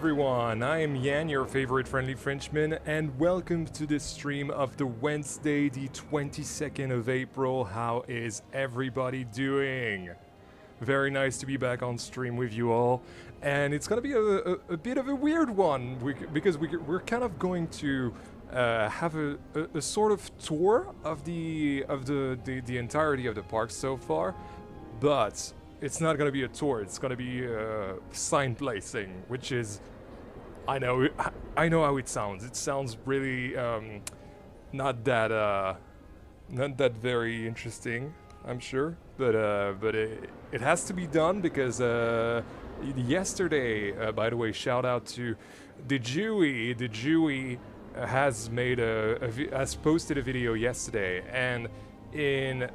everyone, I am Yan, your favorite friendly Frenchman, and welcome to this stream of the Wednesday, the 22nd of April. How is everybody doing? Very nice to be back on stream with you all, and it's gonna be a bit of a weird one because we're kind of going to have a sort of tour of the entirety of the park so far, but it's not gonna be a tour. It's gonna be sign placing, which is I know how it sounds. It sounds really not that very interesting, I'm sure, but it has to be done because yesterday, by the way, shout out to the Jewy. The Jewy has made has posted a video yesterday, and in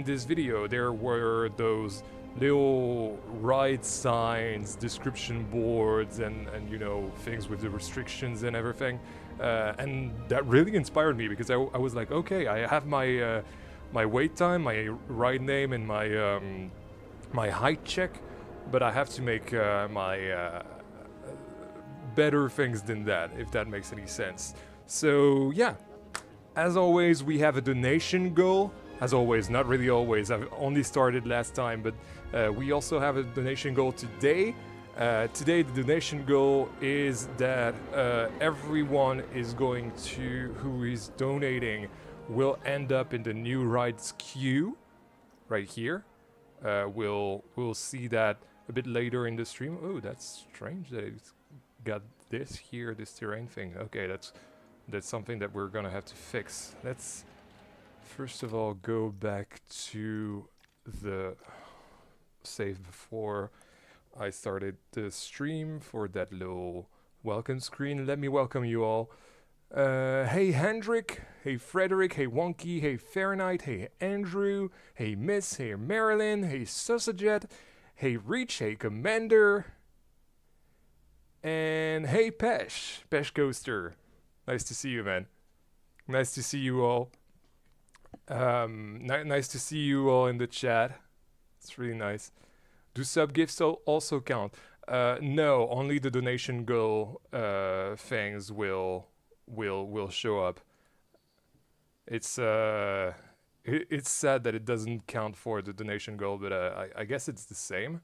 this video there were those little ride signs, description boards, and you know, things with the restrictions and everything, and that really inspired me because I was like, okay, I have my my wait time, my ride name, and my my height check, but I have to make my better things than that, if that makes any sense. So yeah, as always, we have a donation goal. As always, not really always, I've only started last time, but we also have a donation goal today. Today the donation goal is that everyone is going to, who is donating, will end up in the new rides queue right here. We'll see that a bit later in the stream. Oh, that's strange that it's got this here, this terrain thing. Okay, that's something that we're gonna have to fix. Let's first of all go back to the save before I started the stream for that little welcome screen. Let me welcome you all. Hey Hendrik, hey Frederick, hey Wonky, hey Fahrenheit, hey Andrew, hey Miss, hey Marilyn, hey Sausajet, hey Reach, hey Commander, and hey Pesh Coaster. Nice to see you, man. Nice to see you all. Nice to see you all in the chat. It's really nice. Do sub gifts also count? No, only the donation goal things will show up. It's sad that it doesn't count for the donation goal, but I guess it's the same.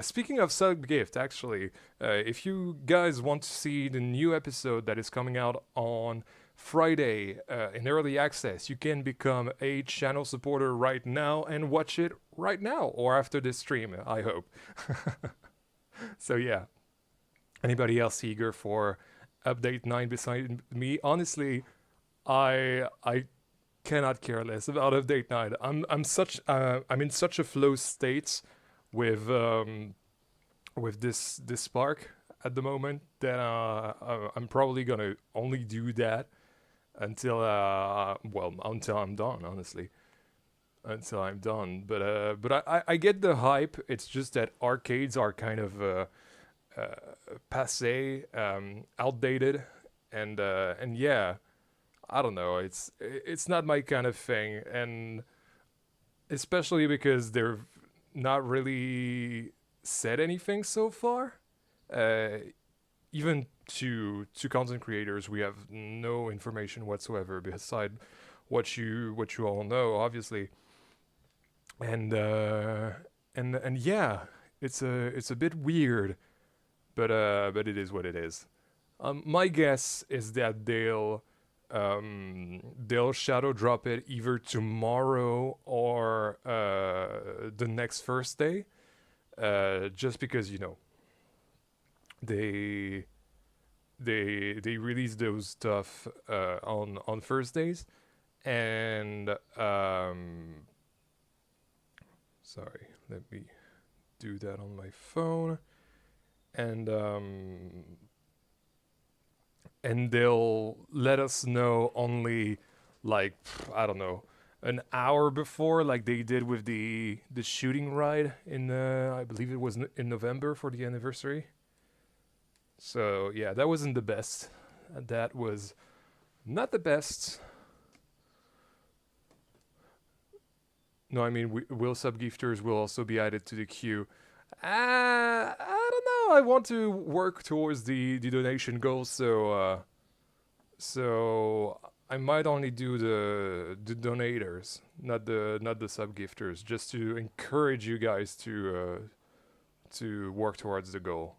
Speaking of sub gift, actually, if you guys want to see the new episode that is coming out on Friday in early access, you can become a channel supporter right now and watch it right now or after this stream, I hope. So yeah, anybody else eager for update 9 beside me? Honestly, I cannot care less about update 9. I'm in such a flow state with this park at the moment that I'm probably gonna only do that until until I'm done, honestly. Until I'm done, but I get the hype. It's just that arcades are kind of passé, outdated, and yeah, I don't know. It's not my kind of thing, and especially because they've not really said anything so far. Even to content creators, we have no information whatsoever beside what you all know, obviously. And yeah, it's a bit weird, but it is what it is. My guess is that they'll shadow drop it either tomorrow or the next Thursday, just because, you know, they release those stuff on Thursdays, and sorry, let me do that on my phone, and they'll let us know only, like, I don't know, an hour before, like they did with the shooting ride in I believe it was in November for the anniversary. So yeah, that wasn't the best. That was not the best. No, I mean, will sub gifters will also be added to the queue. I don't no, I want to work towards the donation goal, so I might only do the donators, not the sub gifters, just to encourage you guys to work towards the goal.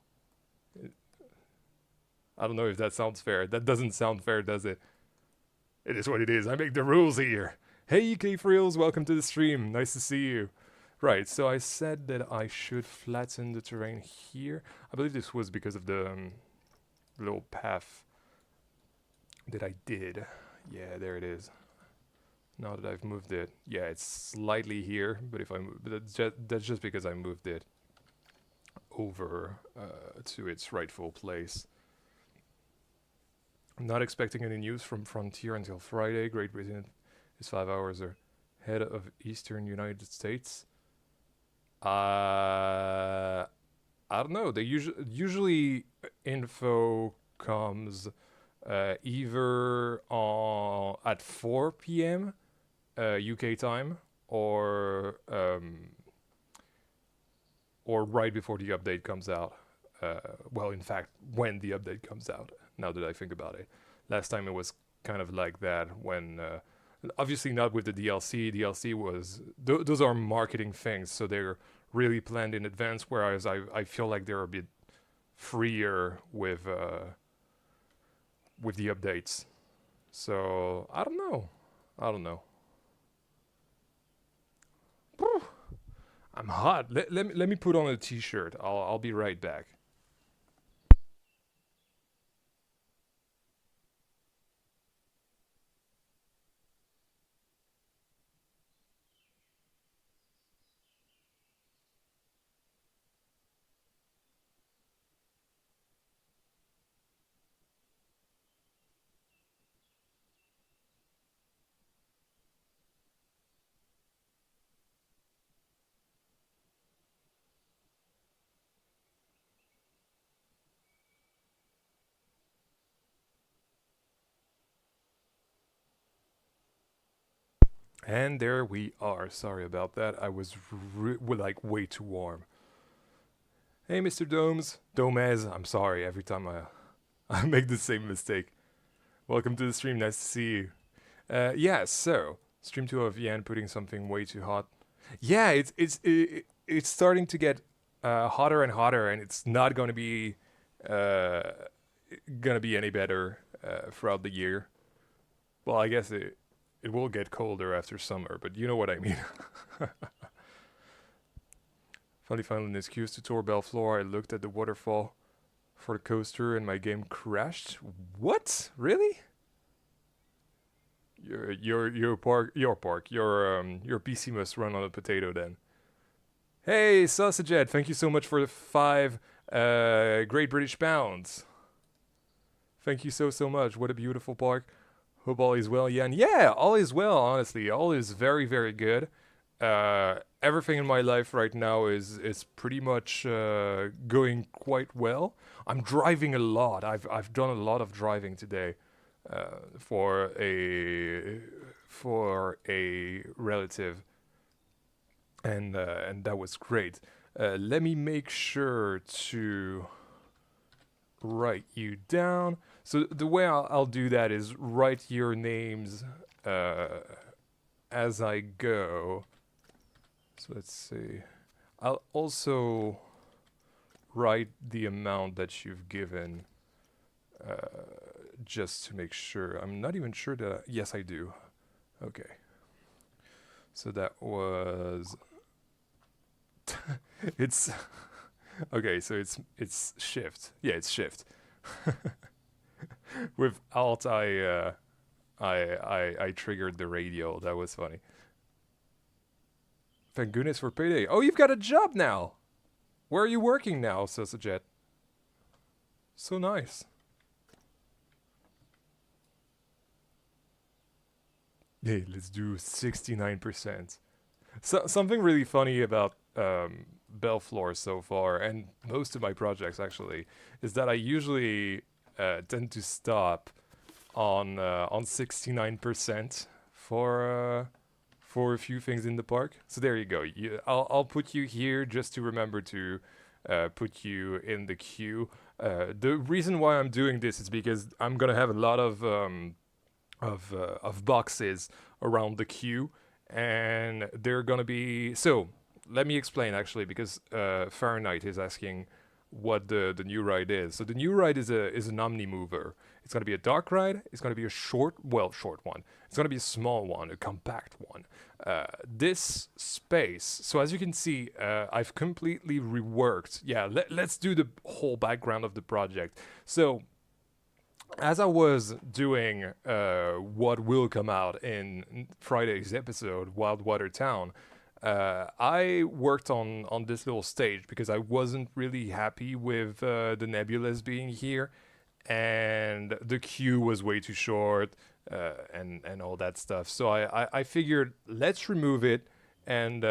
I don't know if that sounds fair. That doesn't sound fair, does it? It is what it is. I make the rules here. Hey, K-Frills, welcome to the stream. Nice to see you. Right, so I said that I should flatten the terrain here. I believe this was because of the little path that I did. Yeah, there it is. Now that I've moved it. Yeah, it's slightly here, but if I move, that's just because I moved it over to its rightful place. I'm not expecting any news from Frontier until Friday. Great Britain is 5 hours ahead of Eastern United States. I don't know. They usually info comes either at 4 p.m. UK time or right before the update comes out. Well, in fact, when the update comes out. Now that I think about it, last time it was kind of like that when, obviously not with the DLC. DLC was those are marketing things, so they're really planned in advance. Whereas I feel like they're a bit freer with the updates. So I don't know. Whew. I'm hot. Let me put on a t-shirt. I'll be right back. And there we are. Sorry about that. I was like way too warm. Hey, Mr. Domez. I'm sorry. Every time I make the same mistake. Welcome to the stream. Nice to see you. Yeah. So stream 2 of Yan putting something way too hot. Yeah, it's starting to get hotter and hotter, and it's not going to be any better throughout the year. Well, I guess it will get colder after summer, but you know what I mean. Finally found an excuse to tour Belleflore. I looked at the waterfall for the coaster and my game crashed. What? Really? Your PC must run on a potato then. Hey, Sausagehead, thank you so much for the 5 Great British Pounds. Thank you so much. What a beautiful park. Hope all is well, Jan. Yeah, all is well, honestly. All is very, very good. Everything in my life right now is pretty much going quite well. I'm driving a lot. I've done a lot of driving today for a relative, and that was great. Let me make sure to write you down. So the way I'll do that is write your names as I go. So let's see. I'll also write the amount that you've given just to make sure. I'm not even sure that... yes, I do. Okay. So that was... it's... okay, so it's shift. Yeah, it's shift. With Alt, I triggered the radial. That was funny. Thank goodness for payday. Oh, you've got a job now. Where are you working now, Sausagehead? So nice. Hey, let's do 69%. So something really funny about Belleflore so far, and most of my projects actually, is that I usually tend to stop on 69% for a few things in the park. So there you go. I'll put you here just to remember to put you in the queue. The reason why I'm doing this is because I'm gonna have a lot of boxes around the queue, and they're gonna be so. Let me explain actually, because Fahrenheit is asking what the new ride is. So the new ride is an Omni Mover. It's gonna be a dark ride. It's gonna be a short one. It's gonna be a small one, a compact one. This space. So as you can see, I've completely reworked. Yeah, let's do the whole background of the project. So as I was doing what will come out in Friday's episode, Wildwater Town, I worked on this little stage because I wasn't really happy with the nebulas being here, and the queue was way too short, and all that stuff. So I figured let's remove it and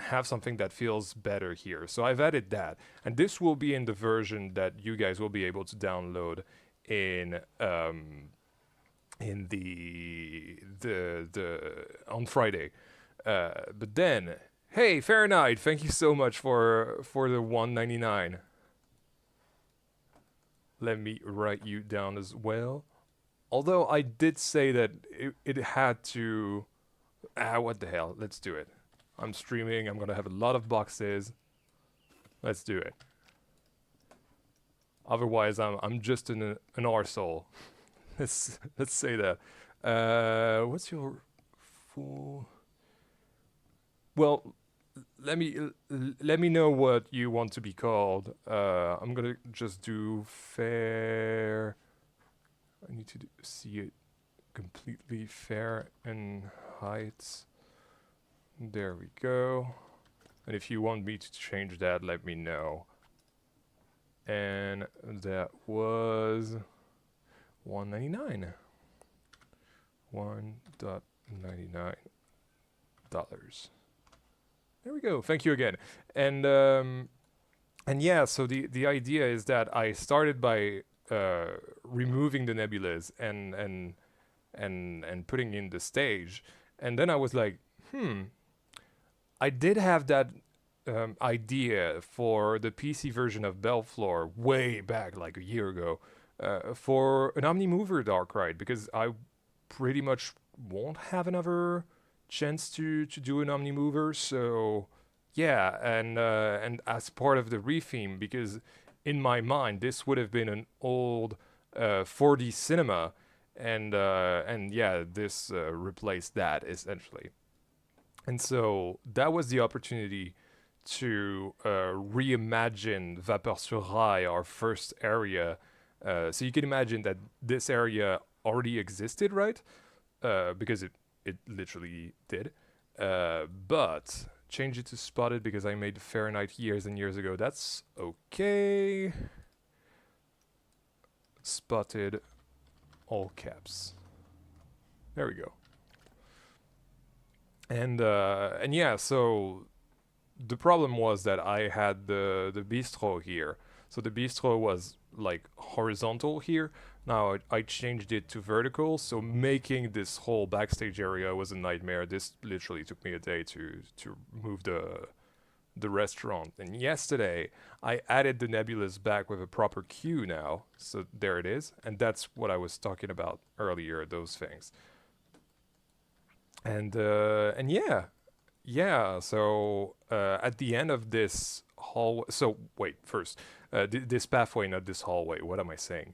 have something that feels better here. So I've added that, and this will be in the version that you guys will be able to download in the on Friday. But then, hey Fahrenheit, thank you so much for the 199. Let me write you down as well. Although I did say that it had to. What the hell? Let's do it. I'm streaming. I'm gonna have a lot of boxes. Let's do it. Otherwise, I'm just an arsehole. let's say that. What's your full? Well, let me know what you want to be called. I'm gonna just do fair. I need to see it completely fair and heights. There we go. And if you want me to change that, let me know. And that was $1.99. $1.99. There we go. Thank you again. And yeah, so the idea is that I started by removing the nebulas and putting in the stage, and then I was like, I did have that idea for the PC version of Belleflore way back, like a year ago, for an Omni Mover dark ride, because I pretty much won't have another chance to do an Omni Mover. So yeah, and as part of the retheme, because in my mind this would have been an old 4D cinema, and yeah, this replaced that essentially. And so that was the opportunity to reimagine Vapeur-sur-Rail, our first area. So you can imagine that this area already existed, right? Because it literally did. But change it to Spotted because I made Fahrenheit years and years ago. That's okay. Spotted, all caps. There we go. And yeah, so the problem was that I had the bistro here. So the bistro was like horizontal here. Now I changed it to vertical, so making this whole backstage area was a nightmare. This literally took me a day to move the restaurant. And yesterday I added the nebulas back with a proper queue now. So there it is. And that's what I was talking about earlier, those things. And yeah. So at the end of this hallway. So wait, first, this pathway, not this hallway. What am I saying?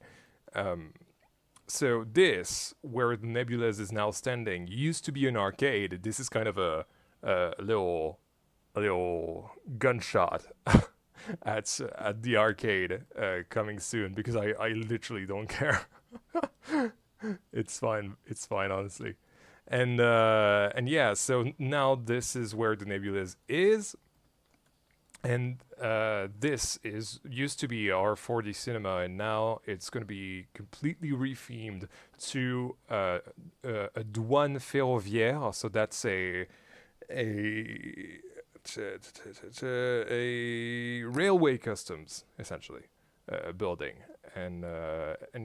So this, where the nebulas is now standing, used to be an arcade. This is kind of a little gunshot at the arcade coming soon, because I literally don't care. It's fine, honestly. And yeah, so now this is where the nebulas is, and this used to be our 4D cinema, and now it's going to be completely rethemed to a douane ferroviaire. So that's a railway customs essentially building, and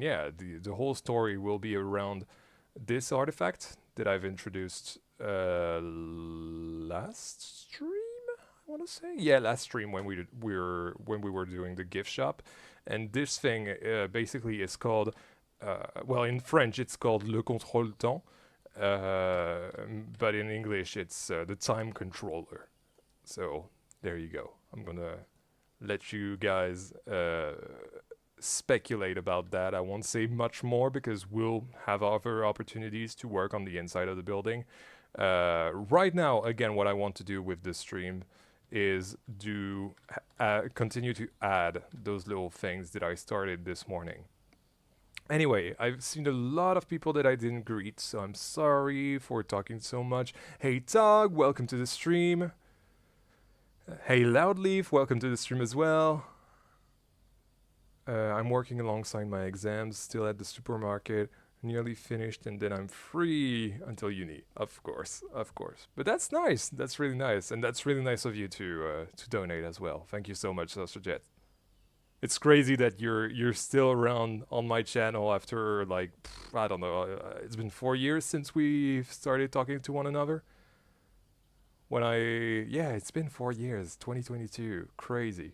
yeah, the whole story will be around this artifact that I've introduced last stream, I want to say, yeah, last stream when when we were doing the gift shop, and this thing basically is called, well, in French it's called le contrôle temps, but in English it's the time controller. So there you go. I'm gonna let you guys speculate about that. I won't say much more because we'll have other opportunities to work on the inside of the building. Right now, again, what I want to do with this stream is continue to add those little things that I started this morning. Anyway, I've seen a lot of people that I didn't greet, so I'm sorry for talking so much. Hey Tog, welcome to the stream. Hey Loudleaf, welcome to the stream as well. I'm working alongside my exams, still at the supermarket, nearly finished, and then I'm free until uni. Of course, of course. But that's nice. That's really nice, and that's really nice of you to donate as well. Thank you so much, Saucer Jet. It's crazy that you're still around on my channel after like I don't know. It's been 4 years since we started talking to one another. Yeah, it's been 4 years. 2022, crazy.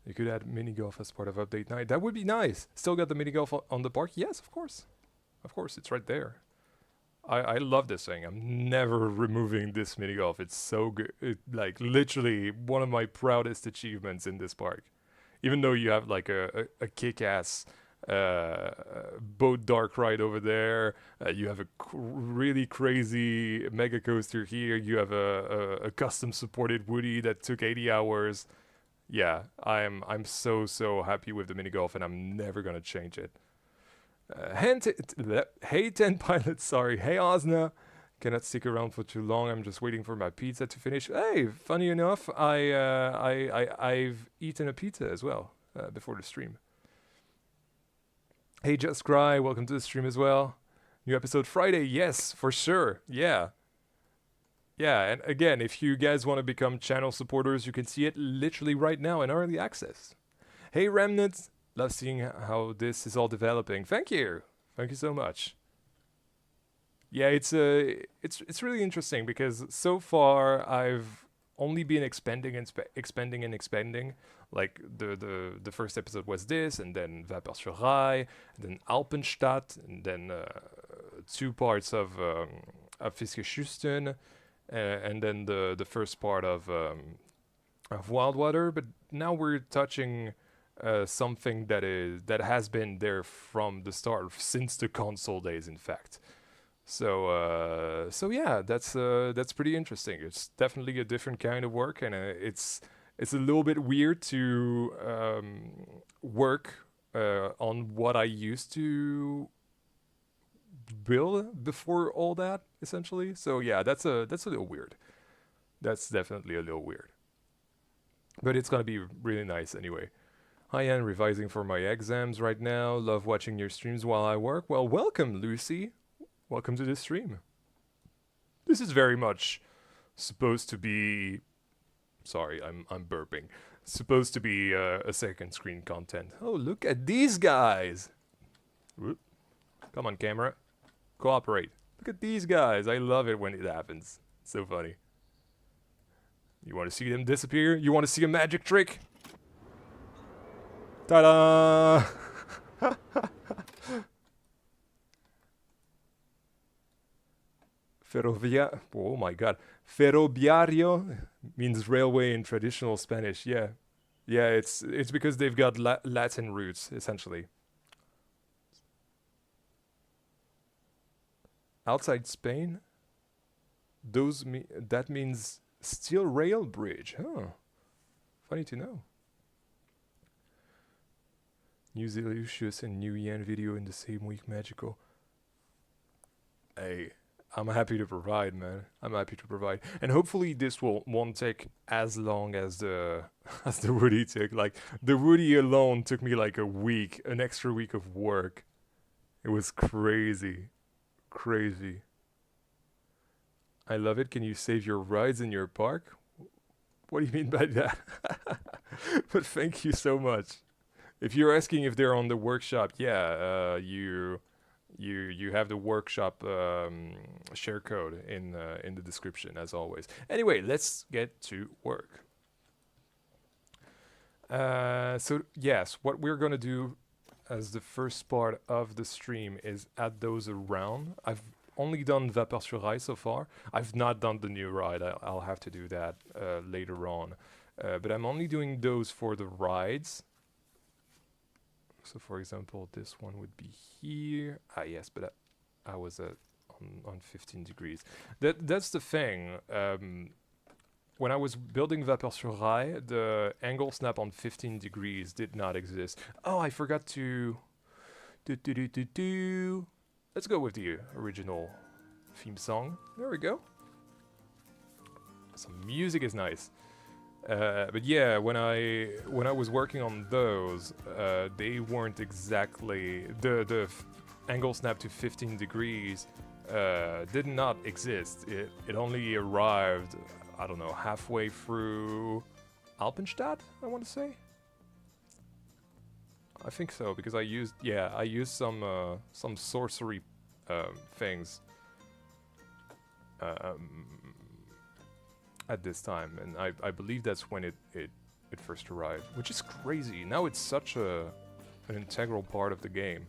You could add mini golf as part of update night. That would be nice. Still got the mini golf on the park? Yes, of course. Of course, it's right there. I love this thing. I'm never removing this mini golf. It's so good. Like literally one of my proudest achievements in this park. Even though you have like a kick-ass boat dark ride over there, you have a really crazy mega coaster here. You have a custom supported Woody that took 80 hours. Yeah, I'm so happy with the mini golf, and I'm never gonna change it. Hey 10 pilots, sorry. Hey Osna, cannot stick around for too long. I'm just waiting for my pizza to finish. Hey, funny enough, I've eaten a pizza as well before the stream. Hey Just Cry, welcome to the stream as well. New episode Friday, yes, for sure. Yeah. Yeah, and again, if you guys want to become channel supporters, you can see it literally right now in early access. Hey Remnants, love seeing how this is all developing. Thank you so much. Yeah, it's really interesting because so far I've only been expanding. Like the first episode was this, and then Vapeur sur Rail, and then Alpenstadt, and then 2 parts of Fiskeschusten, and then the first part of Wildwater. But now we're touching something that has been there from the start, since the console days, in fact. So yeah, that's pretty interesting. It's definitely a different kind of work, and it's a little bit weird to work on what I used to build before all that, essentially. So yeah, that's a little weird. That's definitely a little weird. But it's gonna be really nice anyway. I am revising for my exams right now. Love watching your streams while I work. Well, welcome, Lucy. Welcome to the stream. This is very much supposed to be... Sorry, I'm burping. Supposed to be a second screen content. Oh, look at these guys! Whoop. Come on, camera. Cooperate. Look at these guys. I love it when it happens. It's so funny. You want to see them disappear? You want to see a magic trick? Ta-da! Ferrovia... Oh my god. Ferroviario means railway in traditional Spanish. Yeah. Yeah, it's because they've got Latin roots, essentially. Outside Spain? That means steel rail bridge. Huh. Funny to know. New Zelucius and New Yan video in the same week. Magical. Hey, I'm happy to provide, man. I'm happy to provide. And hopefully this won't take as long as the Woody took. Like, the Woody alone took me like a week, an extra week of work. It was crazy. Crazy. I love it. Can you save your rides in your park? What do you mean by that? But thank you so much. If you're asking if they're on the workshop, yeah, you You have the workshop share code in the description as always. Anyway, let's get to work. So yes, what we're gonna do as the first part of the stream is add those around. I've only done Vapeur sur Rail so far. I've not done the new ride. I'll have to do that later on. But I'm only doing those for the rides. So for example, this one would be here. Ah yes, but I was on 15 degrees. That's the thing. When I was building Vapeur sur Rail, the angle snap on 15 degrees did not exist. Oh, I forgot to... Let's go with the original theme song. There we go. Some music is nice. But yeah, when I was working on those, they weren't exactly... The angle snap to 15 degrees did not exist. It only arrived... I don't know, halfway through Alpenstadt, I want to say. I think so, because I used some sorcery things at this time, and I believe that's when it first arrived, which is crazy. Now it's such an integral part of the game.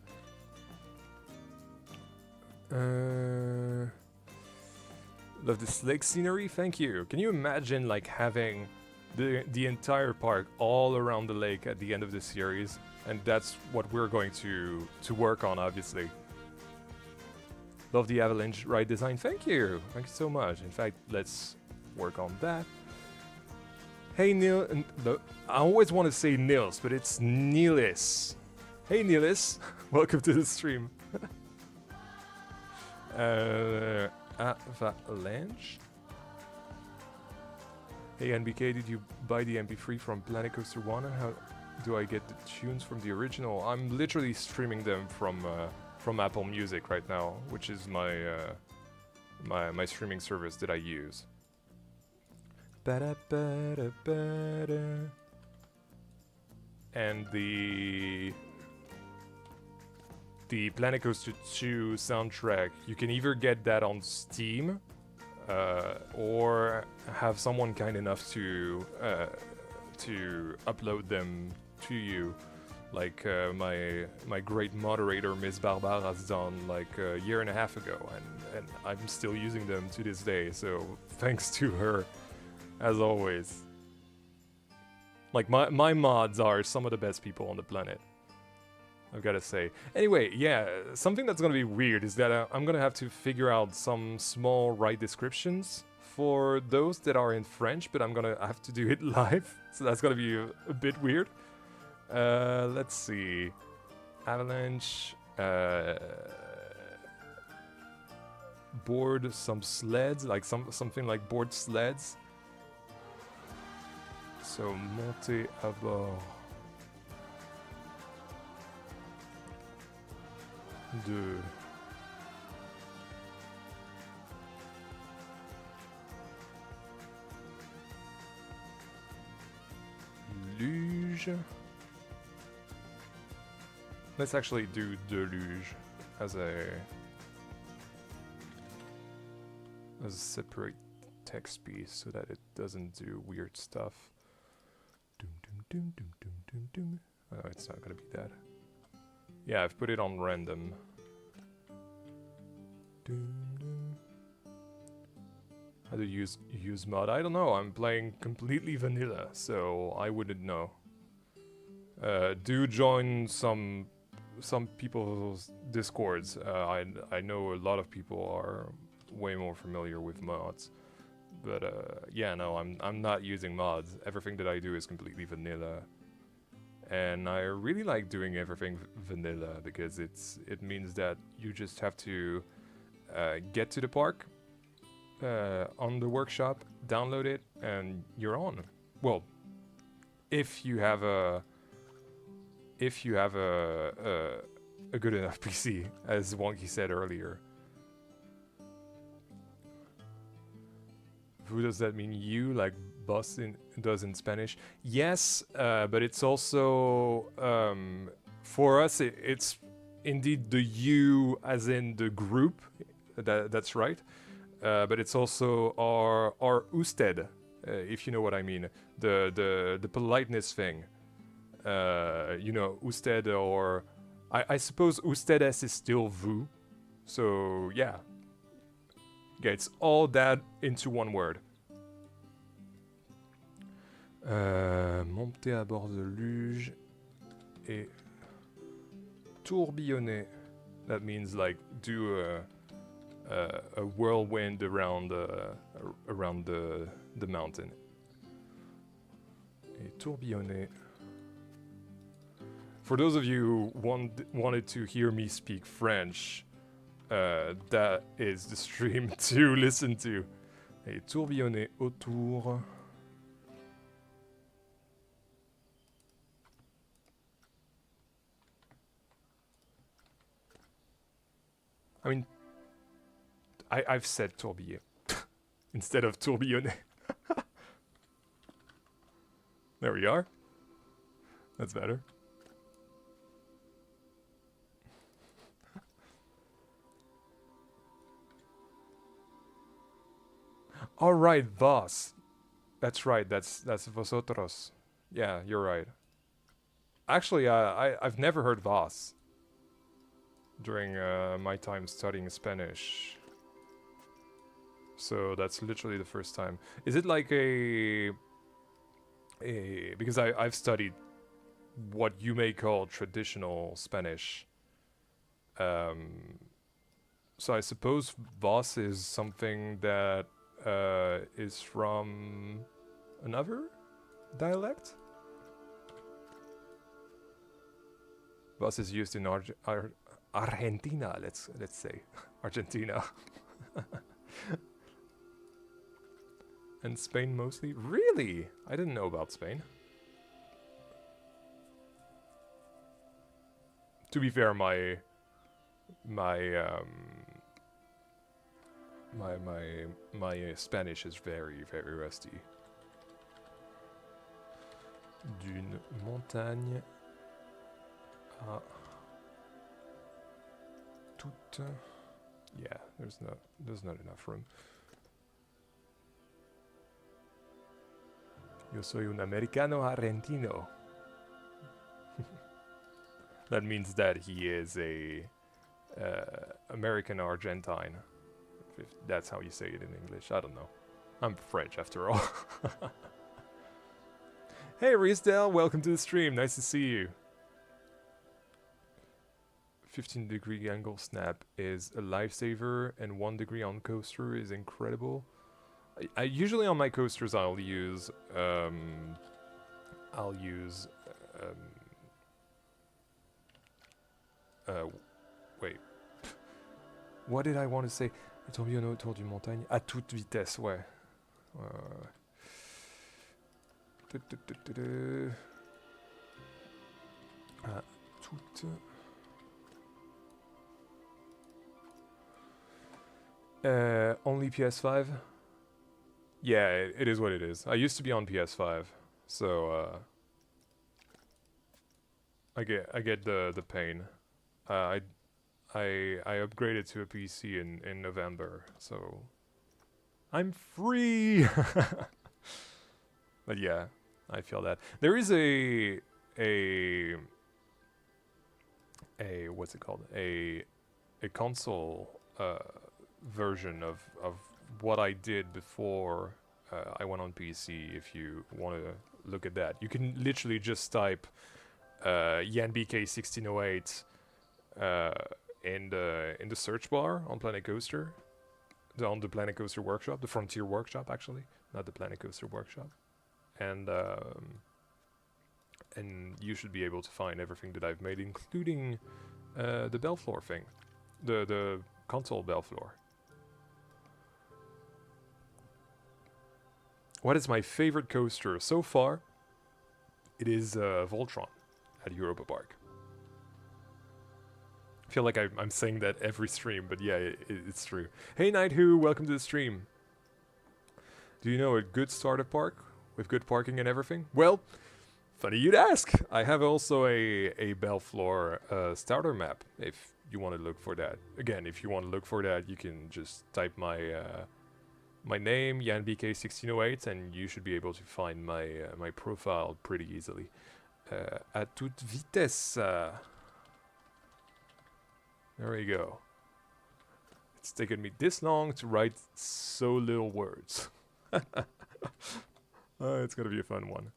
Love this lake scenery, thank you. Can you imagine like having the entire park all around the lake at the end of the series? And that's what we're going to work on, obviously. Love the avalanche ride design, thank you so much. In fact, let's work on that. Hey Neil, I always want to say Nils, but it's Nilis. Hey Nilis, welcome to the stream. Avalanche. Hey NBK, did you buy the MP3 from Planet Coaster 1? And how do I get the tunes from the original? I'm literally streaming them from Apple Music right now, which is my my streaming service that I use. And the Planet Coaster 2 soundtrack, you can either get that on Steam or have someone kind enough to upload them to you, like my great moderator Miss Barbara has done like a year and a half ago, and I'm still using them to this day, so thanks to her as always. Like my mods are some of the best people on the planet, I've got to say. Anyway, yeah, something that's going to be weird is that I'm going to have to figure out some small ride descriptions for those that are in French, but I'm going to have to do it live, so that's going to be a bit weird. Let's see. Avalanche. Board some sleds, like something like board sleds. So, monter à bord de luge. Let's actually do de luge as a separate text piece so that it doesn't do weird stuff. Doom, doom, doom, doom, doom, doom, doom. Oh, it's not gonna be that. Yeah, I've put it on random. Doom, doom. How to use mod? I don't know. I'm playing completely vanilla, so I wouldn't know. Do join some people's discords. I know a lot of people are way more familiar with mods, but yeah, no, I'm not using mods. Everything that I do is completely vanilla, and I really like doing everything vanilla because it means that you just have to get to the park on the workshop, download it, and you're on. Well, if you have a good enough PC, as Wonky said earlier. Who does that mean? You, like boss does in Spanish? Yes, but it's also for us. It's indeed the U as in the group. That's right. But it's also our usted, if you know what I mean. The politeness thing. You know, usted, or I suppose ustedes is still vous. So yeah. Yeah, it's all that into one word. Monter à bord de luge et tourbillonner. That means like do a whirlwind around the mountain. Et tourbillonner. For those of you who wanted to hear me speak French, that is the stream to listen to. Et tourbillonner autour. I mean, I've said tourbillon instead of tourbillonner. There we are. That's better. All right, vos. That's right. That's vosotros. Yeah, you're right. Actually, I've never heard vos during my time studying Spanish. So that's literally the first time. Is it like a because I've studied what you may call traditional Spanish. So I suppose vos is something that is from another dialect? Vos is used in Argentina, let's say. Argentina. And Spain mostly? Really? I didn't know about Spain. To be fair, my Spanish is very, very rusty. D'une montagne à toute. Yeah, there's not enough room. Yo soy un americano argentino. That means that he is a American Argentine. If that's how you say it in English. I don't know. I'm French after all. Hey Riesdale, welcome to the stream. Nice to see you. 15-degree angle snap is a lifesaver, and 1 degree on coaster is incredible. I usually on my coasters I'll use wait. What did I want to say? Tourbillon autour du montagne à toute vitesse, ouais. À toute. Only PS5? Yeah, it is what it is. I used to be on PS5, so I get the pain. I upgraded to a PC in November, so I'm free. But yeah, I feel that there is a what's it called, a console version of what I did before I went on PC. If you want to look at that, you can literally just type YanBK1608 in the search bar on Planet Coaster, on the Planet Coaster Workshop, the Frontier Workshop actually, not the Planet Coaster Workshop, and you should be able to find everything that I've made, including the Belleflore thing, the console Belleflore. What is my favorite coaster so far? It is Voltron at Europa Park. I feel like I'm saying that every stream, but yeah, it's true. Hey Night Who, welcome to the stream. Do you know a good starter park with good parking and everything? Well, Funny you'd ask. I have also a Belleflore starter map. If you want to look for that, again, if you want to look for that, you can just type my name, YanBK1608, and you should be able to find my profile pretty easily. À toute vitesse. There we go. It's taken me this long to write so little words. It's gonna be a fun one.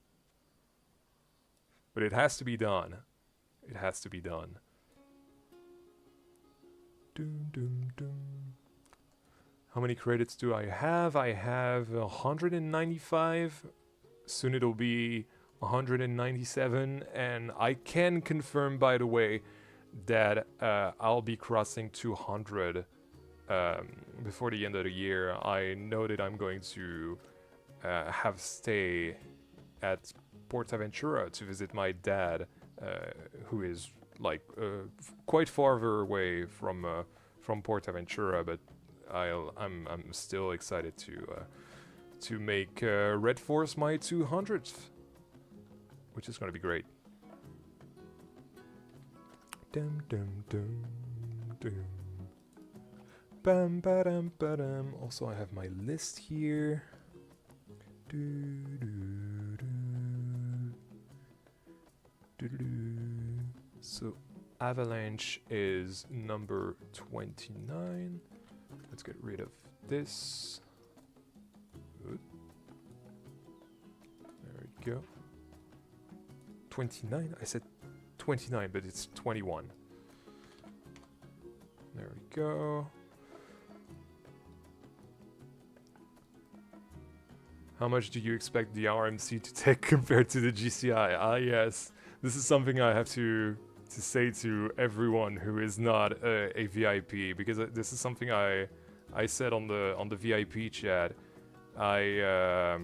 But it has to be done. It has to be done. Dum, dum, dum. How many credits do I have? I have 195. Soon it'll be 197. And I can confirm, by the way, that I'll be crossing 200 before the end of the year. I know that I'm going to have stay at Portaventura to visit my dad, who is like quite farther away from Portaventura, but I'm still excited to make Red Force my 200th, which is gonna be great. Dum dum dum dum. Bam ba-dum ba-dum. Also, I have my list here. Do do do. Do do do. So Avalanche is number 29. Let's get rid of this. Good. There we go. 29? I said 29, but it's 21. There we go. How much do you expect the RMC to take compared to the GCI? Ah, yes. This is something I have to say to everyone who is not a VIP, because this is something I said on the VIP chat. I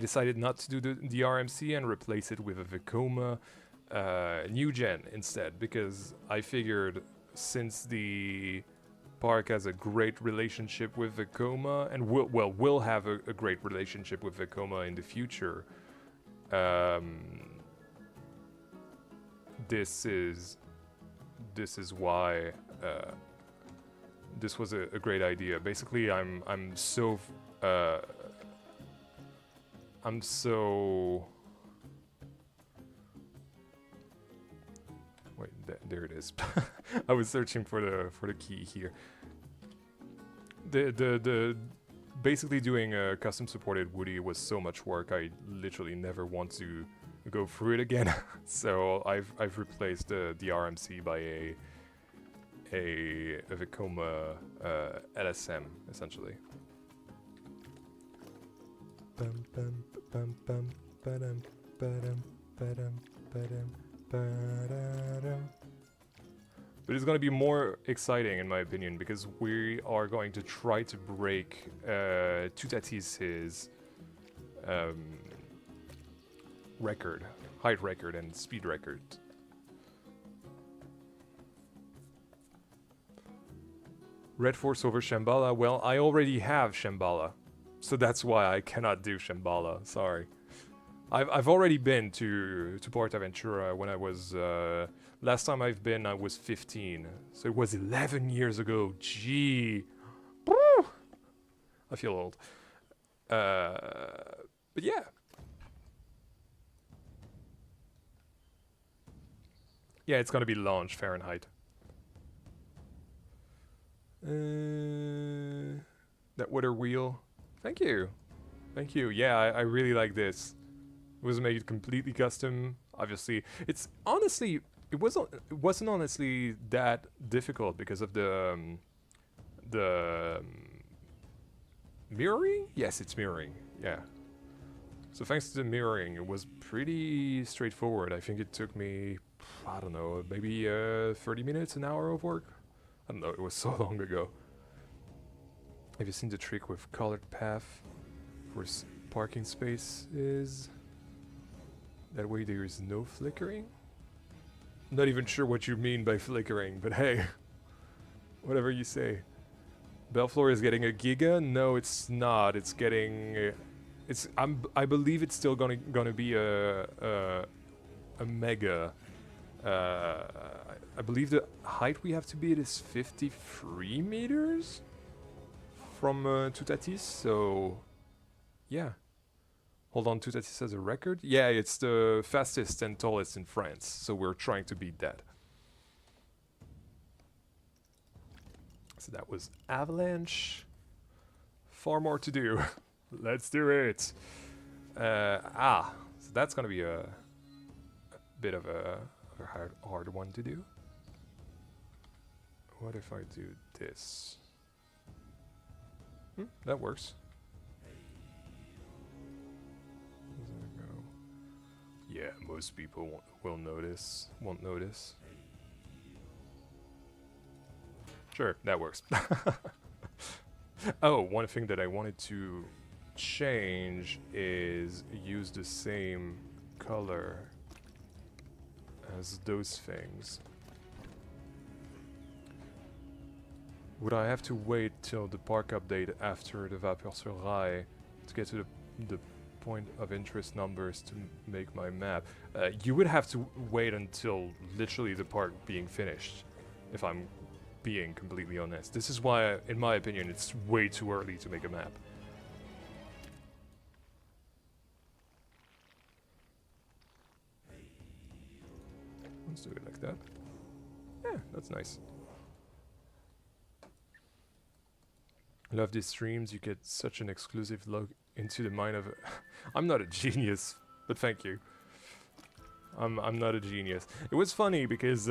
decided not to do the RMC and replace it with a Vekoma new gen instead, because I figured since the park has a great relationship with Vekoma and will have a great relationship with Vekoma in the future. This is why this was a great idea. Basically, I'm so wait, there it is. I was searching for the key here. The basically doing a custom supported Woody was so much work. I literally never want to go through it again. So I've replaced the RMC by a Vekoma LSM essentially. Bum, bum, bum, bum, ba-dum, ba-dum, ba-dum, ba-dum, ba-da-dum. But it's going to be more exciting in my opinion, because we are going to try to break Tutatis's record, height record and speed record. Red Force over Shambhala? Well, I already have Shambhala, so that's why I cannot do Shambhala, sorry. I've already been to Portaventura when I was, last time I've been I was 15, so it was 11 years ago, gee. Woo! I feel old. But yeah. Yeah, it's gonna be launch Fahrenheit. That water wheel. Thank you. Thank you. Yeah, I really like this. It was made completely custom. Obviously, it's honestly it wasn't honestly that difficult because of the mirroring. Yes, it's mirroring. Yeah. So thanks to the mirroring, it was pretty straightforward. I think it took me, I don't know, maybe 30 minutes, an hour of work. I don't know. It was so long ago. Have you seen the trick with colored path for parking spaces? That way there is no flickering? I'm not even sure what you mean by flickering, but hey, whatever you say. Belleflore is getting a giga? No, it's not. It's getting I believe it's still gonna be a mega. I believe the height we have to beat is 53 meters from Toutatis. So yeah. Hold on, Toutatis has a record? Yeah, it's the fastest and tallest in France, so we're trying to beat that. So that was Avalanche. Far more to do. Let's do it. So that's gonna be a bit of a hard one to do. What if I do this? That works. Yeah, most people won't notice. Sure, that works. Oh, one thing that I wanted to change is use the same color as those things. Would I have to wait till the park update after the Vapeur sur Rail to get to the point of interest numbers to make my map? You would have to wait until literally the park being finished, if I'm being completely honest. This is why, in my opinion, it's way too early to make a map. Let's do it like that. Yeah, that's nice. Love these streams, you get such an exclusive look into the mind of a I'm not a genius, but thank you. I'm not a genius. It was funny because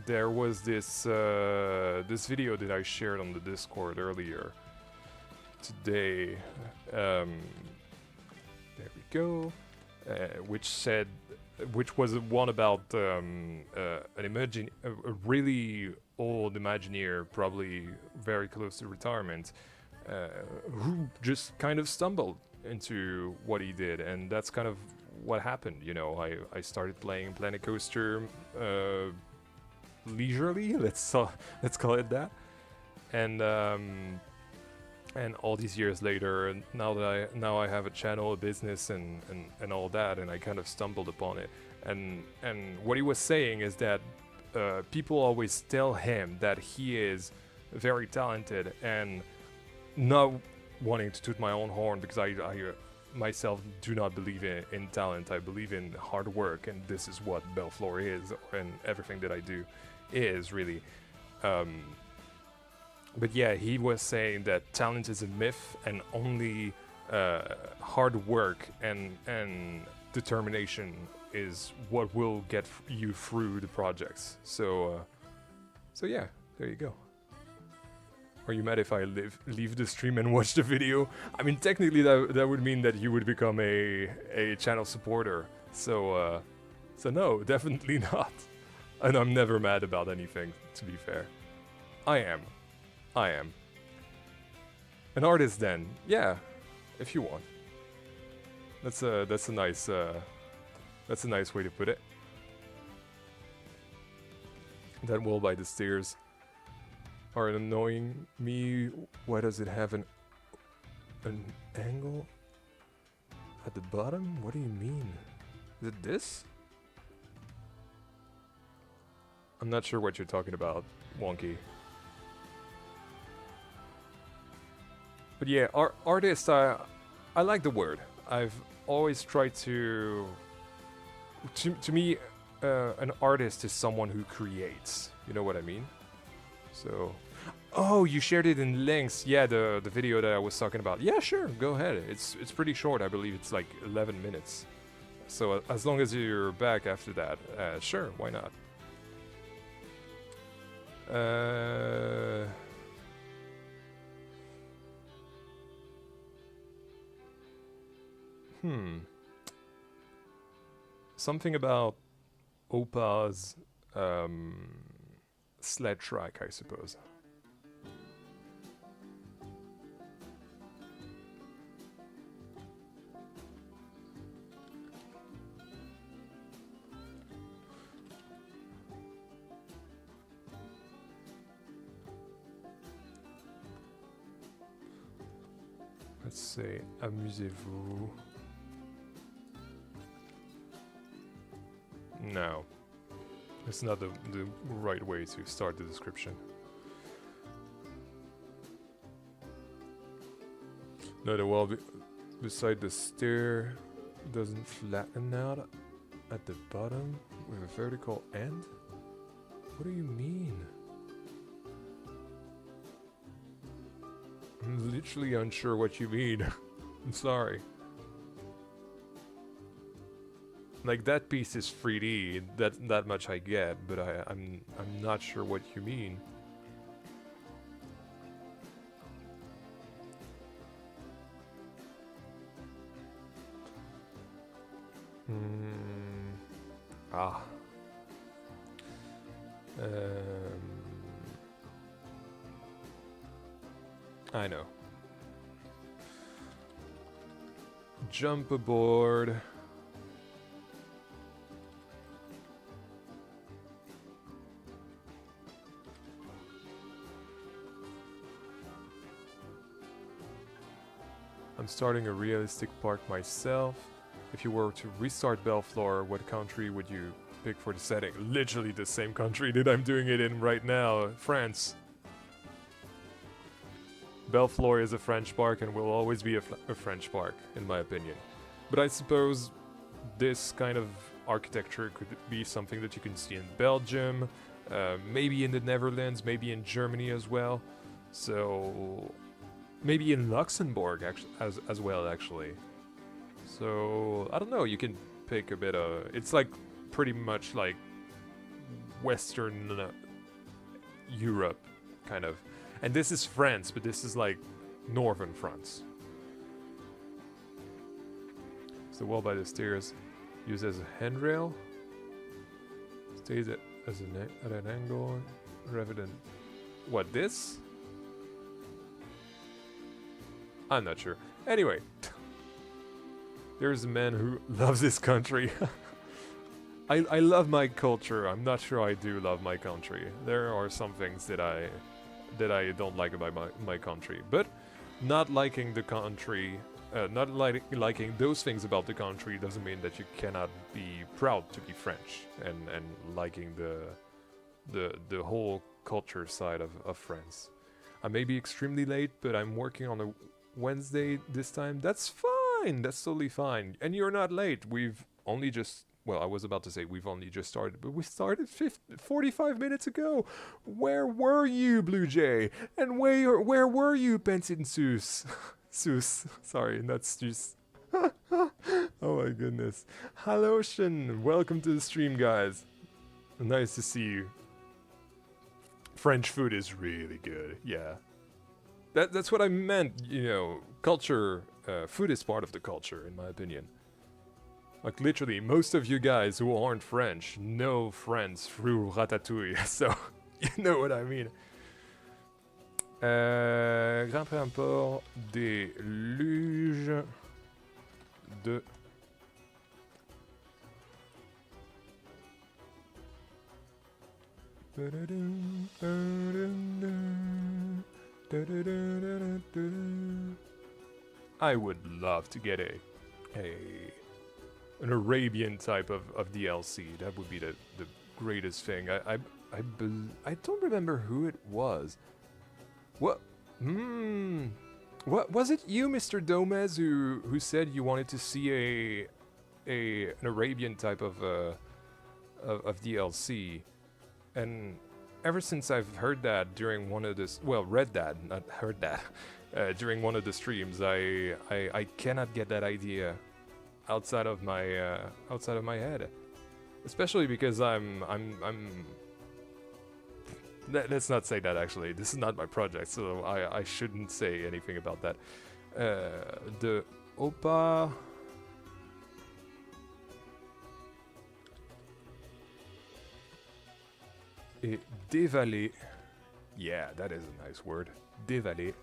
there was this this video that I shared on the Discord earlier today. There we go. Which was one about a really old Imagineer, probably very close to retirement, who just kind of stumbled into what he did, and that's kind of what happened. You know, I started playing Planet Coaster leisurely, let's call it that, and all these years later, now I have a channel, a business, and all that, and I kind of stumbled upon it. And what he was saying is that people always tell him that he is very talented, and not wanting to toot my own horn, because I myself do not believe in talent. I believe in hard work, and this is what Belleflore is, and everything that I do is really. But yeah, he was saying that talent is a myth, and only hard work and determination is what will get you through the projects. So yeah, there you go. Are you mad if I leave the stream and watch the video? I mean, technically that would mean that you would become a channel supporter. So no, definitely not. And I'm never mad about anything, to be fair. I am. An artist then, yeah, if you want. That's a nice way to put it. That wall by the stairs are annoying me. Why does it have an angle at the bottom? What do you mean? Is it this? I'm not sure what you're talking about, Wonky. But yeah, artist, I like the word. I've always tried to me, an artist is someone who creates. You know what I mean? So, oh, you shared it in links. Yeah, the video that I was talking about. Yeah, sure, go ahead. It's pretty short. I believe it's like 11 minutes. So as long as you're back after that, sure, why not? Something about Opa's sled track, I suppose. Let's say amusez-vous. No. It's not the right way to start the description. No, the wall beside the stair doesn't flatten out at the bottom with a vertical end? What do you mean? I'm literally unsure what you mean. I'm sorry. Like, that piece is 3D, that much I get, but I'm not sure what you mean. Ah. I know. Jump aboard. I'm starting a realistic park myself. If you were to restart Belleflore, what country would you pick for the setting? Literally the same country that I'm doing it in right now, France. Belleflore is a French park and will always be a French park, in my opinion. But I suppose this kind of architecture could be something that you can see in Belgium, maybe in the Netherlands, maybe in Germany as well. So maybe in Luxembourg as well, actually. So I don't know. You can pick a bit of. It's like pretty much like Western Europe, kind of. And this is France, but this is like northern France. It's the wall by the stairs used as a handrail. Stays at an angle rather than what, this? I'm not sure. Anyway, there's a man who loves this country. I love my culture. I'm not sure I do love my country. There are some things that I don't like about my country, but not liking the country, liking those things about the country doesn't mean that you cannot be proud to be French and liking the whole culture side of France. I may be extremely late, but I'm working on a Wednesday this time. That's fine. That's totally fine. And you're not late. We've only just. Well, I was about to say we've only just started, but we started 45 minutes ago. Where were you, Blue Jay? And where were you, Benson Seuss? Seuss. Sorry, not Seuss. Oh my goodness. Hello, Shin. Welcome to the stream, guys. Nice to see you. French food is really good. Yeah. That's what I meant, you know. Culture, food is part of the culture, in my opinion. Like, literally, most of you guys who aren't French know France through Ratatouille, so you know what I mean. Grimper un port des luges de... I would love to get an Arabian type of DLC. That would be the greatest thing. I don't remember who it was. What? What was it? You, Mr. Domez, who said you wanted to see an Arabian type of DLC, and ever since I've heard that during one of the read that, not heard that, during one of the streams, I cannot get that idea outside of my head, especially because let's not say that. Actually, this is not my project, so I shouldn't say anything about that. The Opa et dévaler. Yeah, that is a nice word. Dévaler.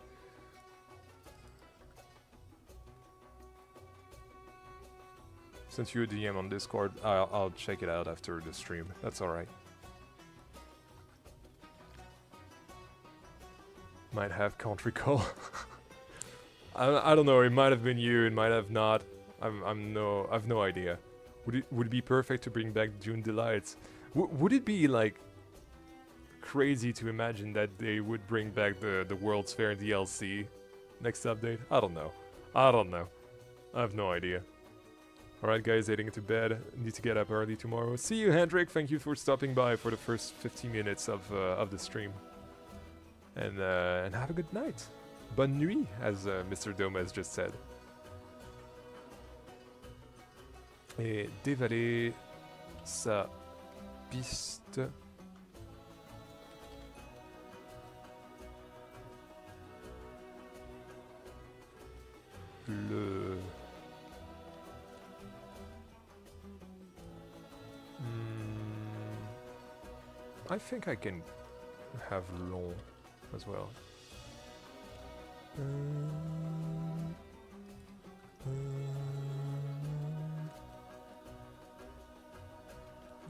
Since you a DM on Discord, I'll check it out after the stream. That's alright. Might have country call. I don't know. It might have been you. It might have not. I've no idea. Would it be perfect to bring back June Delights? Would it be like crazy to imagine that they would bring back the World's Fair DLC next update? I don't know. I don't know. I have no idea. Alright guys, heading to bed. Need to get up early tomorrow. See you, Hendrik. Thank you for stopping by for the first 15 minutes of the stream. And have a good night. Bonne nuit, as Mr. Dome just said. Et dévaler sa piste. Le... I think I can have long as well.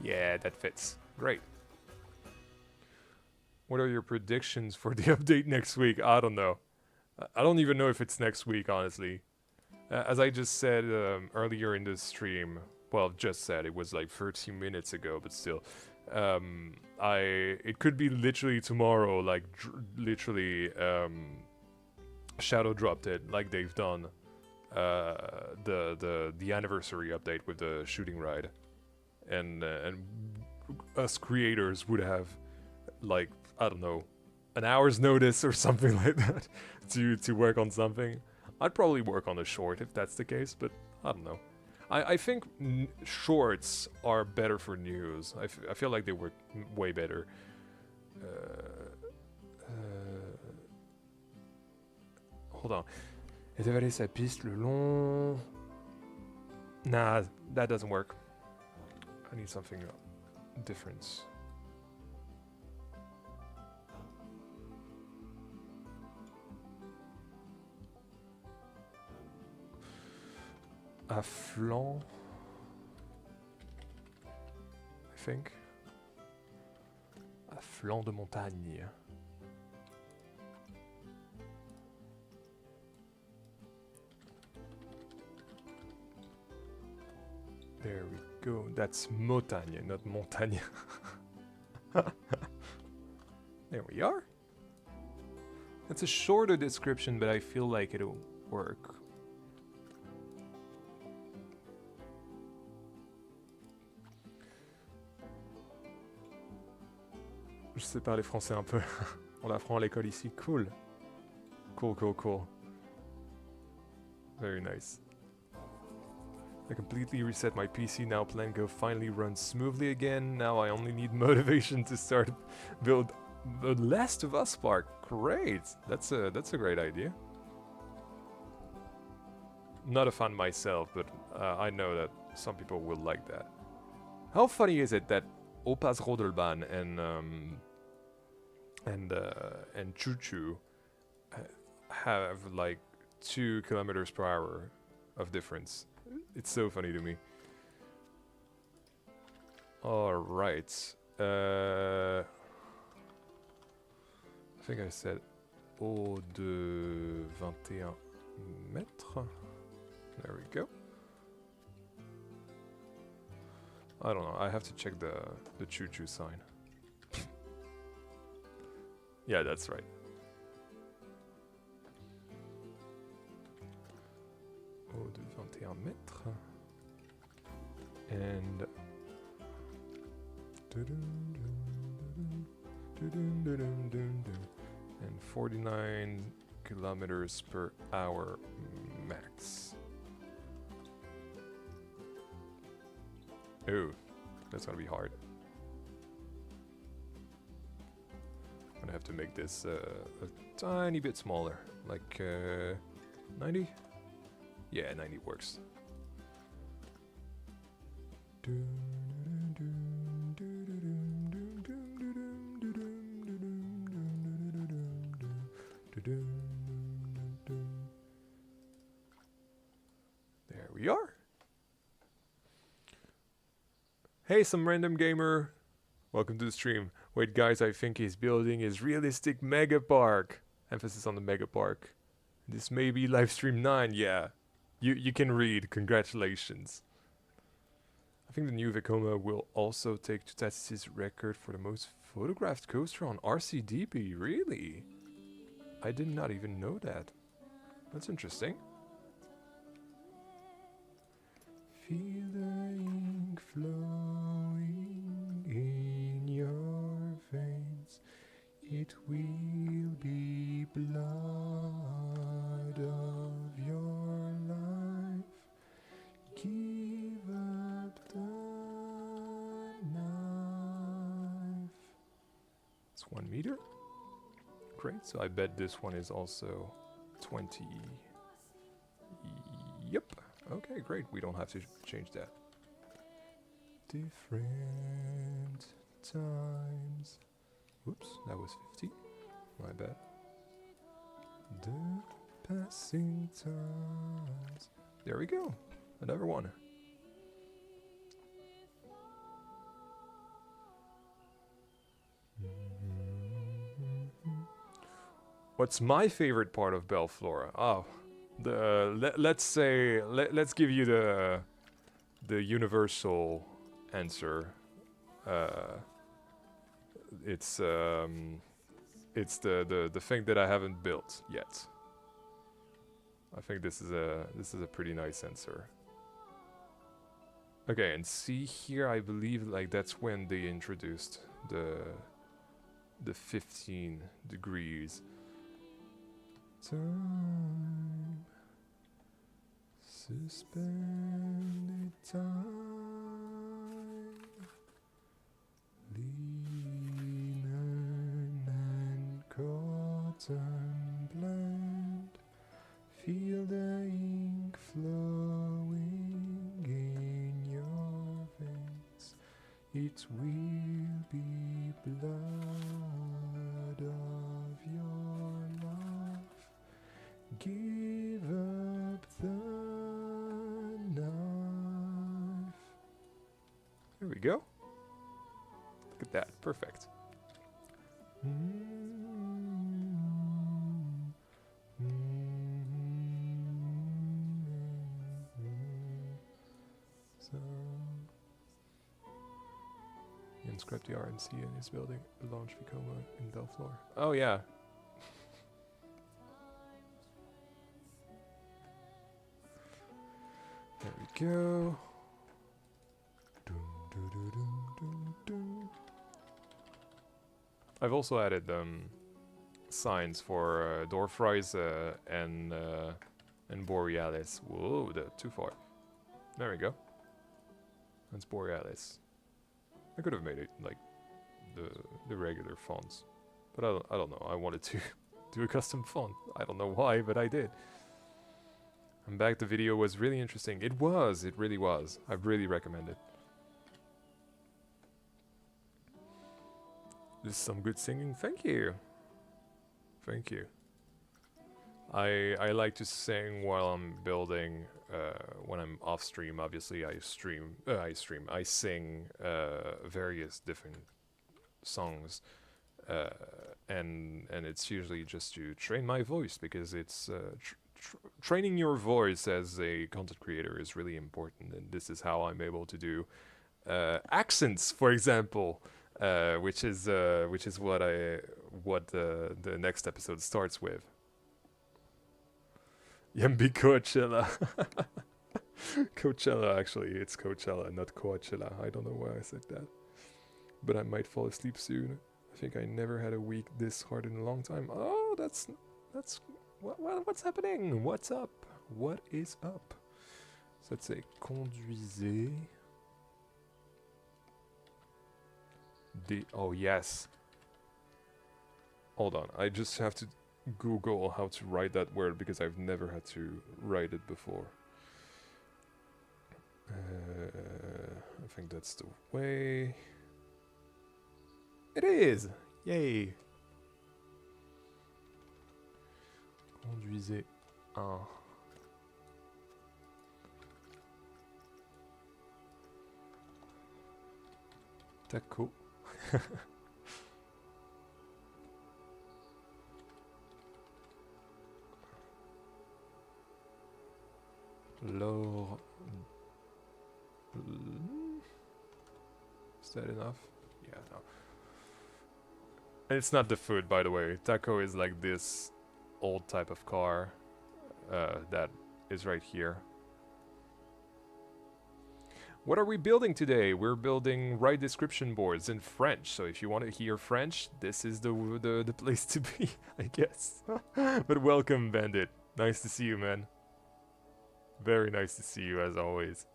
Yeah, that fits. Great. What are your predictions for the update next week? I don't know. I don't even know if it's next week, honestly. As I just said earlier in the stream, well, just said, it was like 13 minutes ago, but still. It could be literally tomorrow, like literally shadow dropped it, like they've done the anniversary update with the shooting ride, and us creators would have like, I don't know, an hour's notice or something like that to work on something. I'd probably work on a short if that's the case, but I don't know. I think shorts are better for news. I feel like they work way better. Hold on. Et dévaler sa piste le long. Nah, that doesn't work. I need something different. À flanc, I think. À flanc de montagne. There we go. That's montagne, not montagne. There we are. That's a shorter description, but I feel like it'll work. Je sais parler français un peu. On l'apprend à l'école ici. Cool. Cool, cool, cool. Very nice. I completely reset my PC. Now Plan Go finally runs smoothly again. Now I only need motivation to start build The Last of Us Park. Great. That's a great idea. Not a fan myself, but I know that some people will like that. How funny is it that Opas Rodelbahn and Choo Choo have like 2 kilometers per hour of difference? It's so funny to me. All right. I think I said eau de 21 mètres. There we go. I don't know. I have to check the Choo Choo sign. Yeah, that's right. Eau de 21 mètres. And... and 49 kilometers per hour max. Ooh, that's gonna be hard. I'm gonna have to make this a tiny bit smaller, like 90? Yeah, 90 works. There we are. Hey, some random gamer. Welcome to the stream. Wait, guys, I think he's building his realistic mega park. Emphasis on the mega park. This may be livestream 9, yeah. You can read, congratulations. I think the new Vekoma will also take Tutatis' record for the most photographed coaster on RCDB, really? I did not even know that. That's interesting. Feel the ink flowing in your veins. It will be blood of your life. Give up the knife. It's 1 meter. Great, so I bet this one is also 20. Yep. Okay, great. We don't have to change that. Different times. Oops, that was 50. My bad. The passing times. There we go. Another one. What's my favorite part of Belleflore? Oh, let's give you the universal answer. It's the thing that I haven't built yet. I think this is a pretty nice answer. Okay, and see here, I believe like that's when they introduced the 15 degrees. Time, suspended time, linen and cotton blend, feel the ink flowing in your veins, it will be blood of your life. Give up the knife. There we go. Look at that. Perfect. So, you can scrap the RNC in his building, launch Vekoma in Belleflore. Oh yeah. There we go. I've also added signs for Dorfreis and Borealis. Whoa, too far. There we go. That's Borealis. I could have made it like the regular fonts, but I don't know. I wanted to do a custom font. I don't know why, but I did. I'm back. The video was really interesting. It was. It really was. I really recommend it. This is some good singing. Thank you. Thank you. I like to sing while I'm building. When I'm off stream, obviously I sing various different songs, and it's usually just to train my voice, because it's training your voice as a content creator is really important, and this is how I'm able to do accents, for example, which is what the next episode starts with. Yembi Coachella. Coachella, actually, it's Coachella, not Coachella. I don't know why I said that, but I might fall asleep soon. I think I never had a week this hard in a long time. Oh, that's what's happening? What's up? What is up? So let's say conduisez. Oh yes. Hold on, I just have to Google how to write that word, because I've never had to write it before. I think that's the way. It is! Yay! Conduisez un. Taco. Low. Is that enough? Yeah, no. And it's not the food, by the way. Taco is like this old type of car that is right here. What are we building today? We're building right description boards in French. So if you want to hear French, this is the place to be, I guess. But welcome, Bandit. Nice to see you, man. Very nice to see you, as always.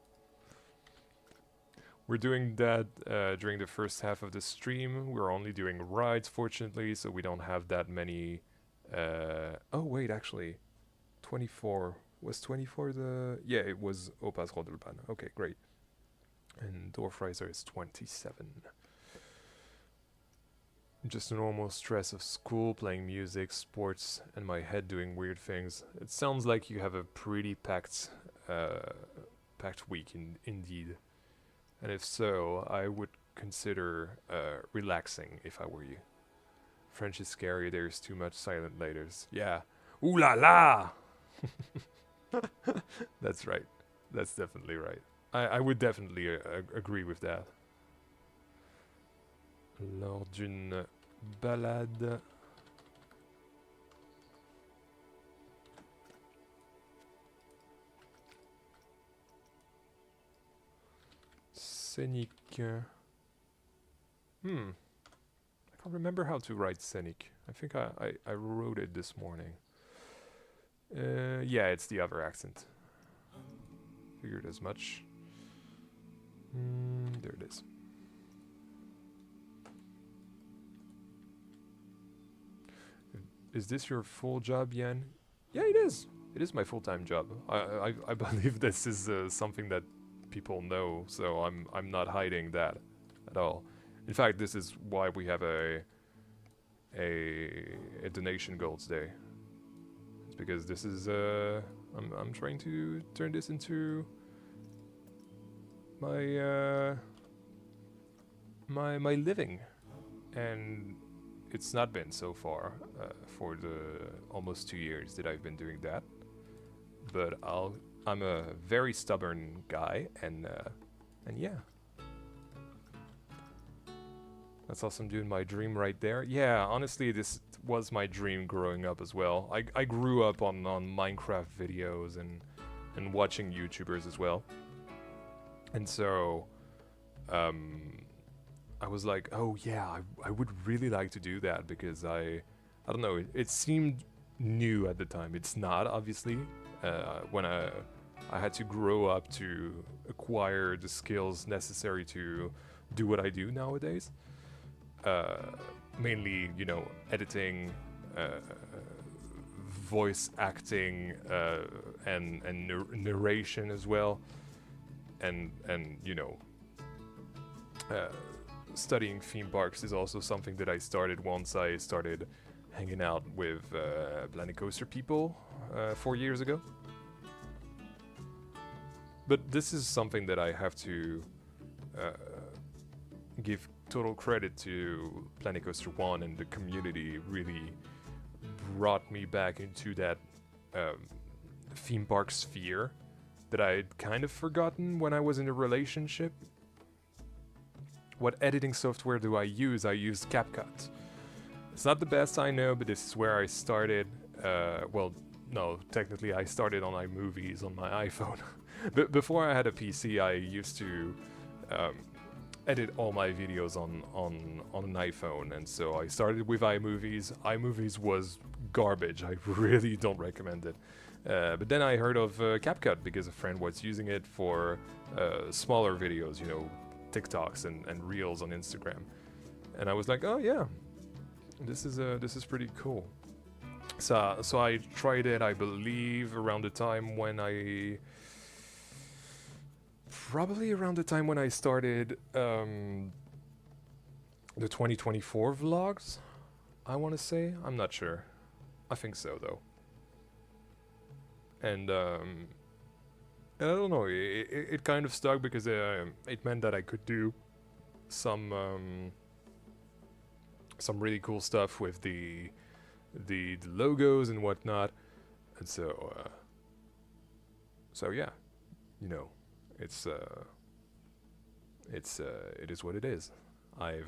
We're doing that during the first half of the stream. We're only doing rides, fortunately, so we don't have that many... oh, wait, actually. 24. Was 24 the... Yeah, it was Au Passeron de l'Pan. Okay, great. And Dorfreiser is 27. Just a normal stress of school, playing music, sports, and my head doing weird things. It sounds like you have a pretty packed week, indeed. And if so, I would consider relaxing if I were you. French is scary, there's too much silent letters. Yeah. Ooh la la! That's right. That's definitely right. I would definitely agree with that. Lors d'une balade... Scénic... I can't remember how to write scenic. I think I wrote it this morning. Yeah, it's the other accent. Figured as much. There it is. Is this your full job, Yan? Yeah, it is. It is my full-time job. I believe this is something that people know, so I'm not hiding that at all. In fact, this is why we have a donation goal today. It's because this is I'm trying to turn this into my my living, and it's not been so far for the almost 2 years that I've been doing that. But I'm a very stubborn guy, and yeah. That's awesome, doing my dream right there. Yeah, honestly, this was my dream growing up as well. I grew up on Minecraft videos and watching YouTubers as well. And so, I was like, oh yeah, I would really like to do that, because I don't know, it seemed new at the time. It's not, obviously. When I had to grow up to acquire the skills necessary to do what I do nowadays. Mainly, you know, editing, voice acting, and narration as well, and you know, studying theme parks is also something that I started once I started hanging out with Planet Coaster people 4 years ago. But this is something that I have to give total credit to Planet Coaster 1, and the community really brought me back into that theme park sphere that I'd kind of forgotten when I was in a relationship. What editing software do I use? I use CapCut. It's not the best, I know, but this is where I started. Well, no, technically I started on iMovies on my iPhone. But before I had a PC, I used to edit all my videos on an iPhone, and so I started with iMovies. iMovies was garbage. I really don't recommend it. But then I heard of CapCut because a friend was using it for smaller videos, you know, TikToks and Reels on Instagram, and I was like, oh yeah, this is pretty cool. So I tried it, I believe, around the time when I started the 2024 vlogs, I want to say. I'm not sure. I think so, though. And I don't know, it kind of stuck because it meant that I could do some really cool stuff with the logos and whatnot. And so So yeah, you know, it is what it is. I've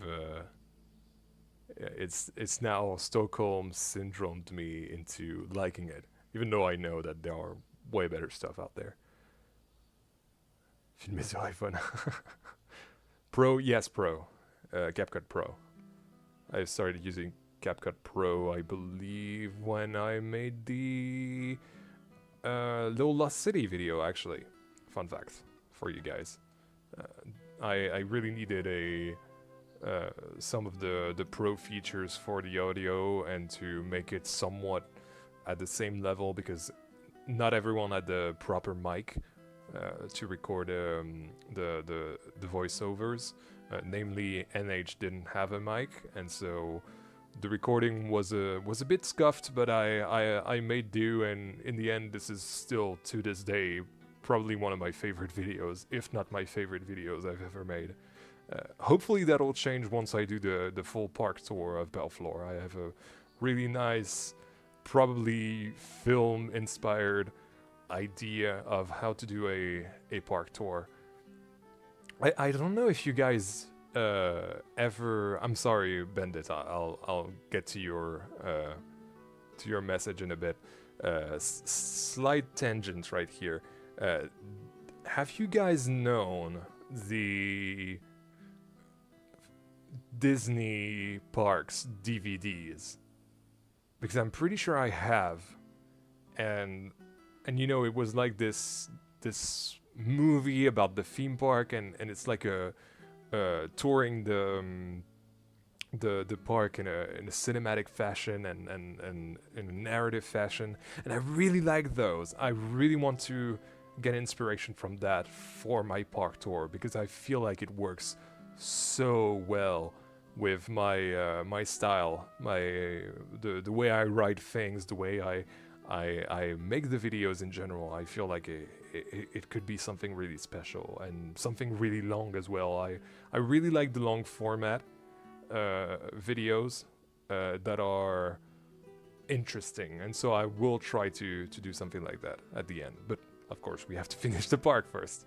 it's now Stockholm syndromed me into liking it, even though I know that there are way better stuff out there. Filmer sur iPhone. Pro, yes, Pro. CapCut Pro. I started using CapCut Pro, I believe, when I made the Little Lost City video, actually. Fun fact for you guys. I really needed some of the pro features for the audio and to make it somewhat at the same level, because not everyone had the proper mic to record the voiceovers. Namely, NH didn't have a mic, and so the recording was a bit scuffed, but I made do, and in the end, this is still, to this day, probably one of my favorite videos, if not my favorite videos I've ever made. Hopefully that'll change once I do the full park tour of Belleflore. I have a really nice, probably film-inspired idea of how to do a park tour. I don't know if you guys ever... I'm sorry, Bendit, I'll get to your message in a bit. Slight tangent right here. Have you guys known the Disney Parks DVDs? Because I'm pretty sure I have, and you know, it was like this movie about the theme park, and it's like a touring the park in a cinematic fashion and in a narrative fashion, and I really like those. I really want to get inspiration from that for my park tour, because I feel like it works so well with my my style, the way I write things, the way I make the videos in general. I feel like it could be something really special and something really long as well. I really like the long format videos that are interesting, and so I will try to do something like that at the end. But of course, we have to finish the park first.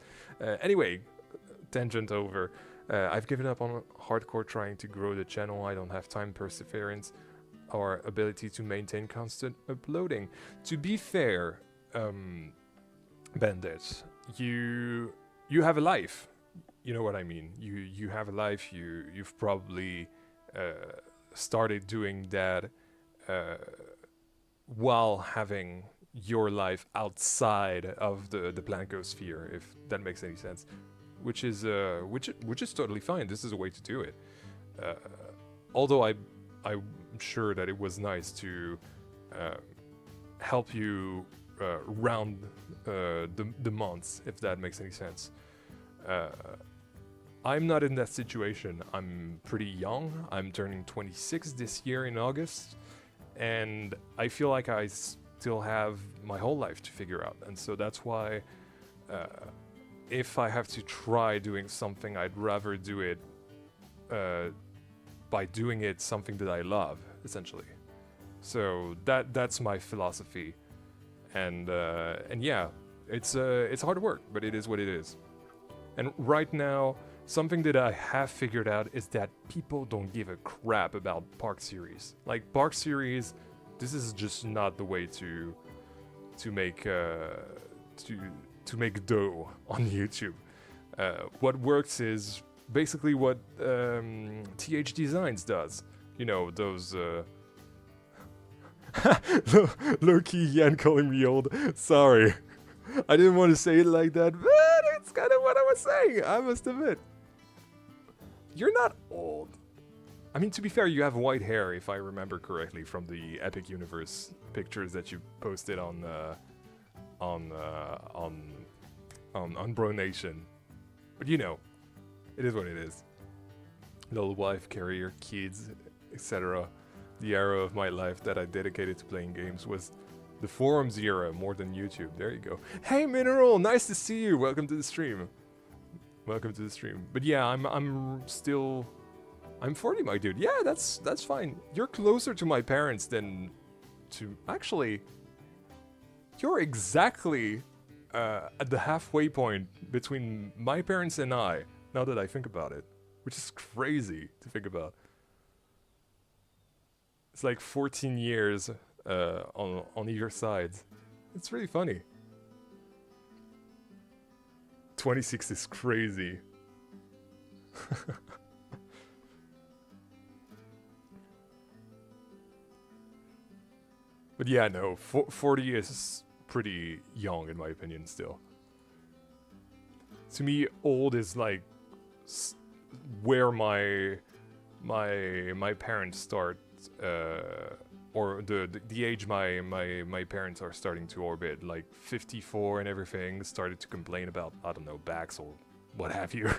Anyway, tangent over. I've given up on hardcore trying to grow the channel. I don't have time, perseverance, or ability to maintain constant uploading. To be fair, Bandit, you have a life. You know what I mean. You have a life. You've probably started doing that while having your life outside of the Plankosphere, if that makes any sense. Which is totally fine. This is a way to do it. Although I'm sure that it was nice to help you round the months, if that makes any sense. I'm not in that situation. I'm pretty young. I'm turning 26 this year in August, and I feel like I still have my whole life to figure out. And so that's why if I have to try doing something, I'd rather do it by doing it something that I love, essentially. So that's my philosophy, and yeah, it's hard work, but it is what it is. And right now, something that I have figured out is that people don't give a crap about Park Series. Like, Park Series, this is just not the way to make dough on YouTube. What works is basically what TH Designs does. You know, those low-key Yan calling me old. Sorry. I didn't want to say it like that, but it's kind of what I was saying, I must admit. You're not old. I mean, to be fair, you have white hair, if I remember correctly, from the Epic Universe pictures that you posted on Bro Nation. But you know, it is what it is. Little wife, career, kids, etc. The era of my life that I dedicated to playing games was the forums era more than YouTube. There you go. Hey Mineral, nice to see you. Welcome to the stream. Welcome to the stream. But yeah, I'm 40, my dude. Yeah, that's fine. You're closer to my parents than to... Actually, you're exactly at the halfway point between my parents and I, now that I think about it, which is crazy to think about. It's like 14 years on either side. It's really funny. 26 is crazy. But yeah, no, 40 is pretty young in my opinion still. To me, old is like where my parents start, or the age my parents are starting to orbit, like 54 and everything, started to complain about, I don't know, backs or what have you.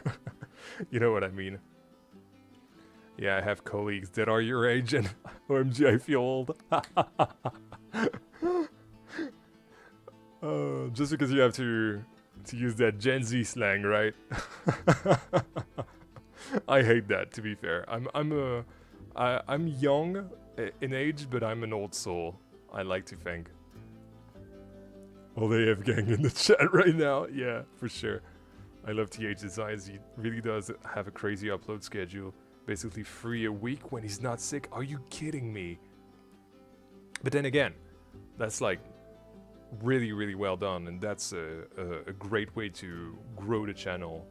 You know what I mean? Yeah, I have colleagues that are your age and OMG, I feel old. Just because you have to use that Gen Z slang, right? I hate that, to be fair. I'm young in age, but I'm an old soul, I like to think. Oh, they have gang in the chat right now. Yeah, for sure. I love TH Designs. He really does have a crazy upload schedule. Basically 3 a week when he's not sick. Are you kidding me? But then again, that's like really, really well done, and that's a great way to grow the channel.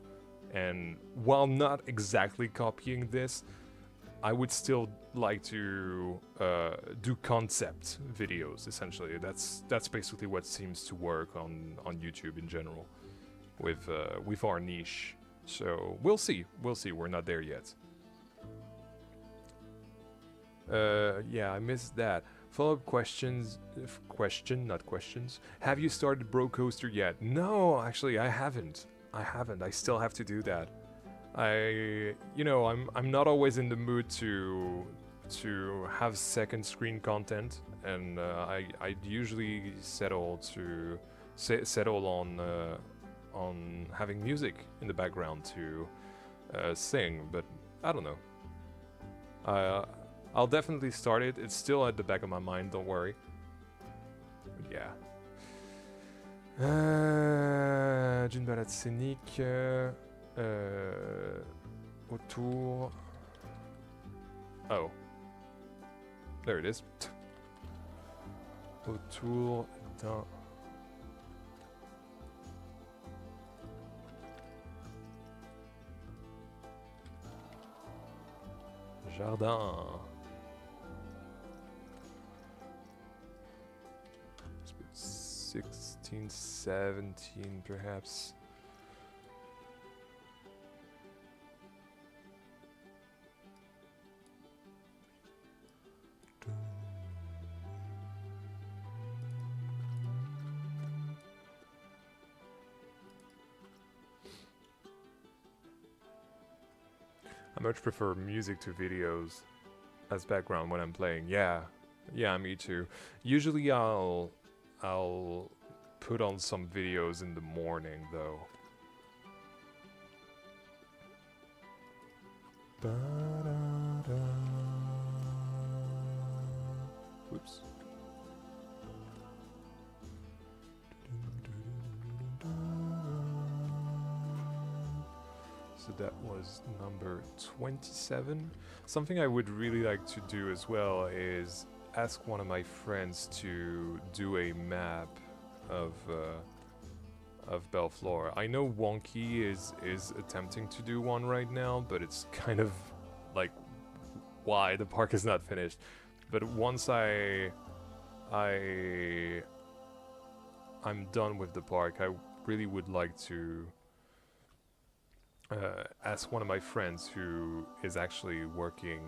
And while not exactly copying this, I would still like to do concept videos. Essentially, that's basically what seems to work on YouTube in general with our niche. So we'll see. We're not there yet. Yeah, I missed that. Follow-up questions. Not questions. Have you started Bro Coaster yet? No, actually, I haven't. I still have to do that. I'm not always in the mood to have second screen content, and I usually settle on having music in the background to sing, but I don't know. I'll definitely start it. It's still at the back of my mind, don't worry. But yeah. D'une balade scénique autour. Oh. There it is. Autour d'un. Jardin. 16, 17 perhaps. I much prefer music to videos as background when I'm playing. Yeah, me too. Usually I'll put on some videos in the morning though. Whoops. So that was number 27. Something I would really like to do as well is ask one of my friends to do a map of Belleflore. I know Wonky is attempting to do one right now, but it's kind of like why the park is not finished. But once I'm done with the park, I really would like to ask one of my friends who is actually working.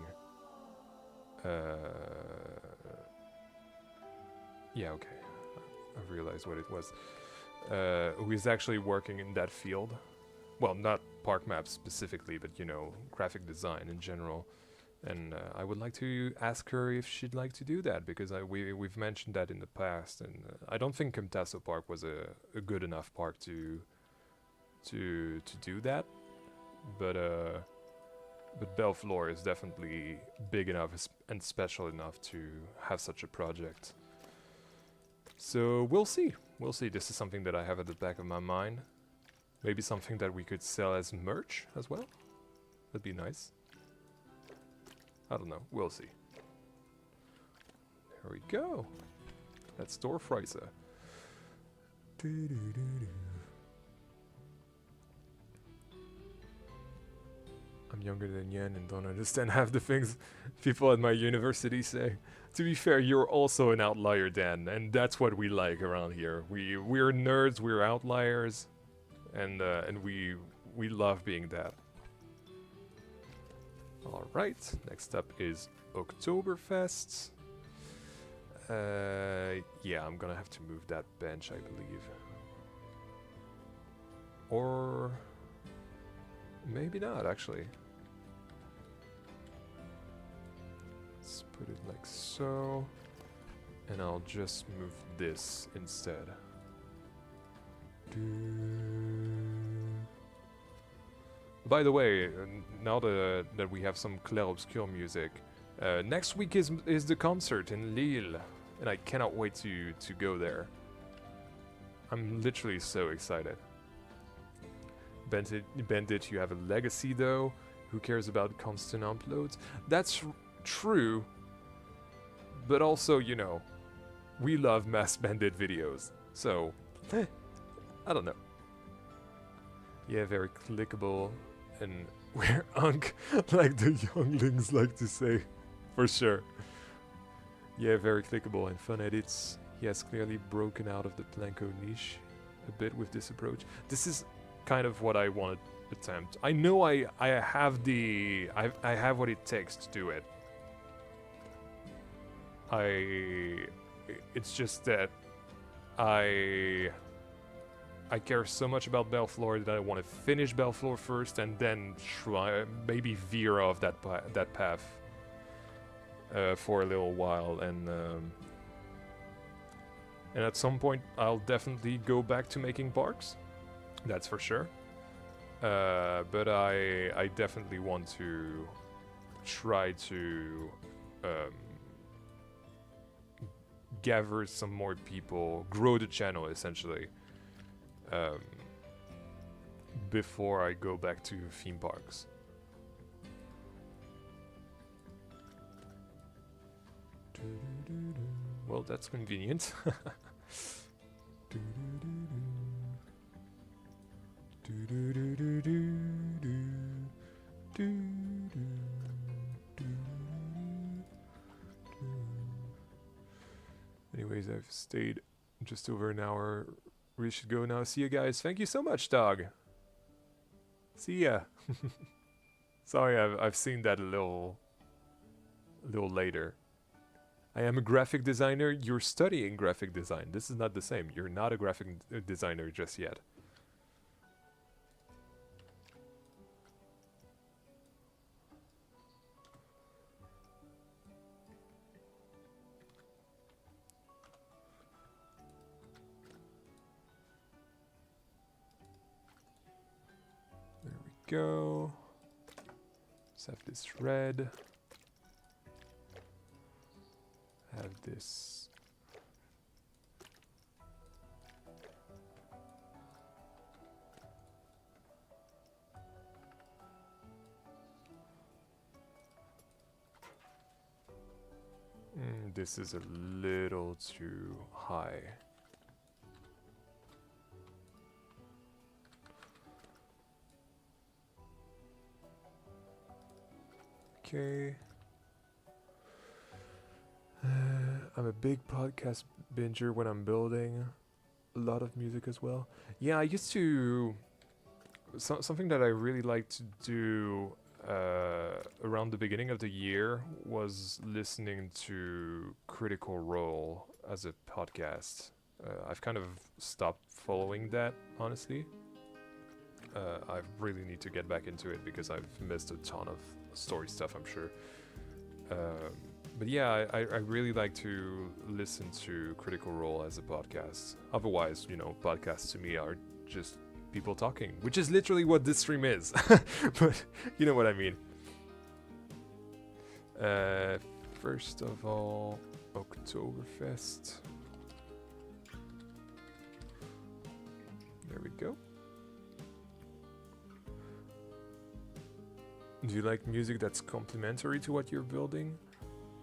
Yeah, okay. I realized what it was. Who is actually working in that field. Well, not park maps specifically, but, you know, graphic design in general. And I would like to ask her if she'd like to do that, because we've mentioned that in the past, and I don't think Camtasso Park was a good enough park to do that. But Belleflore is definitely big enough and special enough to have such a project. So we'll see. We'll see. This is something that I have at the back of my mind. Maybe something that we could sell as merch as well. That'd be nice. I don't know. We'll see. There we go. That's Dorfreiser. I'm younger than Yen and don't understand half the things people at my university say. To be fair, you're also an outlier, Dan, and that's what we like around here. We're nerds, we're outliers, and we love being that. All right, next up is Oktoberfest. Yeah, I'm gonna have to move that bench, I believe. Or maybe not, actually. Let's put it like so. And I'll just move this instead. By the way, now that we have some Clair Obscur music, next week is the concert in Lille, and I cannot wait to go there. I'm literally so excited. Bandit, you have a legacy though. Who cares about constant uploads? That's true, but also, you know, we love Mass Bandit videos, so I don't know. Yeah, very clickable, and we're unk, like the younglings like to say, for sure. Yeah, very clickable and fun edits. He has clearly broken out of the Planko niche a bit with this approach. This is kind of what I want to attempt. I know I have what it takes to do it. It's just that I care so much about Belleflore that I want to finish Belleflore first and then try maybe veer off that path for a little while, and at some point I'll definitely go back to making parks. That's for sure. But I definitely want to try to gather some more people, grow the channel essentially, before I go back to theme parks. Well, that's convenient. Anyways, I've stayed just over an hour. We should go now. See you guys. Thank you so much, dog. See ya. Sorry, I've seen that a little later. I am a graphic designer. You're studying graphic design. This is not the same. You're not a graphic designer just yet. There we go. Let's have this red. Have this. This is a little too high. Okay. I'm a big podcast binger when I'm building. A lot of music as well. Yeah, I used to... something that I really like to do around the beginning of the year was listening to Critical Role as a podcast. I've kind of stopped following that, honestly. I really need to get back into it because I've missed a ton of story stuff, I'm sure. But yeah, I really like to listen to Critical Role as a podcast. Otherwise, you know, podcasts to me are just people talking, which is literally what this stream is. But you know what I mean. First of all, Oktoberfest. There we go. Do you like music that's complementary to what you're building?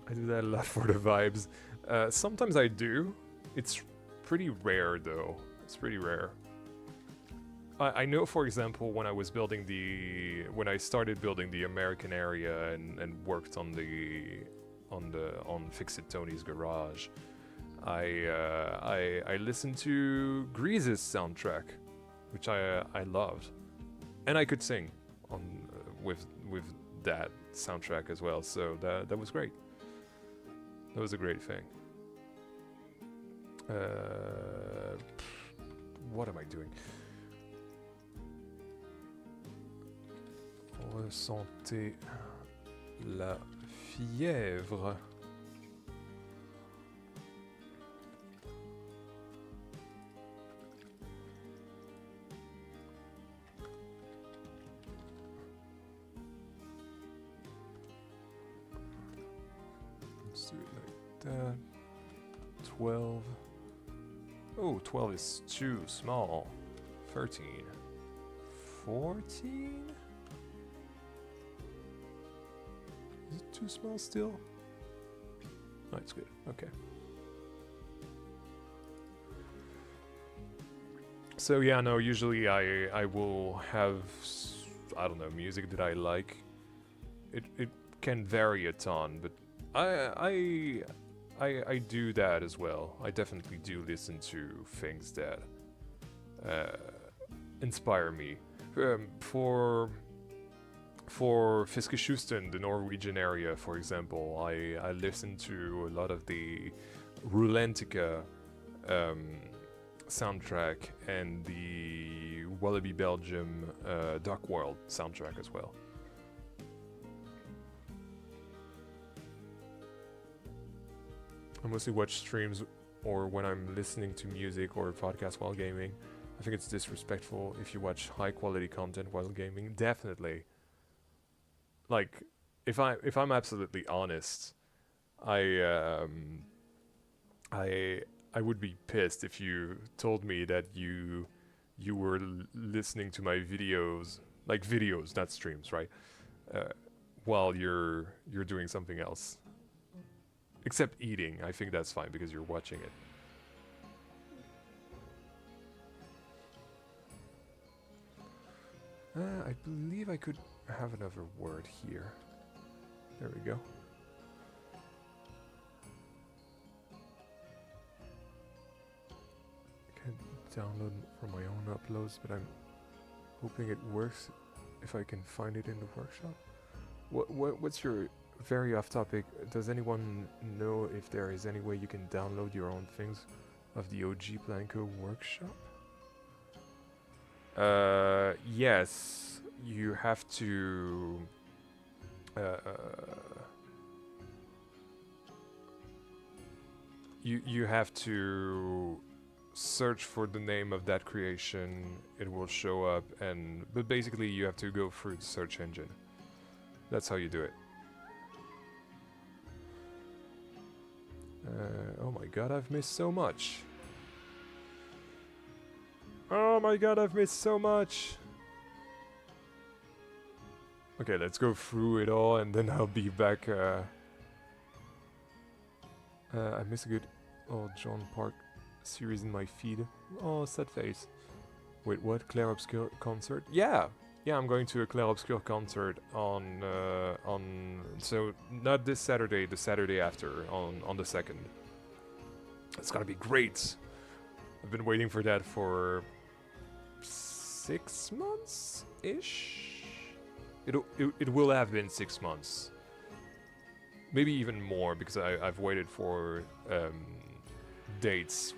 I do that a lot for the vibes. Sometimes I do. It's pretty rare though. It's pretty rare. I know, for example, when I started building the American area and worked on Fix It Tony's garage, I listened to Grease's soundtrack, which I loved, and I could sing on with that soundtrack as well. So that was great. That was a great thing. What am I doing? Ressentez la fièvre. Let's do it like that. 12. Oh, 12 is too small. 13. 14? Is it too small still? No, it's good. Okay. So yeah, no, usually I will have, I don't know, music that I like. It can vary a ton, but I do that as well. I definitely do listen to things that inspire me. For Fiskeskysten, the Norwegian area, for example, I listen to a lot of the Rulentica soundtrack and the Wallaby Belgium Duck World soundtrack as well. I mostly watch streams or when I'm listening to music or podcast while gaming. I think it's disrespectful if you watch high quality content while gaming. Definitely. Like, if I'm absolutely honest, I would be pissed if you told me that you were listening to my videos, like videos, not streams, right? While you're doing something else. Except eating, I think that's fine because you're watching it. I believe I could have another word here. There we go. I can download from my own uploads, but I'm hoping it works if I can find it in the workshop. What's your very off topic? Does anyone know if there is any way you can download your own things of the OG Blanco workshop? Yes, you have to you have to search for the name of that creation. It will show up, but basically you have to go through the search engine. That's how you do it. Oh my god, I've missed so much. Oh my god, I've missed so much. Okay, let's go through it all and then I'll be back. I missed a good old John Park series in my feed. Oh, sad face. Wait, what? Claire Obscure concert? Yeah! Yeah, I'm going to a Claire Obscure concert on so not this Saturday, the Saturday after, on the 2nd. It's gonna be great. I've been waiting for that for 6 months-ish? It will have been 6 months. Maybe even more, because I've waited for dates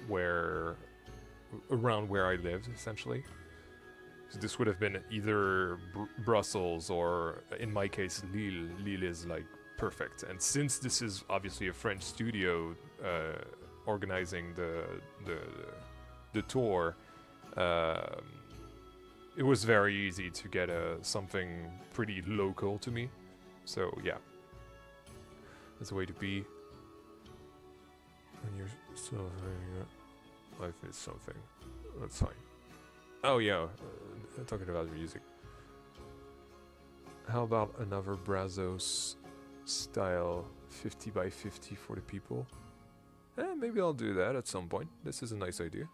around where I lived, essentially. So this would have been either Brussels or, in my case, Lille. Lille is like perfect. And since this is obviously a French studio organizing the tour, it was very easy to get something pretty local to me. So yeah, that's the way to be. When you're still I've missed something. That's fine. Oh yeah, talking about music. How about another Brazos style 50 by 50 for the people? Maybe I'll do that at some point. This is a nice idea.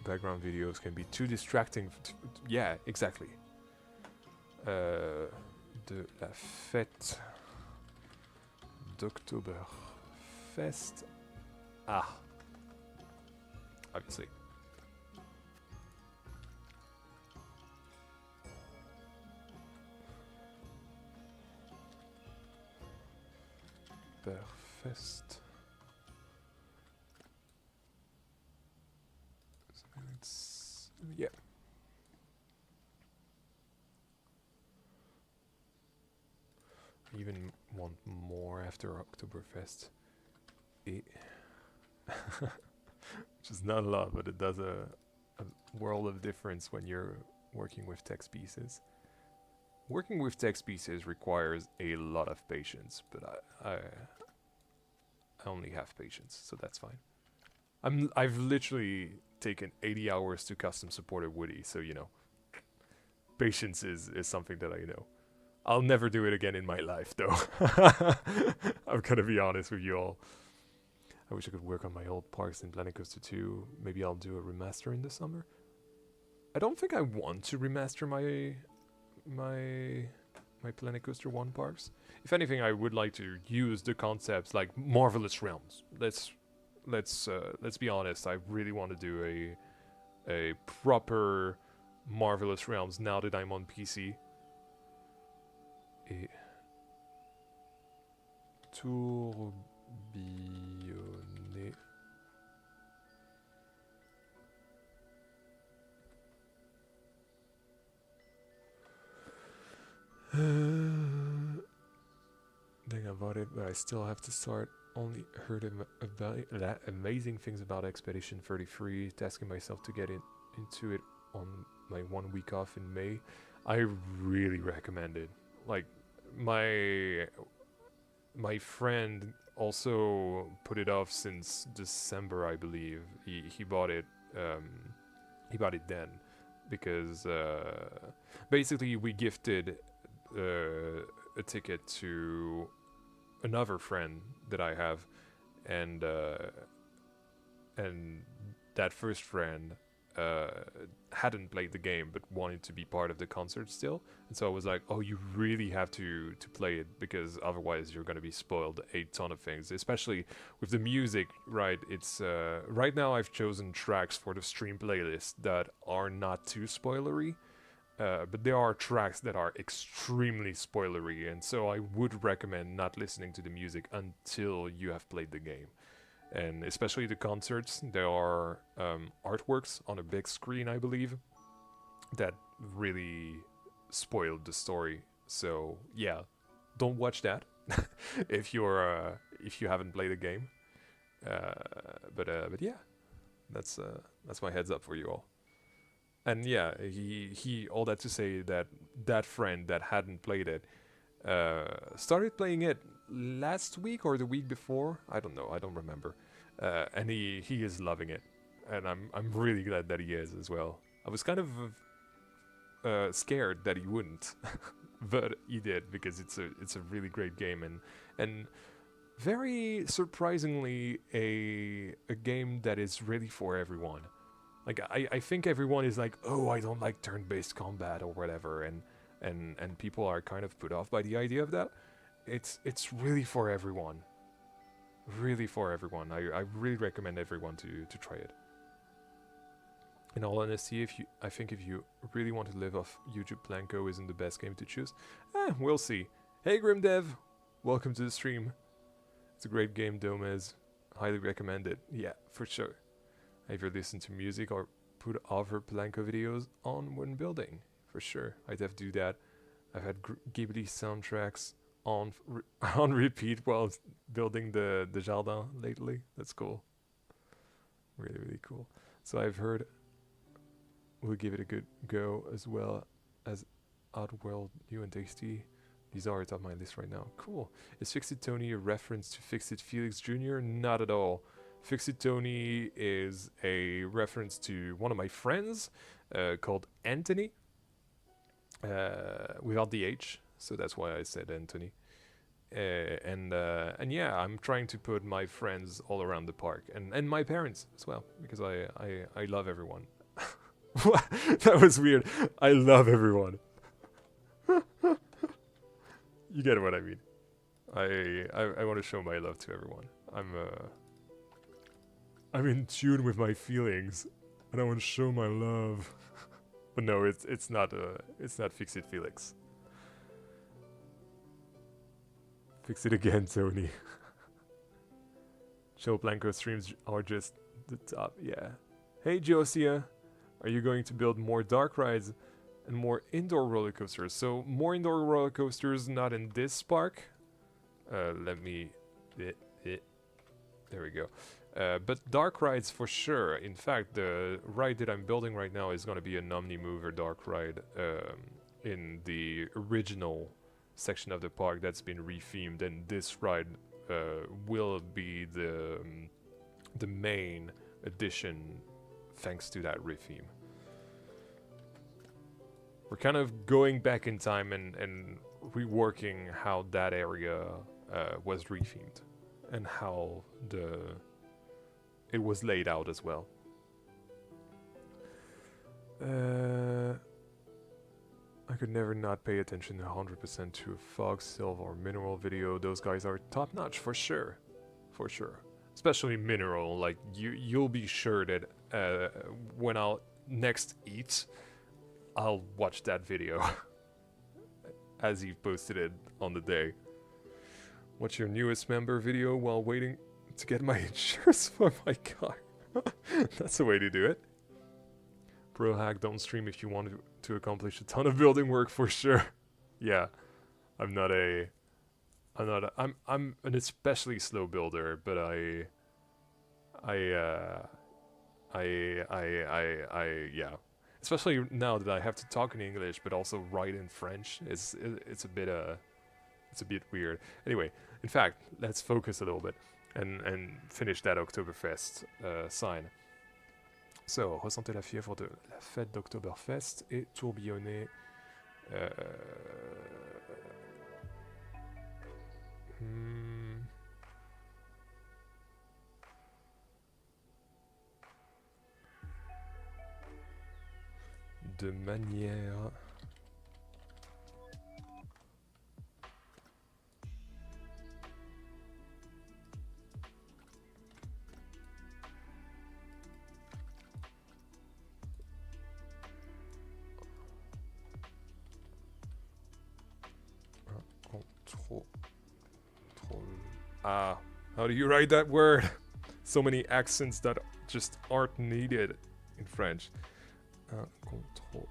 Background videos can be too distracting. Yeah, exactly. De la fête d'Oktoberfest. Ah, obviously. Oktoberfest. Yeah. I even want more after Oktoberfest. Which is not a lot, but it does a world of difference when you're working with text pieces. Working with text pieces requires a lot of patience, but I only have patience, so that's fine. I've literally taken 80 hours to custom support a Woody, so you know, patience is something that I know. I'll never do it again in my life, though. I'm gonna be honest with you all. I wish I could work on my old parks in Planet Coaster 2. Maybe I'll do a remaster in the summer. I don't think I want to remaster my Planet Coaster 1 parks. If anything, I would like to use the concepts like Marvelous Realms. Let's be honest. I really want to do a proper Marvelous Realms now that I'm on PC. Et tourbillonner. Think about it, but I still have to start. Only heard about amazing things about Expedition 33. Tasking myself to get into it on my 1 week off in May. I really recommend it. Like my friend also put it off since December, I believe. He bought it. He bought it then because basically we gifted a ticket to another friend that I have, and that first friend hadn't played the game but wanted to be part of the concert still, and so I was like, oh, you really have to play it, because otherwise you're going to be spoiled a ton of things, especially with the music, right? It's right now I've chosen tracks for the stream playlist that are not too spoilery, but there are tracks that are extremely spoilery, and so I would recommend not listening to the music until you have played the game. And especially the concerts, there are artworks on a big screen, I believe, that really spoiled the story. So yeah, don't watch that if you haven't played the game. But yeah, that's my heads up for you all. And yeah, he all that to say that friend that hadn't played it started playing it last week or the week before. I don't know. I don't remember. And he is loving it, and I'm really glad that he is as well. I was kind of scared that he wouldn't, but he did, because it's a really great game, and very surprisingly a game that is really for everyone. Like I think everyone is like, oh, I don't like turn-based combat or whatever, and people are kind of put off by the idea of that. It's really for everyone. Really for everyone. I really recommend everyone to try it. In all honesty, I think if you really want to live off YouTube, Planko isn't the best game to choose. We'll see. Hey Grimdev, welcome to the stream. It's a great game, Domez. Highly recommend it. Yeah, for sure. Have you listened to music or put other Planko videos on when building? For sure, I'd have to do that. I've had Ghibli soundtracks on repeat while building the jardin lately. That's cool. Really, really cool. So I've heard we'll give it a good go, as well as Outworld, New and Tasty. These are top of my list right now. Cool. Is Fix It Tony a reference to Fix It Felix Jr.? Not at all. Fixit Tony is a reference to one of my friends called Anthony, without the H, so that's why I said Anthony. And yeah, I'm trying to put my friends all around the park, and my parents as well, because I love everyone. That was weird. I love everyone. You get what I mean. I want to show my love to everyone. I'm in tune with my feelings, and I want to show my love. But no, it's not Fixit Felix. Fix it again, Tony. Chill Blanco streams are just the top, yeah. Hey Josia, are you going to build more dark rides and more indoor roller coasters? So more indoor roller coasters, not in this park. Let me, there we go. But dark rides for sure. In fact, the ride that I'm building right now is going to be an Omni Mover dark ride in the original section of the park that's been rethemed, and this ride will be the main addition thanks to that retheme. We're kind of going back in time and reworking how that area was rethemed and how it was laid out as well. I could never not pay attention 100% to a Fog, Silver, or Mineral video. Those guys are top notch for sure. For sure. Especially Mineral. Like, you'll be sure that when I'll next eat, I'll watch that video. As he posted it on the day. What's your newest member video while waiting to get my insurance for my car? That's the way to do it. Pro hack, don't stream if you want to accomplish a ton of building work for sure. Yeah, I'm an especially slow builder, but yeah. Especially now that I have to talk in English, but also write in French. It's a bit weird. Anyway, in fact, let's focus a little bit and finish that Oktoberfest sign. So, ressentez la fièvre de la fête d'Oktoberfest et tourbillonnez de manière how do you write that word? So many accents that just aren't needed in French. Incontrôlable.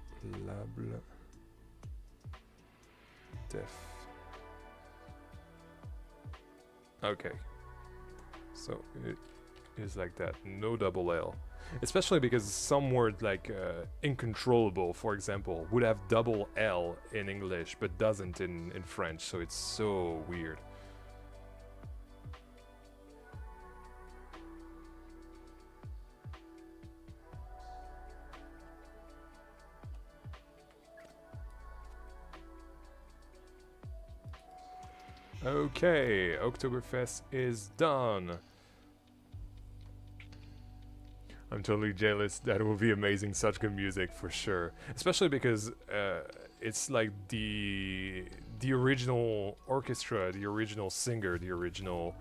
Def. Okay. So it is like that. No double L. Especially because some words like incontrollable, for example, would have double L in English but doesn't in French, so it's so weird. Okay, Oktoberfest is done. I'm totally jealous. That will be amazing. Such good music for sure. Especially because it's like the original orchestra, the original singer, the original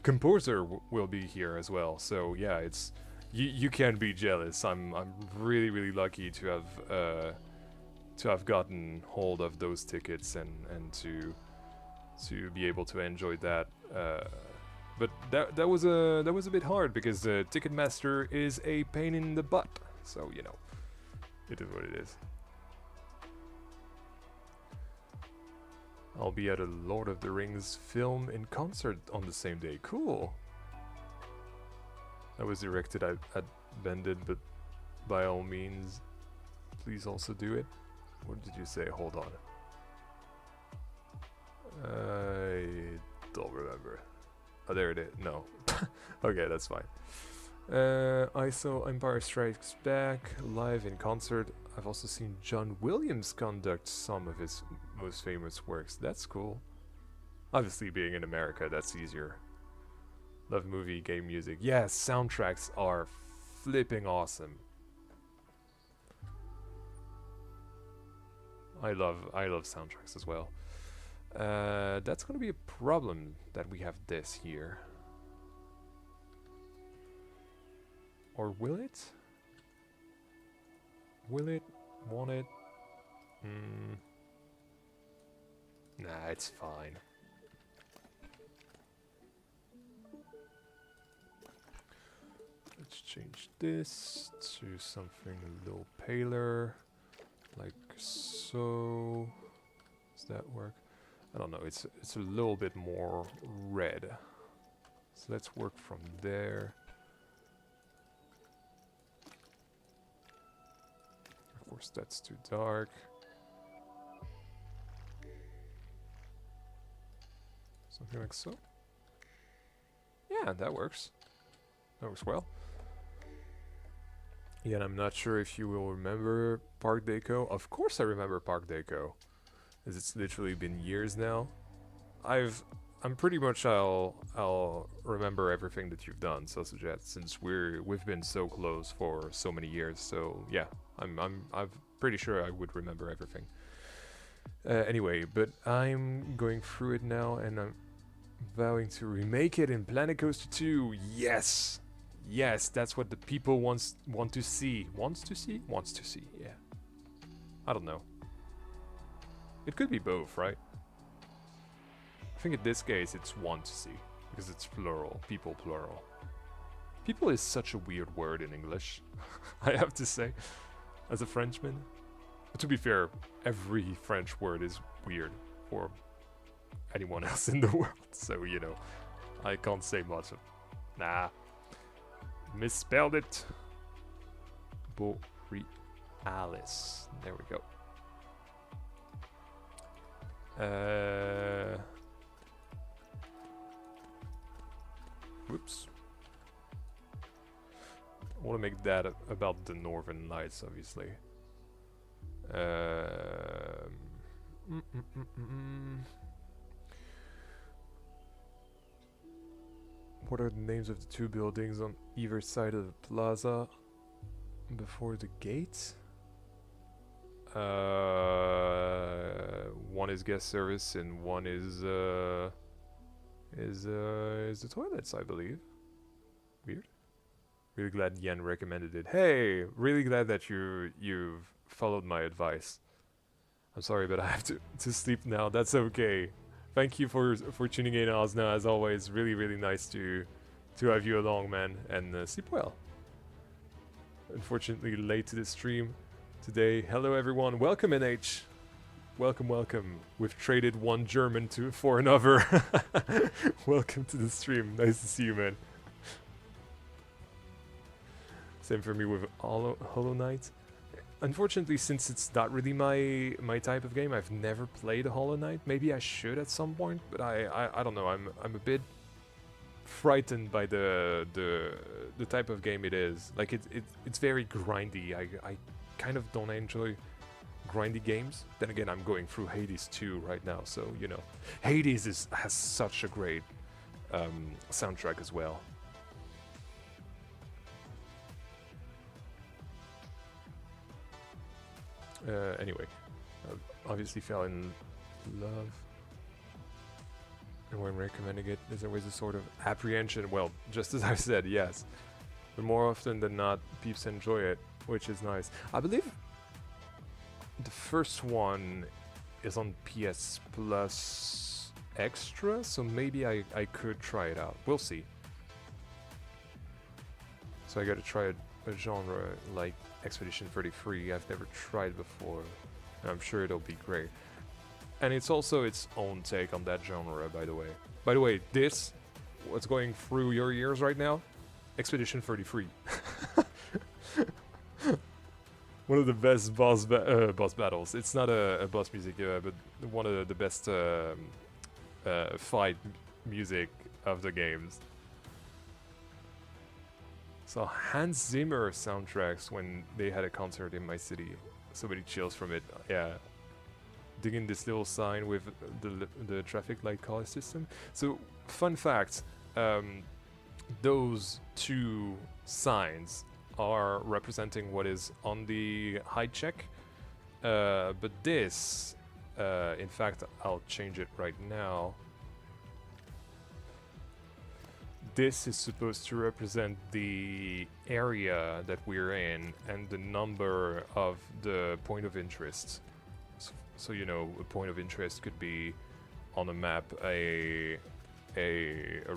composer will be here as well. So yeah, it's you can't be jealous. I'm really lucky to have gotten hold of those tickets and to be able to enjoy that. But that was a bit hard because Ticketmaster is a pain in the butt. So you know, it is what it is. I'll be at a Lord of the Rings film in concert on the same day. Cool. That was directed at Bended, but by all means, please also do it. What did you say? Hold on. I don't remember. Oh, there it is. No. Okay, that's fine. I saw Empire Strikes Back live in concert. I've also seen John Williams conduct some of his most famous works. That's cool. Obviously, being in America, that's easier. Love movie, game music. Yes, soundtracks are flipping awesome. I love soundtracks as well. That's gonna be a problem that we have this here. Or will it? Will it? Want it? Nah, it's fine. Let's change this to something a little paler, like so. Does that work? I don't know. It's a little bit more red. So let's work from there. Of course, that's too dark. Something like so. Yeah, that works. That works well. Yeah, and I'm not sure if you will remember Park Deco. Of course I remember Park Deco, as it's literally been years now. I'm pretty much I'll remember everything that you've done, so suggest, since we've been so close for so many years. So yeah, I'm pretty sure I would remember everything. Anyway, but I'm going through it now, and I'm vowing to remake it in Planet Coaster 2. Yes. Yes, that's what the people want to see. Wants to see? Wants to see, yeah. I don't know. It could be both, right? I think in this case it's want to see, because it's plural, people plural. People is such a weird word in English, I have to say, as a Frenchman. But to be fair, every French word is weird for anyone else in the world, so, you know, I can't say much. Nah. Misspelled it. Borealis. There we go. Whoops. I want to make that about the Northern Lights, obviously. What are the names of the two buildings on either side of the plaza before the gate? One is guest service and one is the toilets, I believe. Weird. Really glad Yen recommended it. Hey, really glad that you've followed my advice. I'm sorry, but I have to sleep now. That's okay. Thank you for tuning in, Osna, as always. Really nice to have you along, man. And sleep well. Unfortunately, late to the stream today. Hello, everyone. Welcome, NH. Welcome. We've traded one German for another. Welcome to the stream. Nice to see you, man. Same for me with Hollow Knight. Unfortunately, since it's not really my type of game, I've never played a Hollow Knight. Maybe I should at some point, but I don't know. I'm a bit frightened by the type of game it is. Like it's very grindy. I kind of don't enjoy grindy games. Then again, I'm going through Hades 2 right now, so you know, Hades has such a great soundtrack as well. Anyway, obviously fell in love. And when recommending it, there's always a sort of apprehension. Well, just as I said, yes. But more often than not, peeps enjoy it, which is nice. I believe the first one is on PS Plus Extra, so maybe I could try it out. We'll see. So I gotta try a genre like Expedition 33. I've never tried before, and I'm sure it'll be great. And it's also its own take on that genre, by the way. By the way, this, what's going through your ears right now? Expedition 33. One of the best boss battles. It's not a boss music, but one of the best fight music of the games. So Hans Zimmer soundtracks when they had a concert in my city. So many chills from it. Yeah. Digging this little sign with the traffic light color system. So fun fact, those two signs are representing what is on the height check. But this, in fact, I'll change it right now. This is supposed to represent the area that we're in and the number of the point of interest. So you know, a point of interest could be on a map a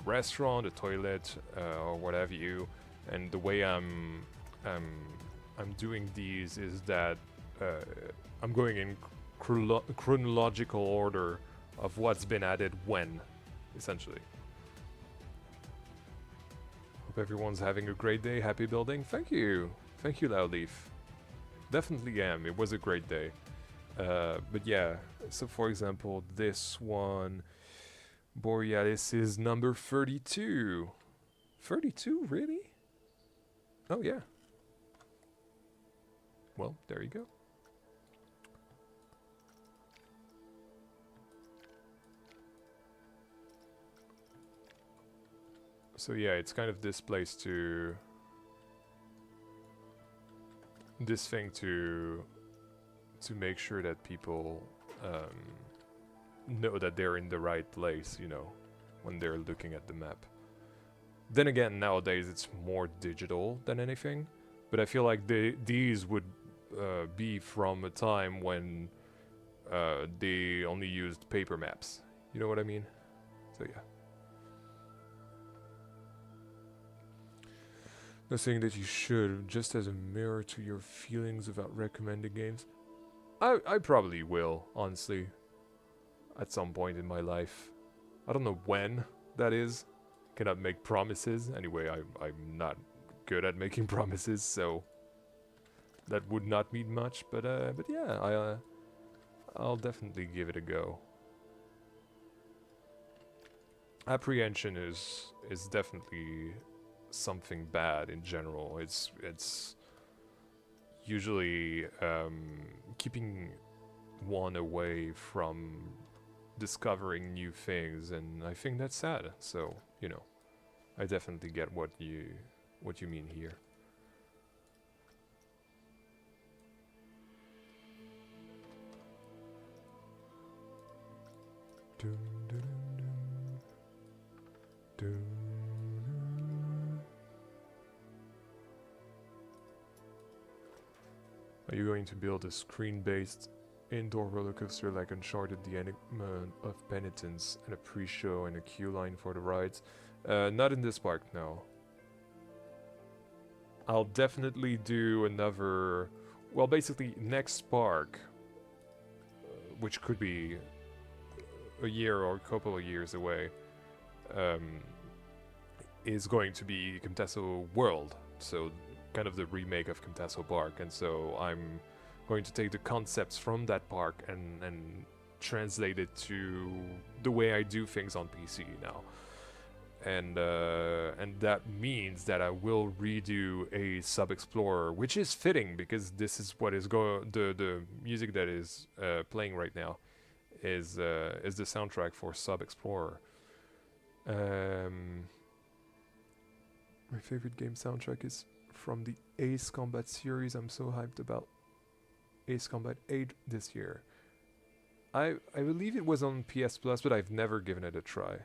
restaurant, a toilet, or what have you. And the way I'm doing these is that I'm going in chronological order of what's been added when, essentially. Hope everyone's having a great day. Happy building. Thank you, Loudleaf. Definitely am. It was a great day. But yeah, so for example, this one, Borealis is number 32. 32, really? Oh yeah. Well, there you go. So yeah, it's kind of displaced to this thing to make sure that people know that they're in the right place, you know, when they're looking at the map. Then again, nowadays it's more digital than anything, but I feel like these would be from a time when they only used paper maps. You know what I mean? So yeah. Not saying that you should, just as a mirror to your feelings about recommending games. I probably will, honestly, at some point in my life. I don't know when that is. Cannot make promises. Anyway, I'm not good at making promises, so that would not mean much. But yeah, I'll definitely give it a go. Apprehension is definitely something bad in general. It's usually keeping one away from discovering new things, and I think that's sad. So, you know, I definitely get what you mean here. Dun, dun, dun, dun, dun. Are you going to build a screen-based indoor roller coaster like Uncharted: The Enigma of Penitence and a pre-show and a queue line for the rides? Not in this park, no. I'll definitely do another... Well, basically, next park, which could be a year or a couple of years away, is going to be Camtasso World. So kind of the remake of Camtasso Park, and so I'm going to take the concepts from that park and translate it to the way I do things on PC now. And that means that I will redo a Sub Explorer, which is fitting because this is what is the music that is playing right now is the soundtrack for Sub Explorer. My favorite game soundtrack is from the Ace Combat series. I'm so hyped about Ace Combat 8 this year. I believe it was on PS Plus, but I've never given it a try.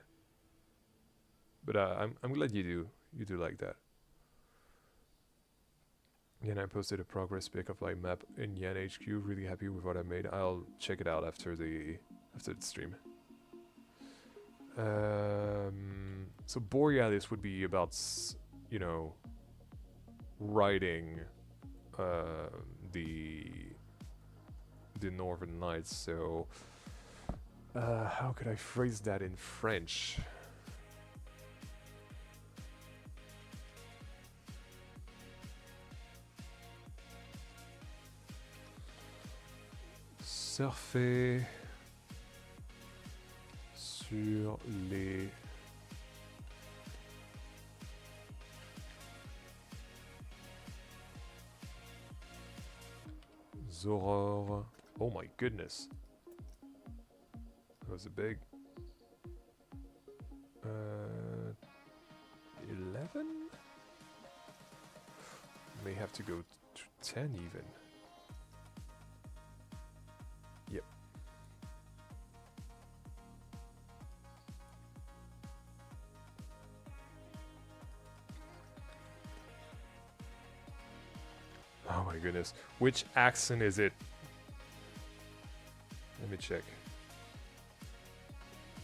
But I'm glad you do like that. And I posted a progress pic of my map in Yan HQ. Really happy with what I made. I'll check it out after the stream. So Borealis would be about, you know, riding the Northern Lights. So how could I phrase that in French? Surfer sur les aurores. Oh my goodness. That was a big... 11? May have to go to 10 even. Yep. Oh my goodness. Which accent is it? Let me check.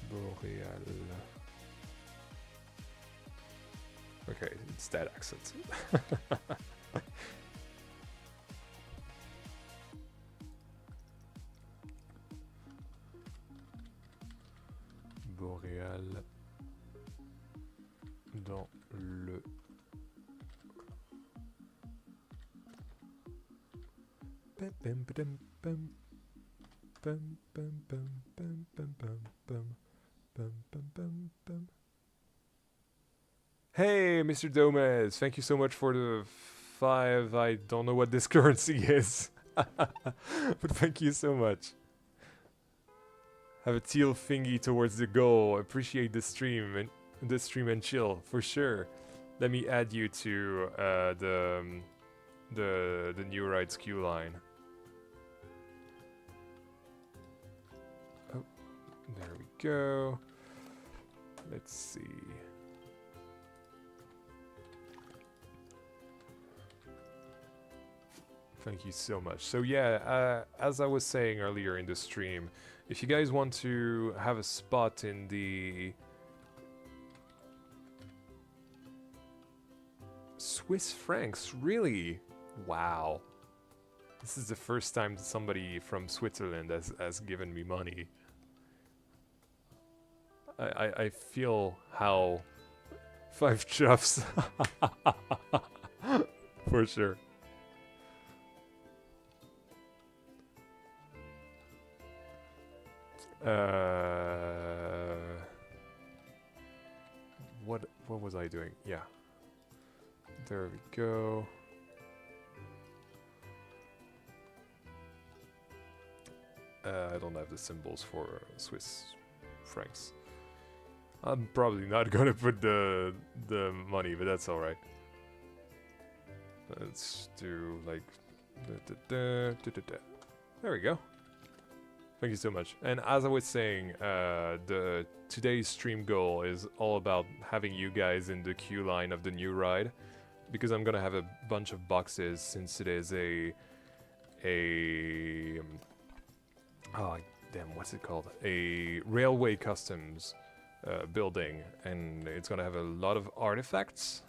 Boreal. Okay, it's that accent. Boréal dans le Hey, Mr. Gomez, thank you so much for the 5. I don't know what this currency is, but thank you so much. Have a teal thingy towards the goal. Appreciate the stream and chill for sure. Let me add you to the new rides queue line. Oh, there we go. Let's see. Thank you so much. So yeah, as I was saying earlier in the stream, if you guys want to have a spot in the Swiss francs, really? Wow. This is the first time that somebody from Switzerland has given me money. I feel how 5 chuffs. For sure. What was I doing? Yeah. There we go. I don't have the symbols for Swiss francs. I'm probably not gonna put the money, but that's alright. Let's do like there we go. Thank you so much. And as I was saying, today's stream goal is all about having you guys in the queue line of the new ride, because I'm gonna have a bunch of boxes since it is oh damn, what's it called? A railway customs building, and it's gonna have a lot of artifacts,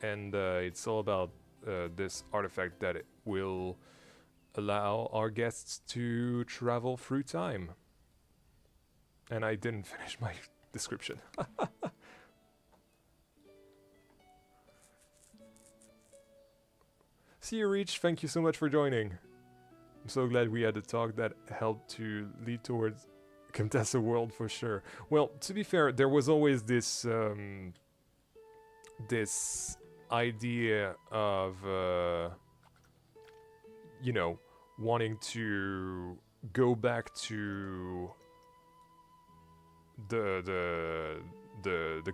and it's all about this artifact that it will allow our guests to travel through time. And I didn't finish my description. See you, Reach. Thank you so much for joining. I'm so glad we had a talk that helped to lead towards Contessa World for sure. Well, to be fair, there was always this this idea of you know, wanting to go back to the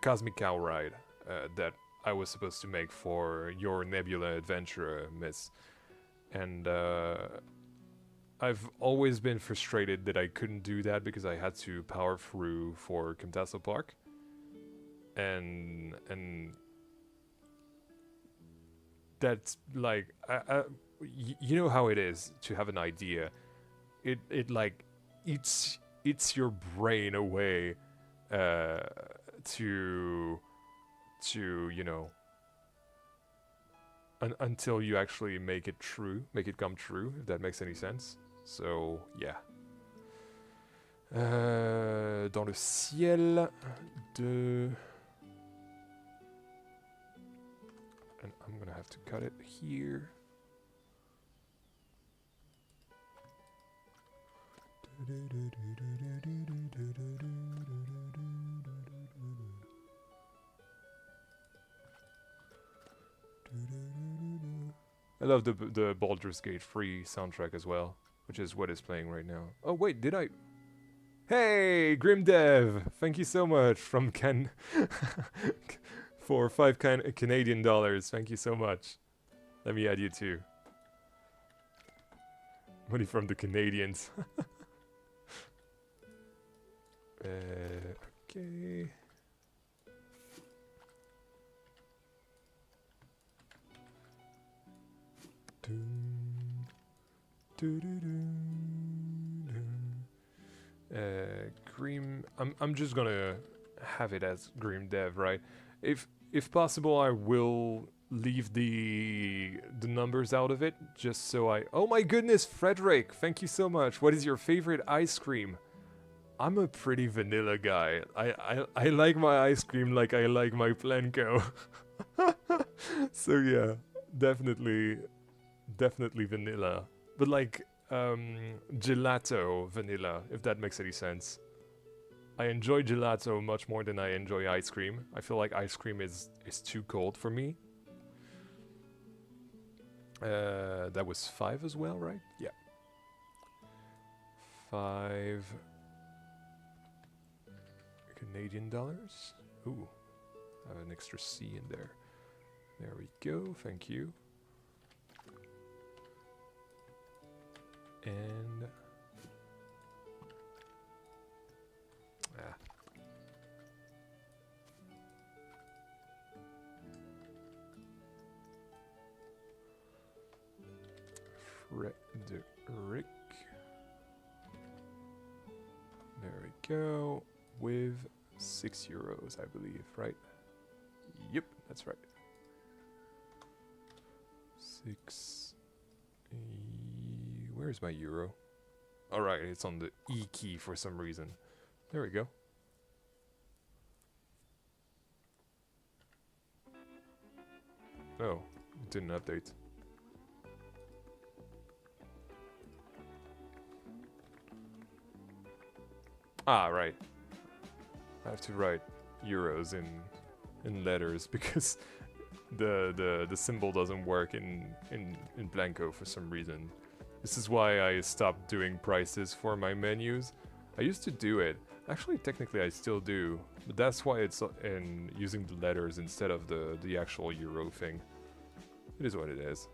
Cosmic Cow ride that I was supposed to make for your Nebula adventure, Miss. And I've always been frustrated that I couldn't do that because I had to power through for Contessa Park. And that's like, you know how it is to have an idea. It like eats your brain away to you know, until you actually make it come true, if that makes any sense. So yeah. Dans le ciel de... And I'm gonna have to cut it here. I love the Baldur's Gate 3 soundtrack as well. which is what is playing right now. Oh wait, did I? Hey, Grimdev! Thank you so much from Ken for 5 Canadian dollars. Thank you so much. Let me add you too. Money from the Canadians. Okay. Grim. I'm just gonna have it as Grim Dev, right? If possible, I will leave the numbers out of it, just so I. Oh my goodness, Frederick! Thank you so much. What is your favorite ice cream? I'm a pretty vanilla guy. I like my ice cream like I like my Plenko. So yeah, definitely vanilla. But like gelato vanilla, if that makes any sense. I enjoy gelato much more than I enjoy ice cream. I feel like ice cream is too cold for me. That was 5 as well, right? Yeah. 5 Canadian dollars. Ooh, I have an extra C in there. There we go, thank you. And Frederick. There we go. With 6 euros, I believe, right? Yep, that's right. 6. Where's my euro? Alright, it's on the E key for some reason. There we go. Oh, it didn't update. Ah, right. I have to write euros in letters because the symbol doesn't work in Blanco for some reason. This is why I stopped doing prices for my menus. I used to do it. Actually, technically I still do, but that's why it's in using the letters instead of the actual euro thing. It is what it is.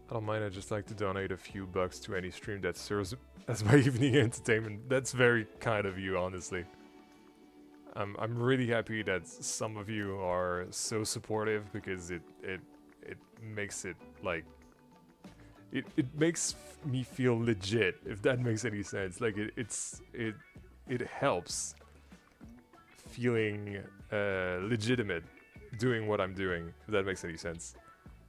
I don't mind, I just like to donate a few bucks to any stream that serves as my evening entertainment. That's very kind of you, honestly. I'm really happy that some of you are so supportive because it makes it like it makes me feel legit, if that makes any sense. Like it helps feeling legitimate doing what I'm doing, if that makes any sense.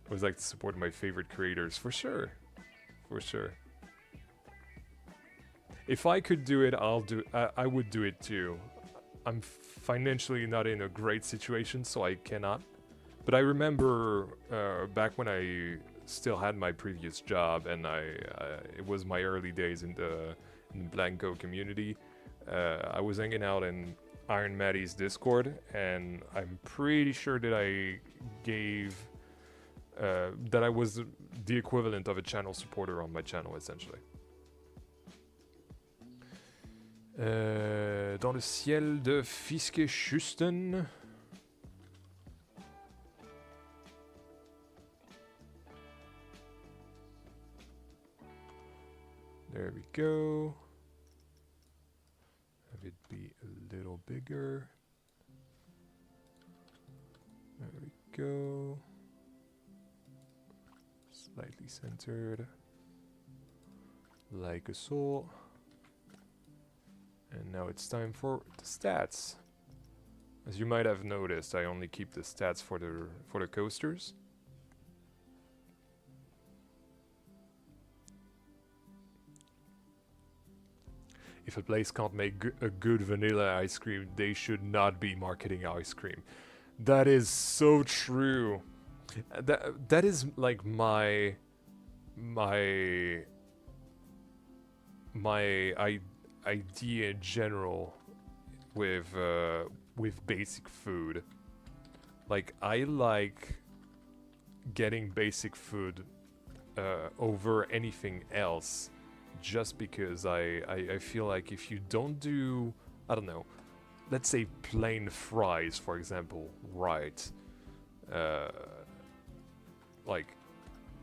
I always like to support my favorite creators, for sure. For sure. If I could do it, I would do it too. I'm financially not in a great situation, so I cannot. But I remember back when I still had my previous job, and it was my early days in the Blanco community. I was hanging out in Iron Maddie's Discord, and I'm pretty sure that I gave... that I was the equivalent of a channel supporter on my channel, essentially. Dans le ciel de Fiskeschusten. There we go. Have it be a little bigger. There we go. Slightly centered, like a soul. And now it's time for the stats. As you might have noticed, I only keep the stats for the coasters. If a place can't make a good vanilla ice cream, they should not be marketing ice cream. That is so true. That is like my idea in general with basic food. Like, I like getting basic food over anything else, just because I feel like if you don't do, I don't know, let's say plain fries, for example, right? Like,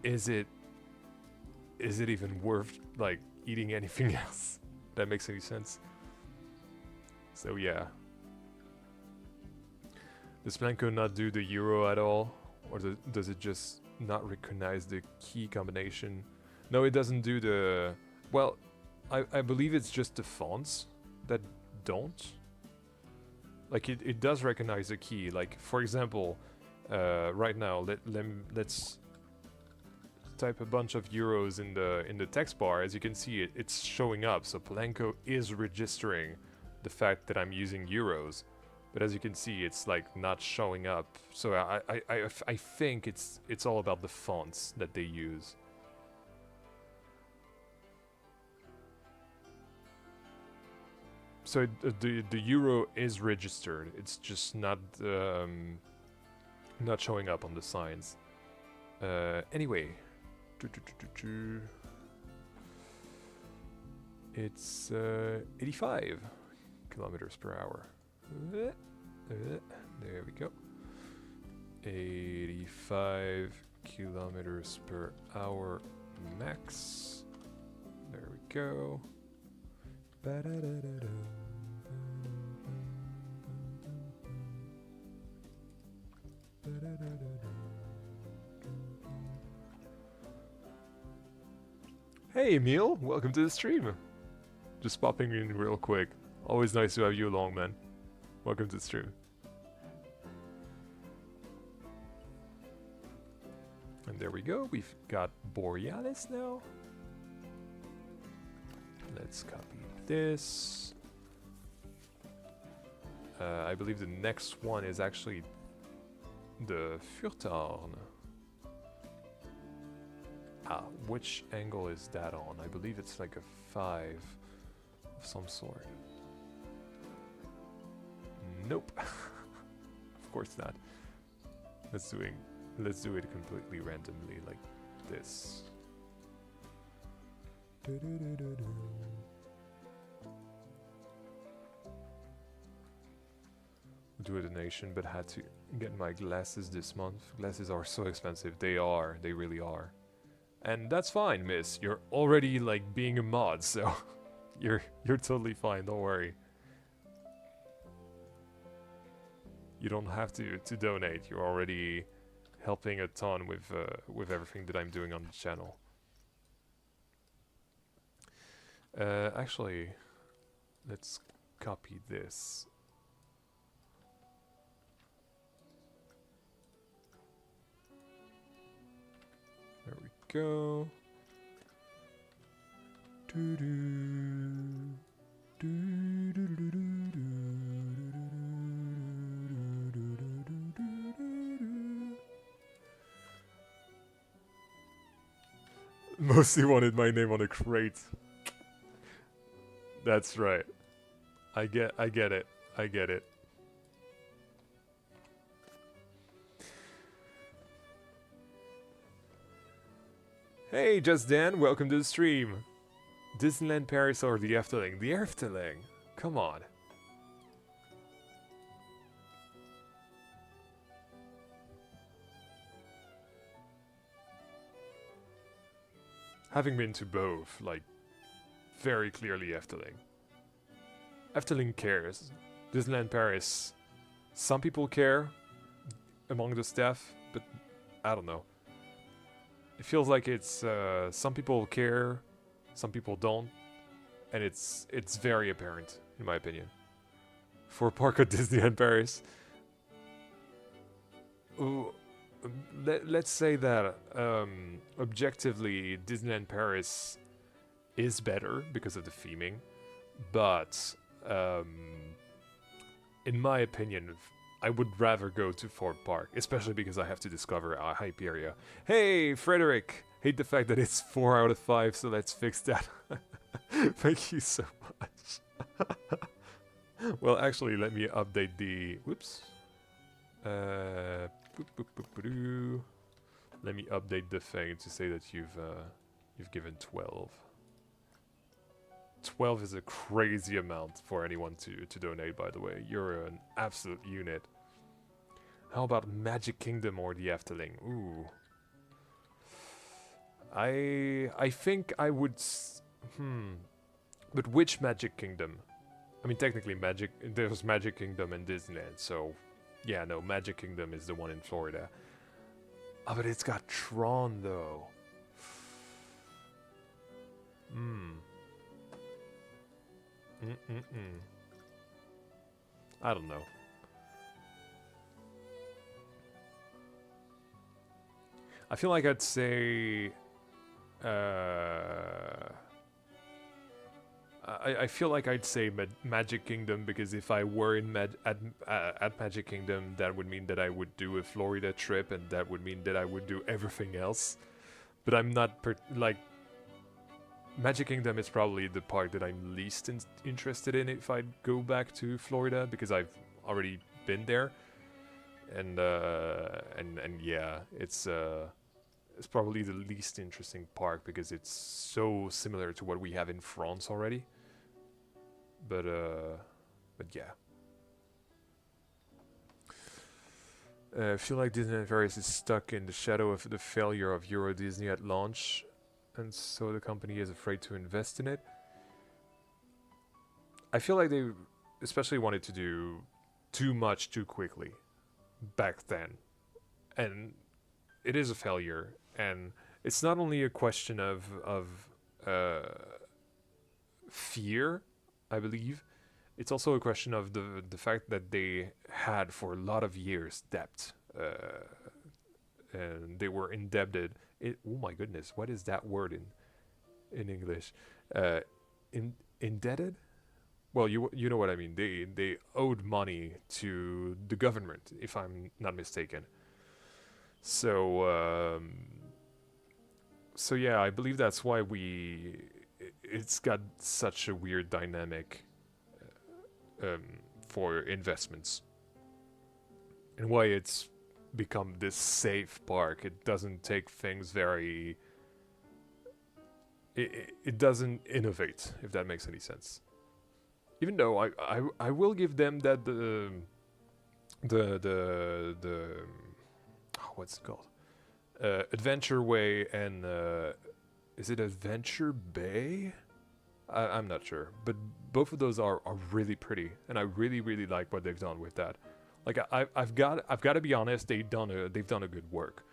is it even worth, like, eating anything else? That makes any sense? So yeah. Does Planko not do the euro at all? Or does it just not recognize the key combination? No, it doesn't do the... Well, I believe it's just the fonts that don't. Like, it does recognize the key. Like, for example, right now, let's type a bunch of euros in the text bar. As you can see, it's showing up. So Planko is registering the fact that I'm using euros. But as you can see, it's like not showing up. So I think it's all about the fonts that they use. So the euro is registered. It's just not showing up on the signs. Anyway, it's 85 kilometers per hour. There we go. 85 kilometers per hour max. There we go. Hey Emil, welcome to the stream. Just popping in real quick. Always nice to have you along, man. Welcome to the stream. And there we go, we've got Borealis now. Let's copy this. I believe the next one is actually the Furtarn. Ah, which angle is that on? I believe it's like a 5 of some sort. Nope. Of course not. Let's do it completely randomly like this. Do a donation, but had to get my glasses this month. Glasses are so expensive. They really are. And that's fine, miss. You're already like being a mod, so you're totally fine, don't worry. You don't have to donate. You're already helping a ton with everything that I'm doing on the channel. Actually, let's copy this. There we go. Mostly wanted my name on a crate. That's right. I get it. I get it. Hey, Just Dan, welcome to the stream. Disneyland Paris or the Efteling? The Efteling. Come on. Having been to both, like, very clearly Efteling. Efteling cares. Disneyland Paris, some people care among the staff, but I don't know. It feels like it's some people care, some people don't, and it's very apparent in my opinion. For Park at Disneyland Paris, let's say that objectively Disneyland Paris is better because of the theming, but in my opinion, I would rather go to Fort Park, especially because I have to discover a Hyperia. Hey, Frederick! Hate the fact that it's 4 out of 5, so let's fix that. Thank you so much. Well, actually, let me update the... Whoops. Let me update the thing to say that you've given 12. 12 is a crazy amount for anyone to donate, by the way. You're an absolute unit. How about Magic Kingdom or the Efteling? Ooh. I think I would... But which Magic Kingdom? I mean, technically, there's Magic Kingdom and Disneyland, so... Yeah, no, Magic Kingdom is the one in Florida. Oh, but it's got Tron, though. I don't know. I feel like I'd say... I feel like I'd say Magic Kingdom, because if I were in at Magic Kingdom, that would mean that I would do a Florida trip, and that would mean that I would do everything else. But I'm not like... Magic Kingdom is probably the park that I'm least interested in if I go back to Florida, because I've already been there, and yeah, it's probably the least interesting park because it's so similar to what we have in France already. But yeah. I feel like Disneyland Paris is stuck in the shadow of the failure of Euro Disney at launch, and so the company is afraid to invest in it. I feel like they especially wanted to do too much too quickly back then, and it is a failure. And it's not only a question of fear, I believe. It's also a question of the fact that they had for a lot of years debt, and they were indebted. Oh my goodness, what is that word in English? Indebted? Well, you know what I mean. They owed money to the government, if I'm not mistaken. So so yeah, I believe that's why it's got such a weird dynamic for investments, and why it's become this safe park. It doesn't take things very... It doesn't innovate, if that makes any sense. Even though I will give them that the what's it called? Adventure Way and is it Adventure Bay? I'm not sure, but both of those are really pretty, and I really like what they've done with that. Like I've got to be honest, they've done a good work,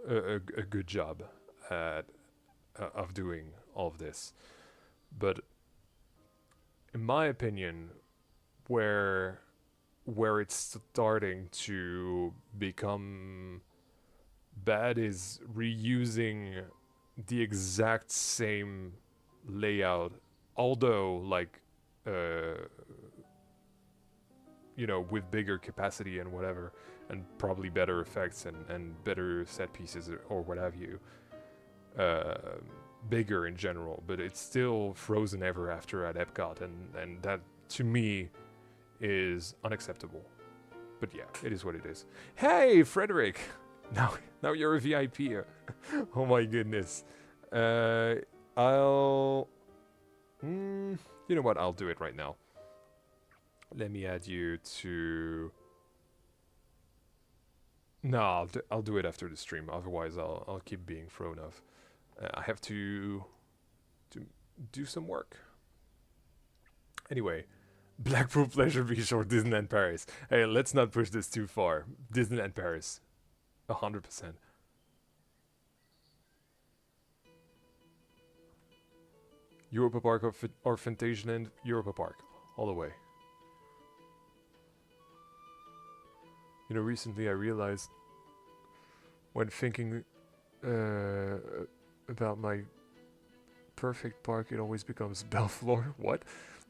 a good job at of doing all of this. But in my opinion, where it's starting to become bad is reusing the exact same layout, although like with bigger capacity and whatever, and probably better effects and better set pieces or what have you, bigger in general, but it's still Frozen Ever After at Epcot, and that to me is unacceptable. But yeah, it is what it is. Hey, Frederick! Now you're a VIP. Oh my goodness. I'll... you know what? I'll do it right now. Let me add you to... No, I'll do it after the stream. Otherwise, I'll keep being thrown off. I have to do some work. Anyway, Blackpool Pleasure Beach or Disneyland Paris. Hey, let's not push this too far. Disneyland Paris. 100%. Europa Park or Fantasyland? Europa Park. All the way. You know, recently I realized when thinking about my perfect park, it always becomes Belleflore. What?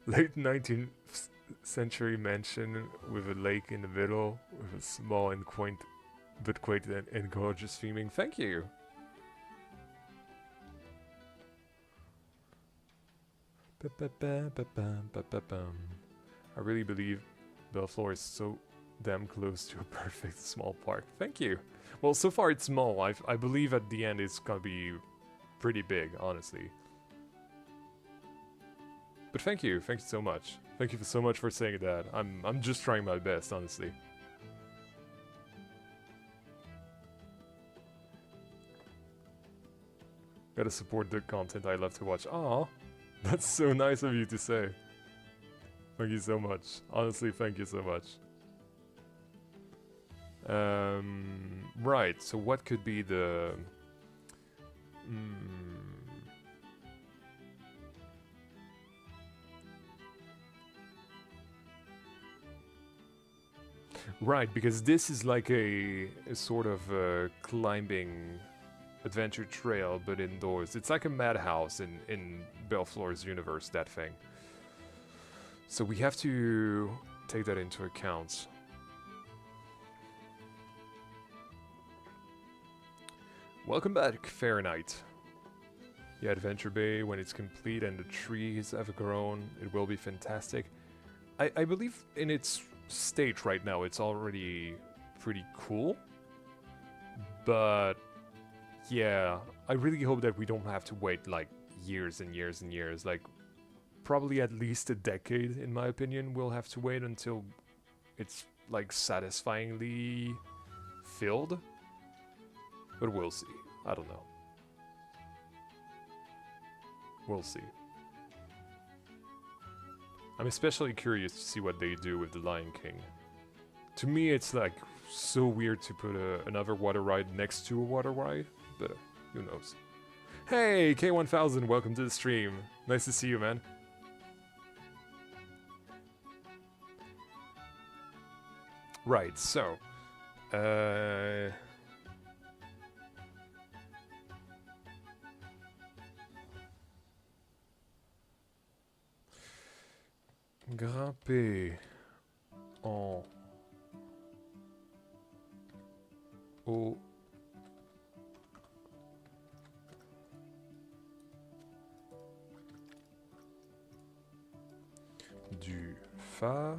Late 19th century mansion with a lake in the middle, with a small and quaint and gorgeous theming. Thank you. I really believe Belleflore is so damn close to a perfect small park. Thank you. Well, so far it's small. I believe at the end it's gonna be pretty big, honestly. But thank you so much. Thank you so much for saying that. I'm just trying my best, honestly. Gotta support the content I love to watch. Aw, that's so nice of you to say. Thank you so much. Honestly, thank you so much. Right, so what could be the... Right, because this is like a sort of climbing adventure trail, but indoors. It's like a madhouse in Belleflore's universe, that thing. So we have to take that into account. Welcome back, Fahrenheit. Yeah, Adventure Bay, when it's complete and the trees have grown, it will be fantastic. I believe in its state right now, it's already pretty cool. But yeah, I really hope that we don't have to wait like years and years and years. Like, probably at least a decade, in my opinion, we'll have to wait until it's like satisfyingly filled. But we'll see. I don't know. We'll see. I'm especially curious to see what they do with the Lion King. To me, it's like so weird to put another water ride next to a water ride, but who knows. Hey, K1000, welcome to the stream. Nice to see you, man. Right, so... Grimper en haut du phare.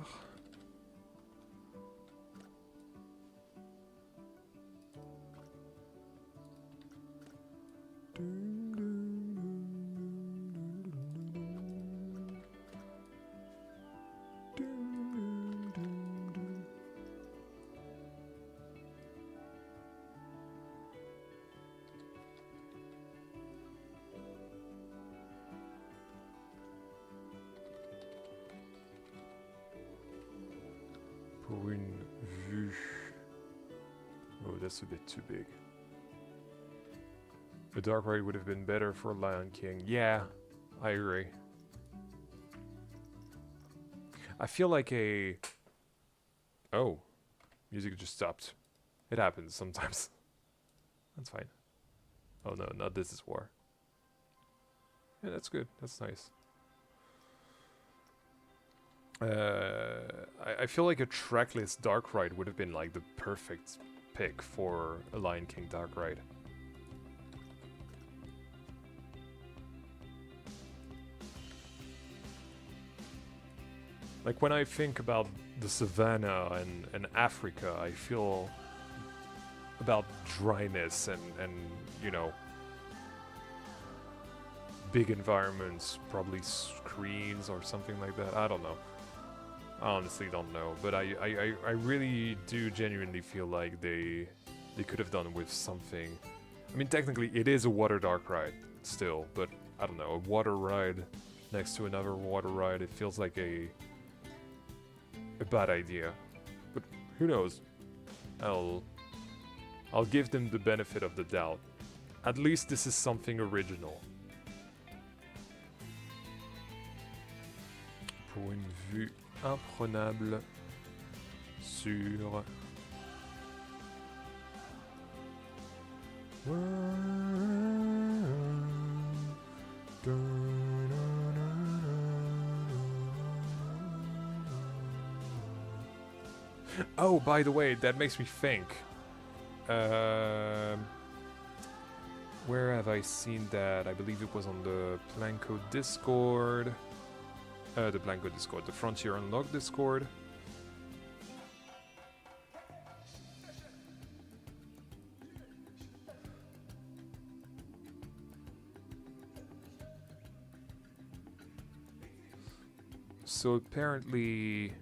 Pour une vue. Oh, that's a bit too big. A dark ride would have been better for Lion King. Yeah, I agree. I feel like a... Oh, music just stopped. It happens sometimes. That's fine. Oh no, not This Is War. Yeah, that's good. That's nice. I feel like a trackless dark ride would have been like the perfect pick for a Lion King dark ride. Like when I think about the savannah and Africa, I feel about dryness and you know, big environments, probably screens or something like that. I don't know. I honestly don't know, but I really do genuinely feel like they could have done with something. I mean, technically it is a water dark ride still, but I don't know, a water ride next to another water ride, it feels like a bad idea. But who knows? I'll give them the benefit of the doubt. At least this is something original. Pour une vue imprenable sur Oh, by the way, that makes me think. Where have I seen that? I believe it was on the Planko Discord. The Blanco Discord, the Frontier Unlocked Discord. So apparently,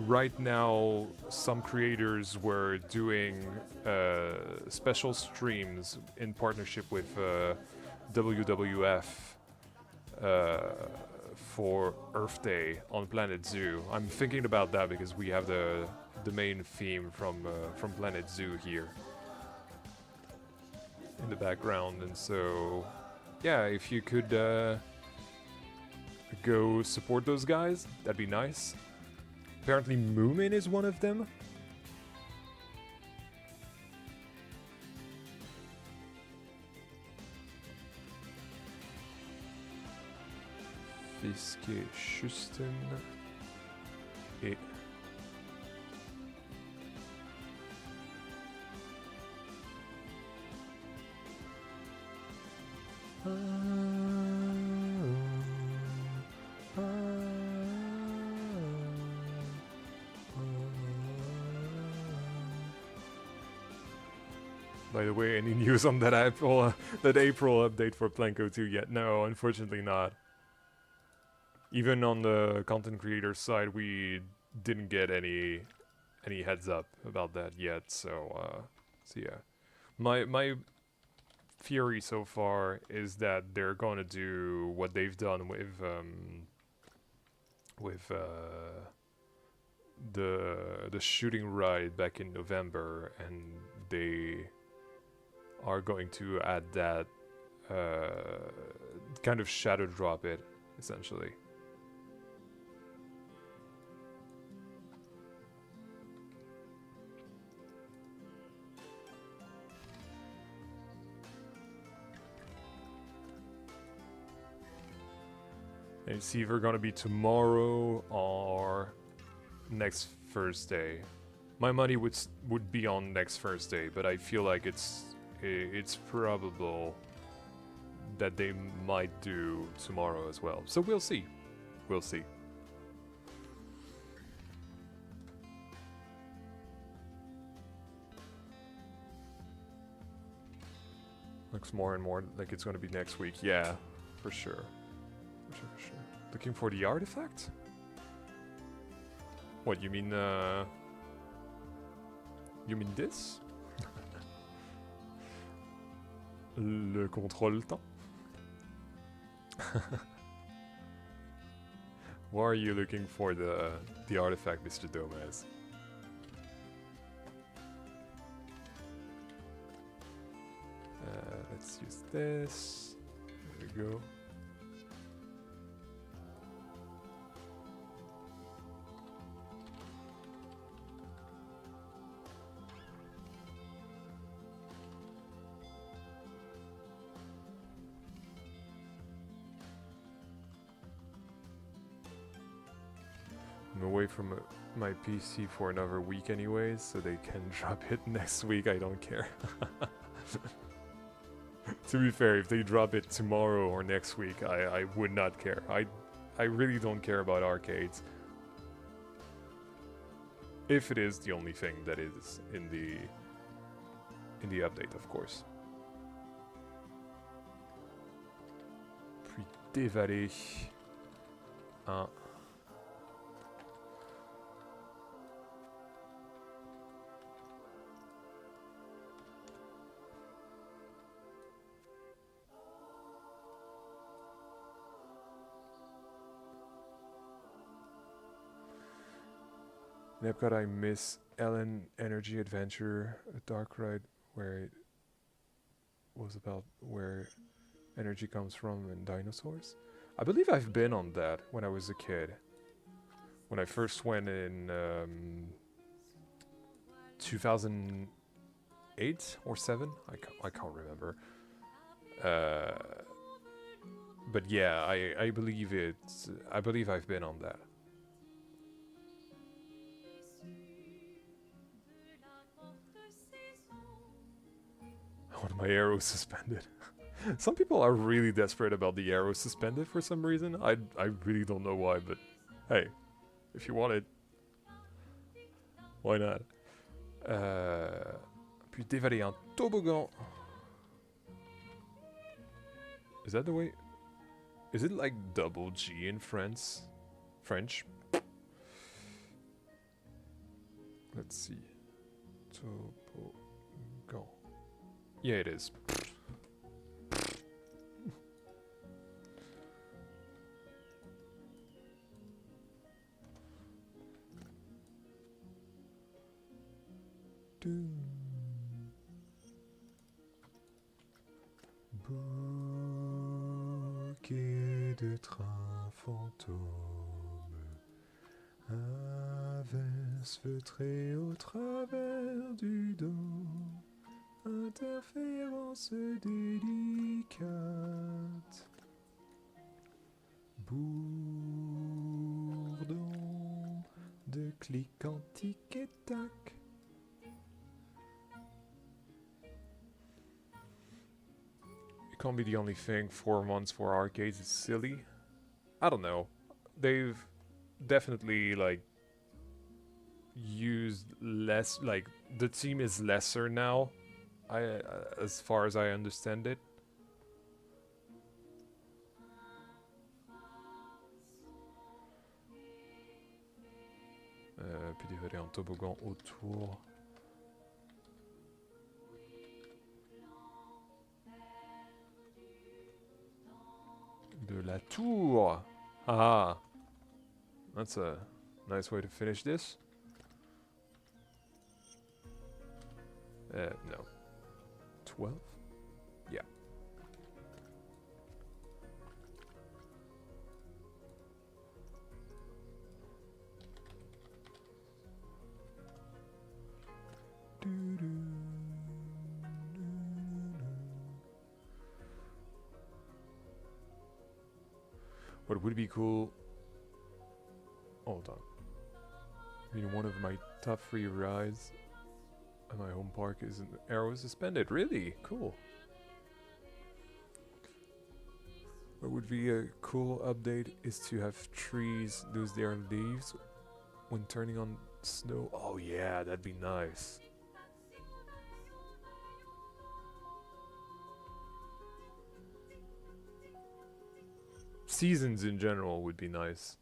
right now, some creators were doing special streams in partnership with WWF for Earth Day on Planet Zoo. I'm thinking about that because we have the main theme from Planet Zoo here in the background, and so yeah, if you could go support those guys, that'd be nice. Apparently Moomin is one of them. Fiske Schusten et By the way, any news on that April update for Planko 2 yet? No, unfortunately not. Even on the content creator side, we didn't get any heads up about that yet. So yeah, my theory so far is that they're gonna do what they've done with the shooting ride back in November, and they are going to add that kind of shadow drop it essentially. And it's either gonna be tomorrow or next Thursday. My money would be on next Thursday, but I feel like it's probable that they might do tomorrow as well. So we'll see. We'll see. Looks more and more like it's gonna be next week. Yeah, for sure. For sure. Looking for the artifact? What, you mean this? Le contrôle-temps? Why are you looking for the artifact, Mr. Gomez? Let's use this. There we go. I'm away from my PC for another week anyways, so they can drop it next week. I don't care. To be fair, if they drop it tomorrow or next week, I would not care. I really don't care about arcades. If it is the only thing that is in the update, of course. Puis dévaler un. In Epcot, I miss Ellen Energy Adventure, a dark ride where it was about where energy comes from and dinosaurs. I believe I've been on that when I was a kid. When I first went in 2008 or 7, I can't remember. But yeah, I believe I've been on that. I want my arrows suspended. Some people are really desperate about the arrow suspended for some reason. I really don't know why, but hey, if you want it, why not? Puis dévaler un toboggan. Is that the way? Is it like double G in French? Let's see. Toboggan. Yeah, it is. Bouquet de trains fantômes, averse feutrée au travers du dos, interférence délicate, bourdon de clics en tic et tac. Can't be the only thing. 4 months for arcades is silly. I don't know. They've definitely like used less. Like the team is lesser now, as far as I understand it. Puis dévaler un toboggan autour. De la tour. Ah, that's a nice way to finish this. No. 12? Yeah. What would be cool... Hold on. I mean, one of my top 3 rides at my home park is an arrow suspended. Really? Cool. What would be a cool update is to have trees lose their leaves when turning on snow. Oh yeah, that'd be nice. Seasons in general would be nice.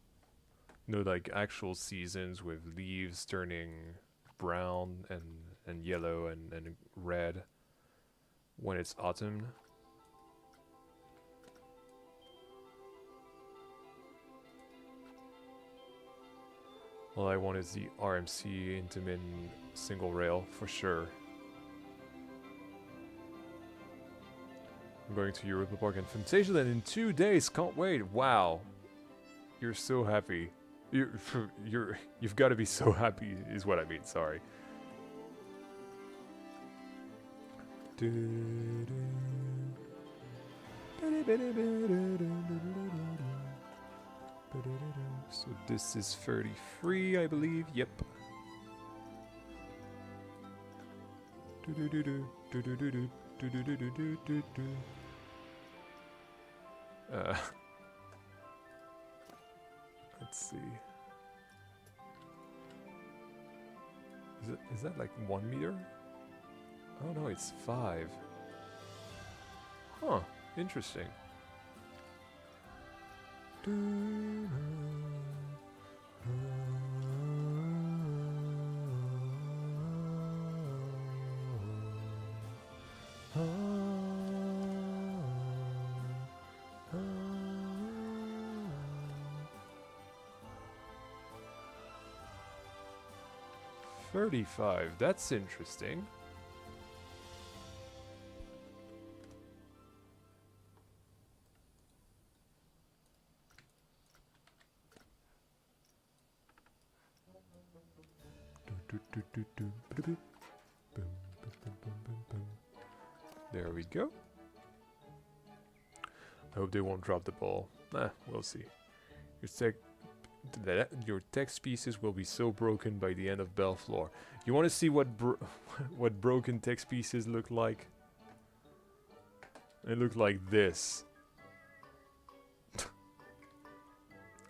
You know, like actual seasons with leaves turning brown and yellow and red when it's autumn. All I want is the RMC Intamin single rail for sure. I'm going to Europa Park and Fantasyland in 2 days. Can't wait. Wow. You're so happy. You've got to be so happy is what I mean. Sorry. So this is 33, I believe. Yep. Let's see. Is that like 1 meter? Oh no, it's 5. Huh, interesting. 35, that's interesting. There we go. I hope they won't drop the ball. We'll see. Your text pieces will be so broken by the end of Belleflore. You want to see what what broken text pieces look like? It looked like this.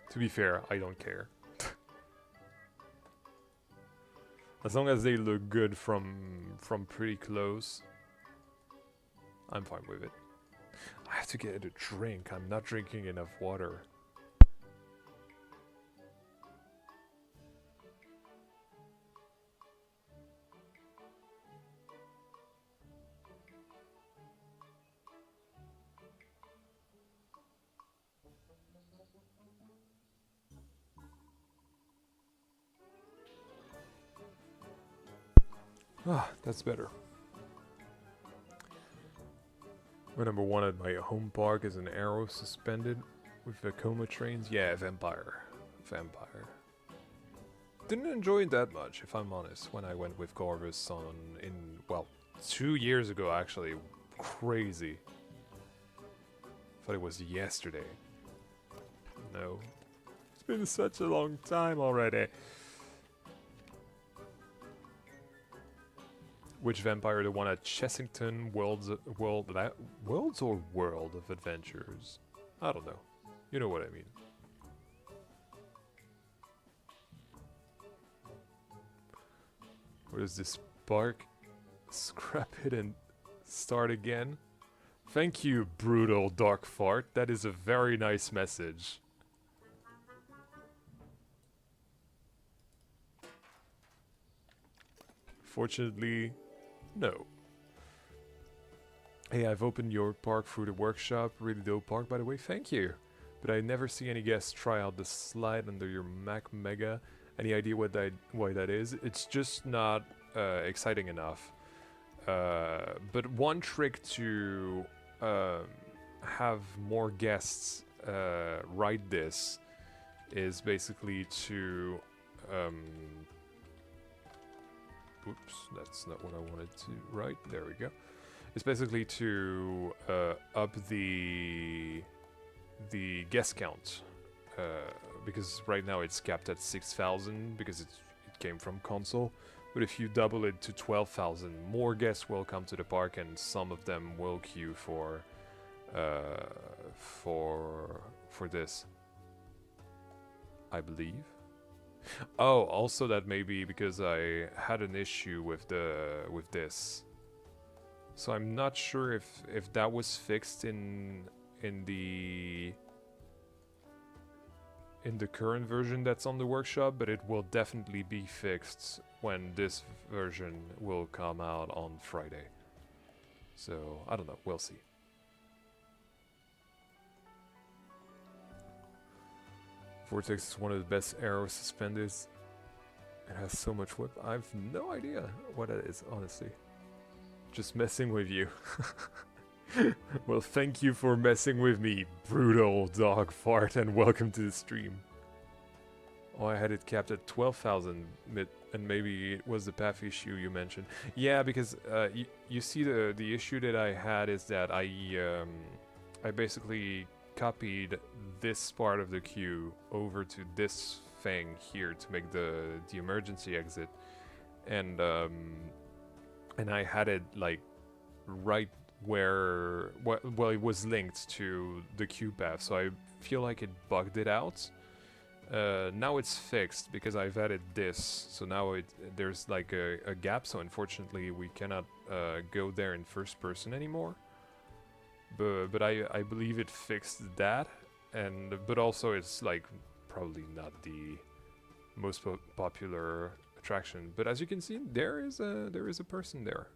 To be fair, I don't care. As long as they look good from pretty close, I'm fine with it. I have to get a drink. I'm not drinking enough water. Ah, that's better. My number one at my home park is an arrow suspended with Vekoma trains. Yeah, vampire. Vampire. Didn't enjoy it that much, if I'm honest, when I went with Corvus well, 2 years ago actually. Crazy. Thought it was yesterday. No. It's been such a long time already. Which vampire? The one at Chessington Worlds or World of Adventures? I don't know. You know what I mean. What is this park? Scrap it and start again. Thank you, brutal dark fart. That is a very nice message. Fortunately, no. Hey, I've opened your park through the workshop. Really dope park, by the way. Thank you. But I never see any guests try out the slide under your Mac Mega. Any idea why that is? It's just not exciting enough. But one trick to have more guests ride this is basically to... oops, that's not what I wanted to write. There we go. It's basically to up the guest count, because right now it's capped at 6,000 because it came from console. But if you double it to 12,000, more guests will come to the park, and some of them will queue for this, I believe. Oh, also that may be because I had an issue with this. So I'm not sure if that was fixed in the current version that's on the workshop, but it will definitely be fixed when this version will come out on Friday. So I don't know, we'll see. Vortex is one of the best arrow suspenders. It has so much whip. I have no idea what it is, honestly. Just messing with you. Well, thank you for messing with me, brutal dog fart, and welcome to the stream. Oh, I had it capped at 12,000, and maybe it was the path issue you mentioned. Yeah, because you see the issue that I had is that I basically copied this part of the queue over to this thing here to make the emergency exit, and I had it like right where well it was linked to the queue path, so I feel like it bugged it out. Now it's fixed because I've added this, so now there's like a gap, so unfortunately we cannot go there in first person anymore. But I believe it fixed that, but also it's like probably not the most popular attraction. But as you can see, there is a person there.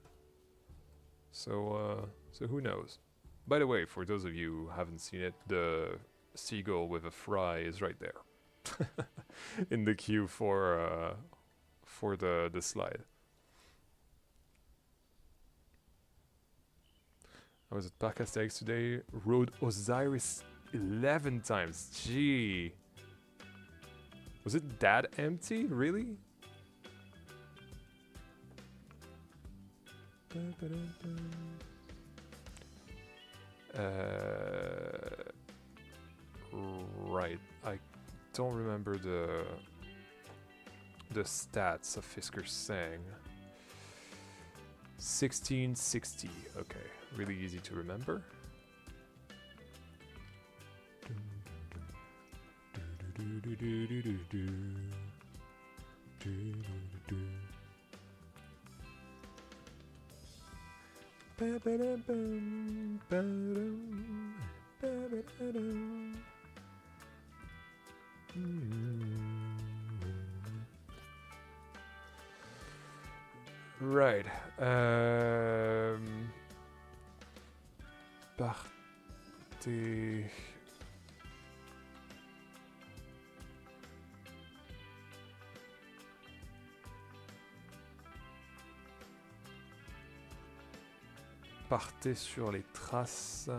So who knows? By the way, for those of you who haven't seen it, the seagull with a fry is right there in the queue for the slide. I was at Parc Astérix today, rode Osiris 11 times. Gee. Was it that empty? Really? Right. I don't remember the stats of Fisker Sang. 1660. Okay. Really easy to remember. Right. Partez. Partez sur les traces.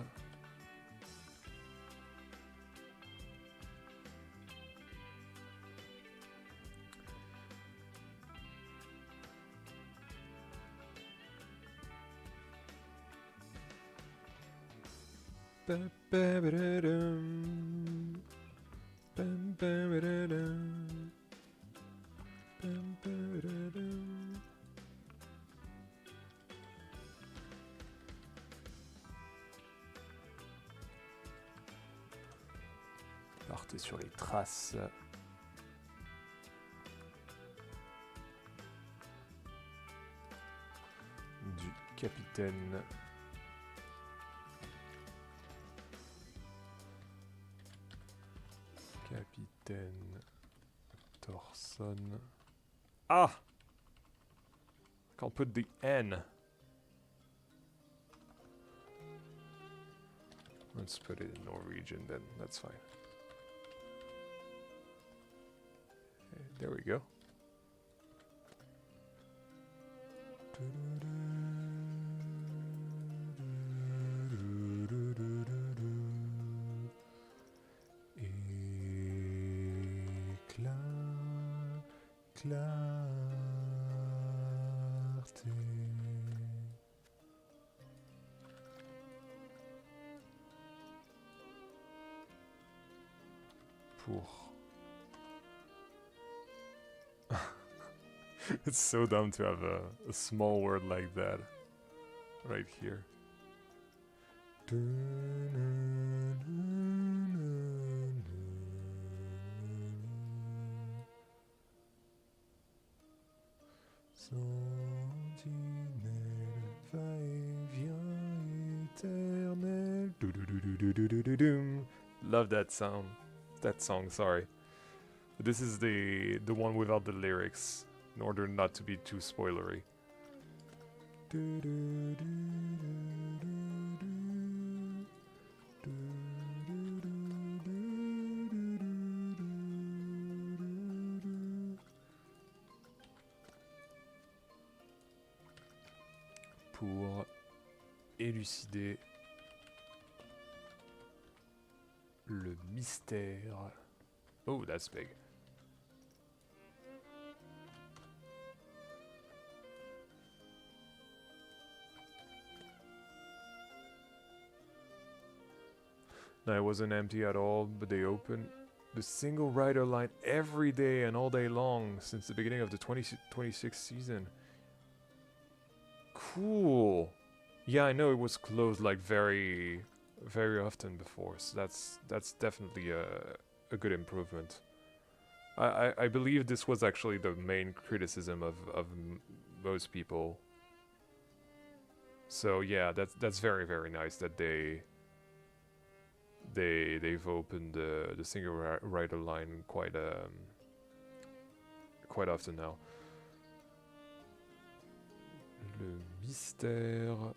Partez sur les traces. Du capitaine. Capitaine Thorson. Ah! Can't put the N. Let's put it in Norwegian then, that's fine. Okay, there we go. Clarté. Pour. It's so dumb to have a small word like that right here. Love that sound. That song, sorry. This is the one without the lyrics, in order not to be too spoilery. Pour élucider le mystère. Oh, that's big. No, it wasn't empty at all, but they opened the single rider line every day and all day long since the beginning of the 2026 season. Cool. Yeah, I know it was closed like very often before, so that's definitely a good improvement. I believe this was actually the main criticism of most people. So yeah, that's very nice that they've opened the single rider line quite often now. Le mystère.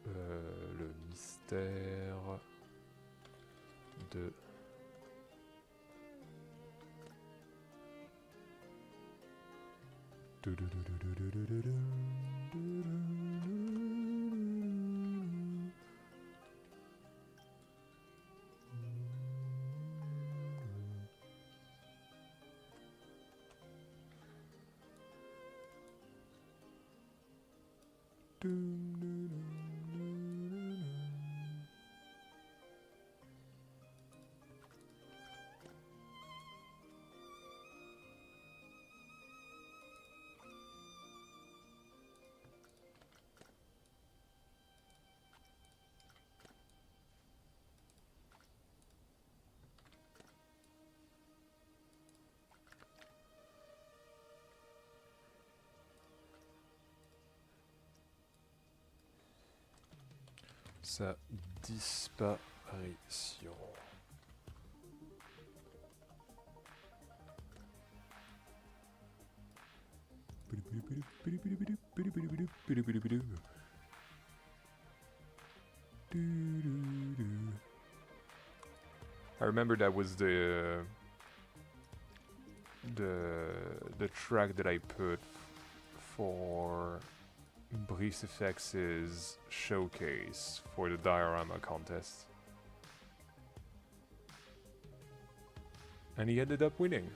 Le mystère de sa disparition. I remember that was the track that I put for Brice FX's showcase for the diorama contest. And he ended up winning.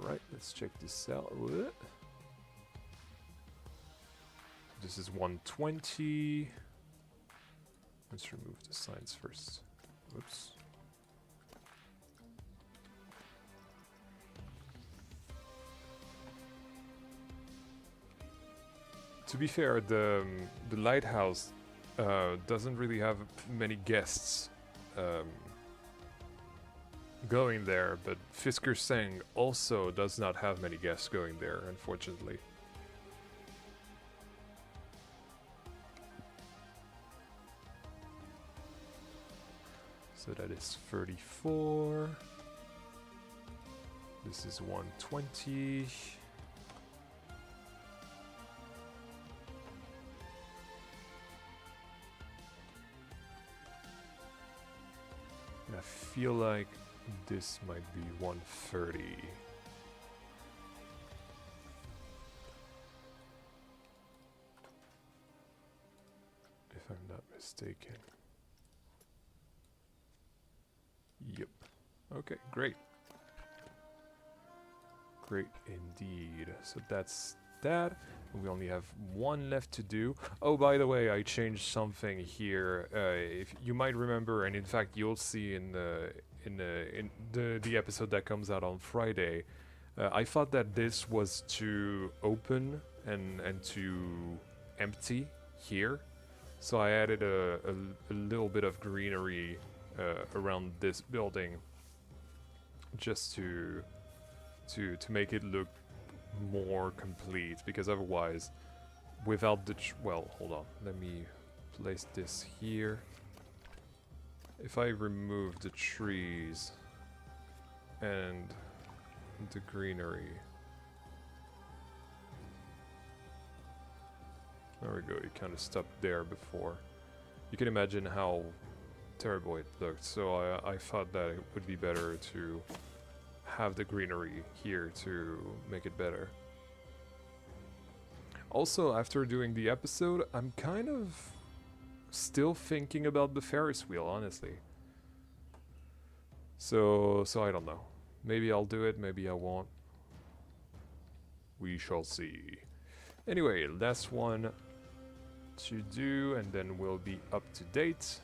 Alright, let's check this out. This is 120. Let's remove the signs first. Whoops. To be fair, the lighthouse doesn't really have many guests going there, but Fisker Seng also does not have many guests going there, unfortunately. So that is 34. This is 120. And I feel like this might be 130. If I'm not mistaken. Yep. Okay, great. Great indeed. So that's that. We only have one left to do. Oh, by the way, I changed something here. If you might remember, and in fact, you'll see in the episode that comes out on Friday. I thought that this was to open and to empty here, so I added a little bit of greenery around this building, just to make it look more complete, because otherwise, without the well, hold on, let me place this here. If I remove the trees and the greenery, there we go, it kind of stopped there before. You can imagine how terrible it looked, so I thought that it would be better to have the greenery here to make it better. Also, after doing the episode, I'm kind of still thinking about the Ferris wheel, honestly. So I don't know. Maybe I'll do it, maybe I won't. We shall see. Anyway, last one to do, and then we'll be up to date.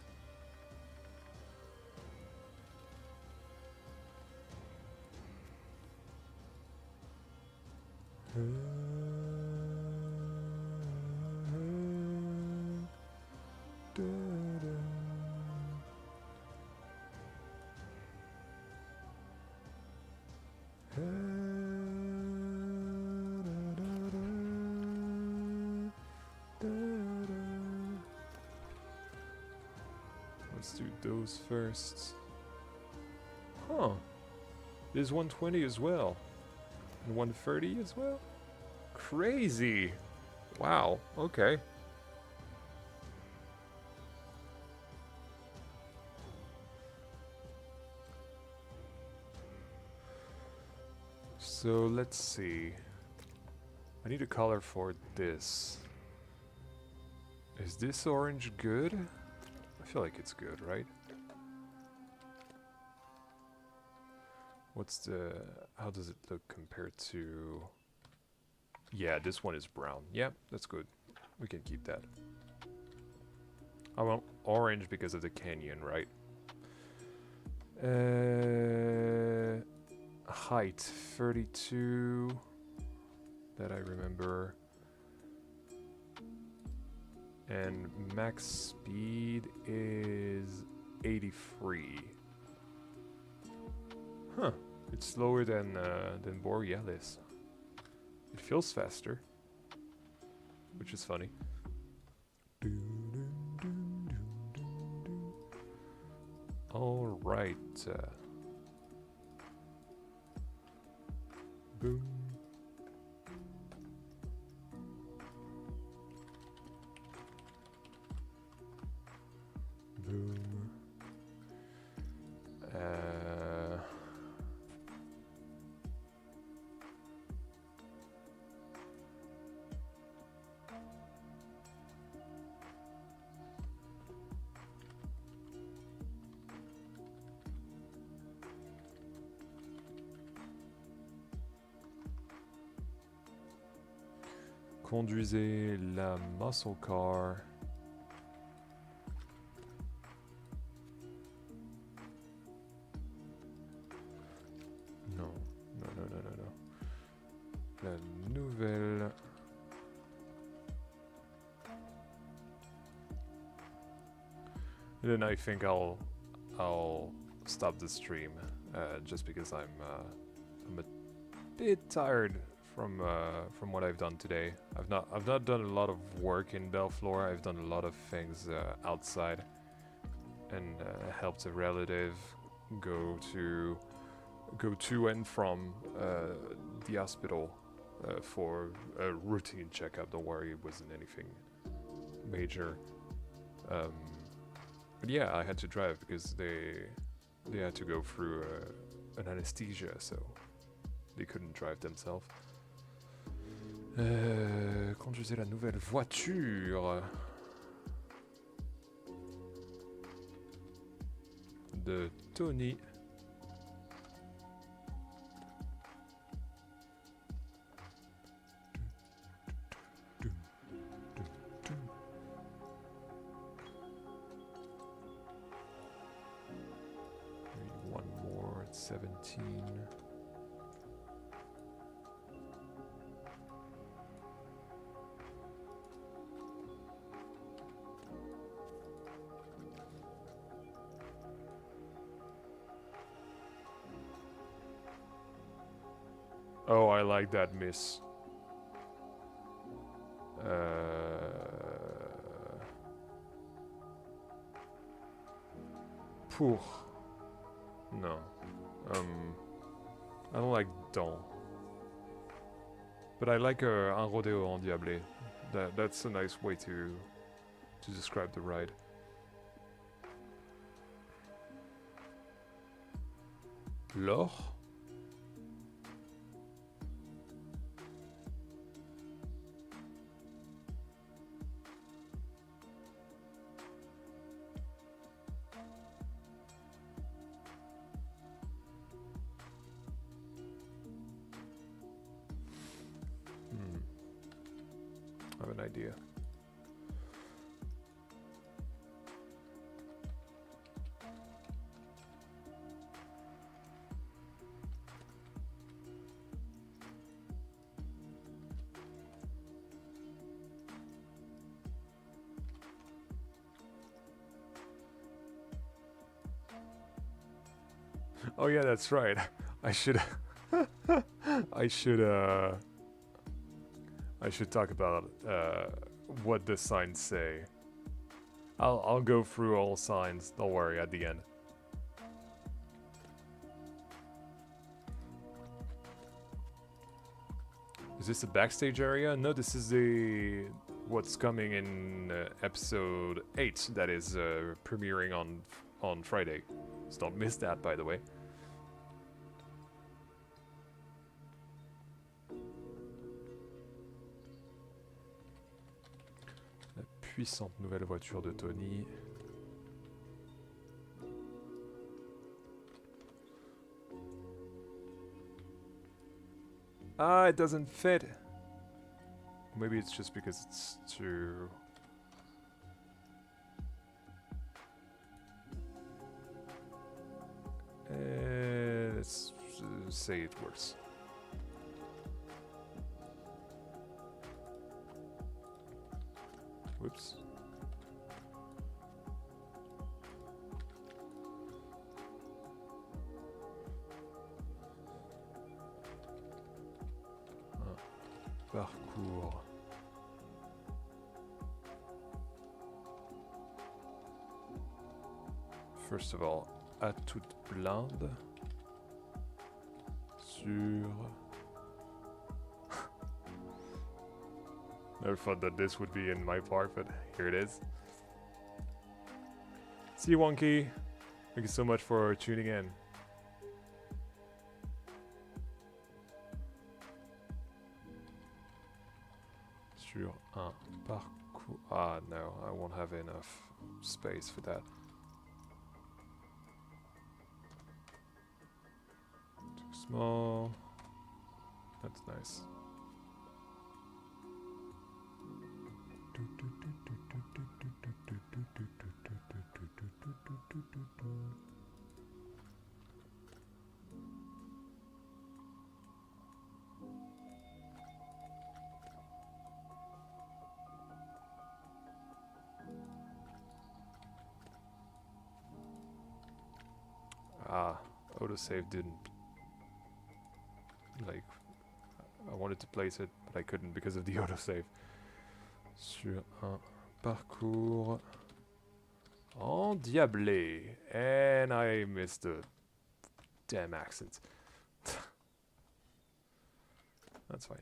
Let's do those first. Huh. There's 120 as well. And 130 as well? Crazy! Wow, okay. So let's see. I need a color for this. Is this orange good? I feel like it's good, right? What's the... how does it look compared to... yeah, this one is brown. Yeah, that's good. We can keep that. I want orange because of the canyon, right? Height 32. That I remember. And max speed is 83. Huh. It's slower than Borealis. It feels faster, which is funny. All right. Boom. Boom. Conduisez la muscle car. Non, non, non, non, non, non. La nouvelle. Then I think I'll stop the stream, just because I'm a bit tired from what I've done today. I've not done a lot of work in Belleflore. I've done a lot of things outside, and helped a relative go to and from the hospital for a routine checkup. Don't worry, it wasn't anything major. But yeah, I had to drive because they had to go through an anesthesia, so they couldn't drive themselves. Conduisez la nouvelle voiture de Tony. Maybe one more at 17. Oh, I like that miss. Pour. No. I don't like don. But I like un rodeo endiablé. That's a nice way to describe the ride. L'or? I have an idea. Oh yeah, that's right. I should I should talk about what the signs say. I'll go through all signs, don't worry, at the end. Is this a backstage area? No, this is what's coming in episode 8 that is premiering on Friday. So don't miss that, by the way. La puissante nouvelle voiture de Tony. Ah, it doesn't fit. Maybe it's just because it's too... let's say it works. Whoops. parcours. First of all, à toute blinde sur. Never thought that this would be in my park, but here it is. See you, Wonky. Thank you so much for tuning in. Sur un parcours. Ah, no, I won't have enough space for that. Too small. That's nice. Ah, autosave didn't. Like, I wanted to place it, but I couldn't because of the autosave. Sur un parcours endiablé. And I missed the damn accent. That's fine.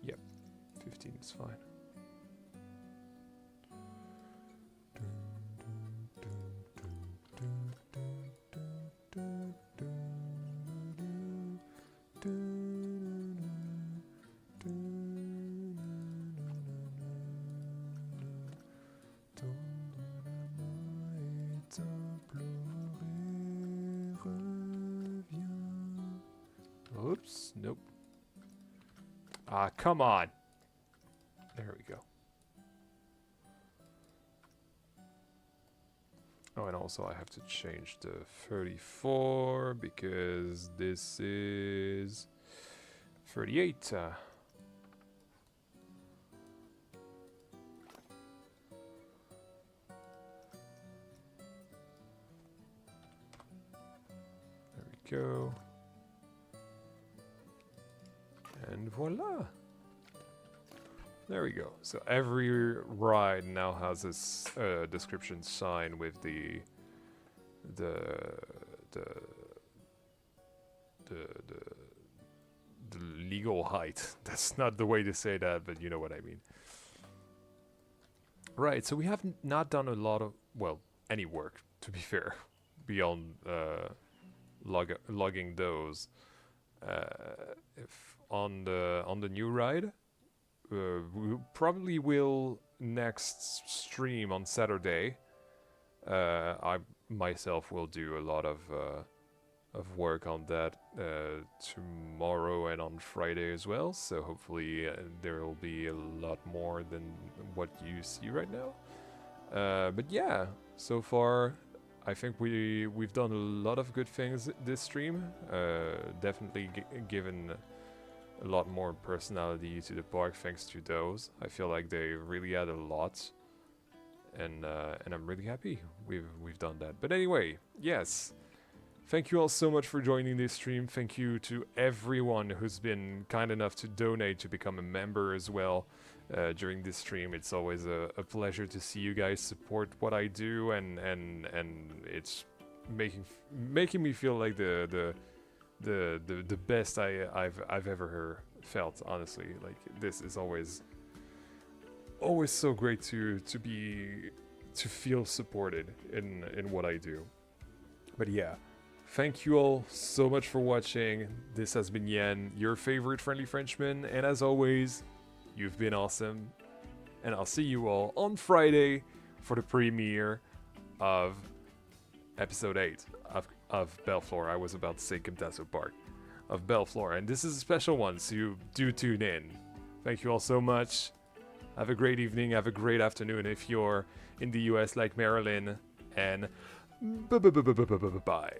Yep, 15 is fine. Oops, nope. Ah, come on. There we go. Oh, and also I have to change the 34 because this is 38. There we go. And voila! There we go. So every ride now has this description sign with the legal height. That's not the way to say that, but you know what I mean. Right. So we have not done a lot of, well, any work, to be fair, beyond logging those. If on the new ride, we probably will next stream on Saturday. I myself will do a lot of work on that tomorrow and on Friday as well. So hopefully there will be a lot more than what you see right now. But yeah, so far I think we've done a lot of good things this stream. Definitely given a lot more personality to the park thanks to those. I feel like they really add a lot, and I'm really happy we've done that. But anyway, yes, thank you all so much for joining this stream. Thank you to everyone who's been kind enough to donate to become a member as well during this stream. It's always a pleasure to see you guys support what I do, and it's making me feel like the best I've ever felt, honestly. Like, this is always so great to feel supported in what I do. But yeah, thank you all so much for watching. This has been Yen, your favorite friendly Frenchman, and as always, you've been awesome, and I'll see you all on Friday for the premiere of episode 8 of Belleflore. I was about to say Camtasso Park. Of Belleflore, and this is a special one, so do tune in. Thank you all so much. Have a great evening, have a great afternoon if you're in the US like Marilyn, and bye.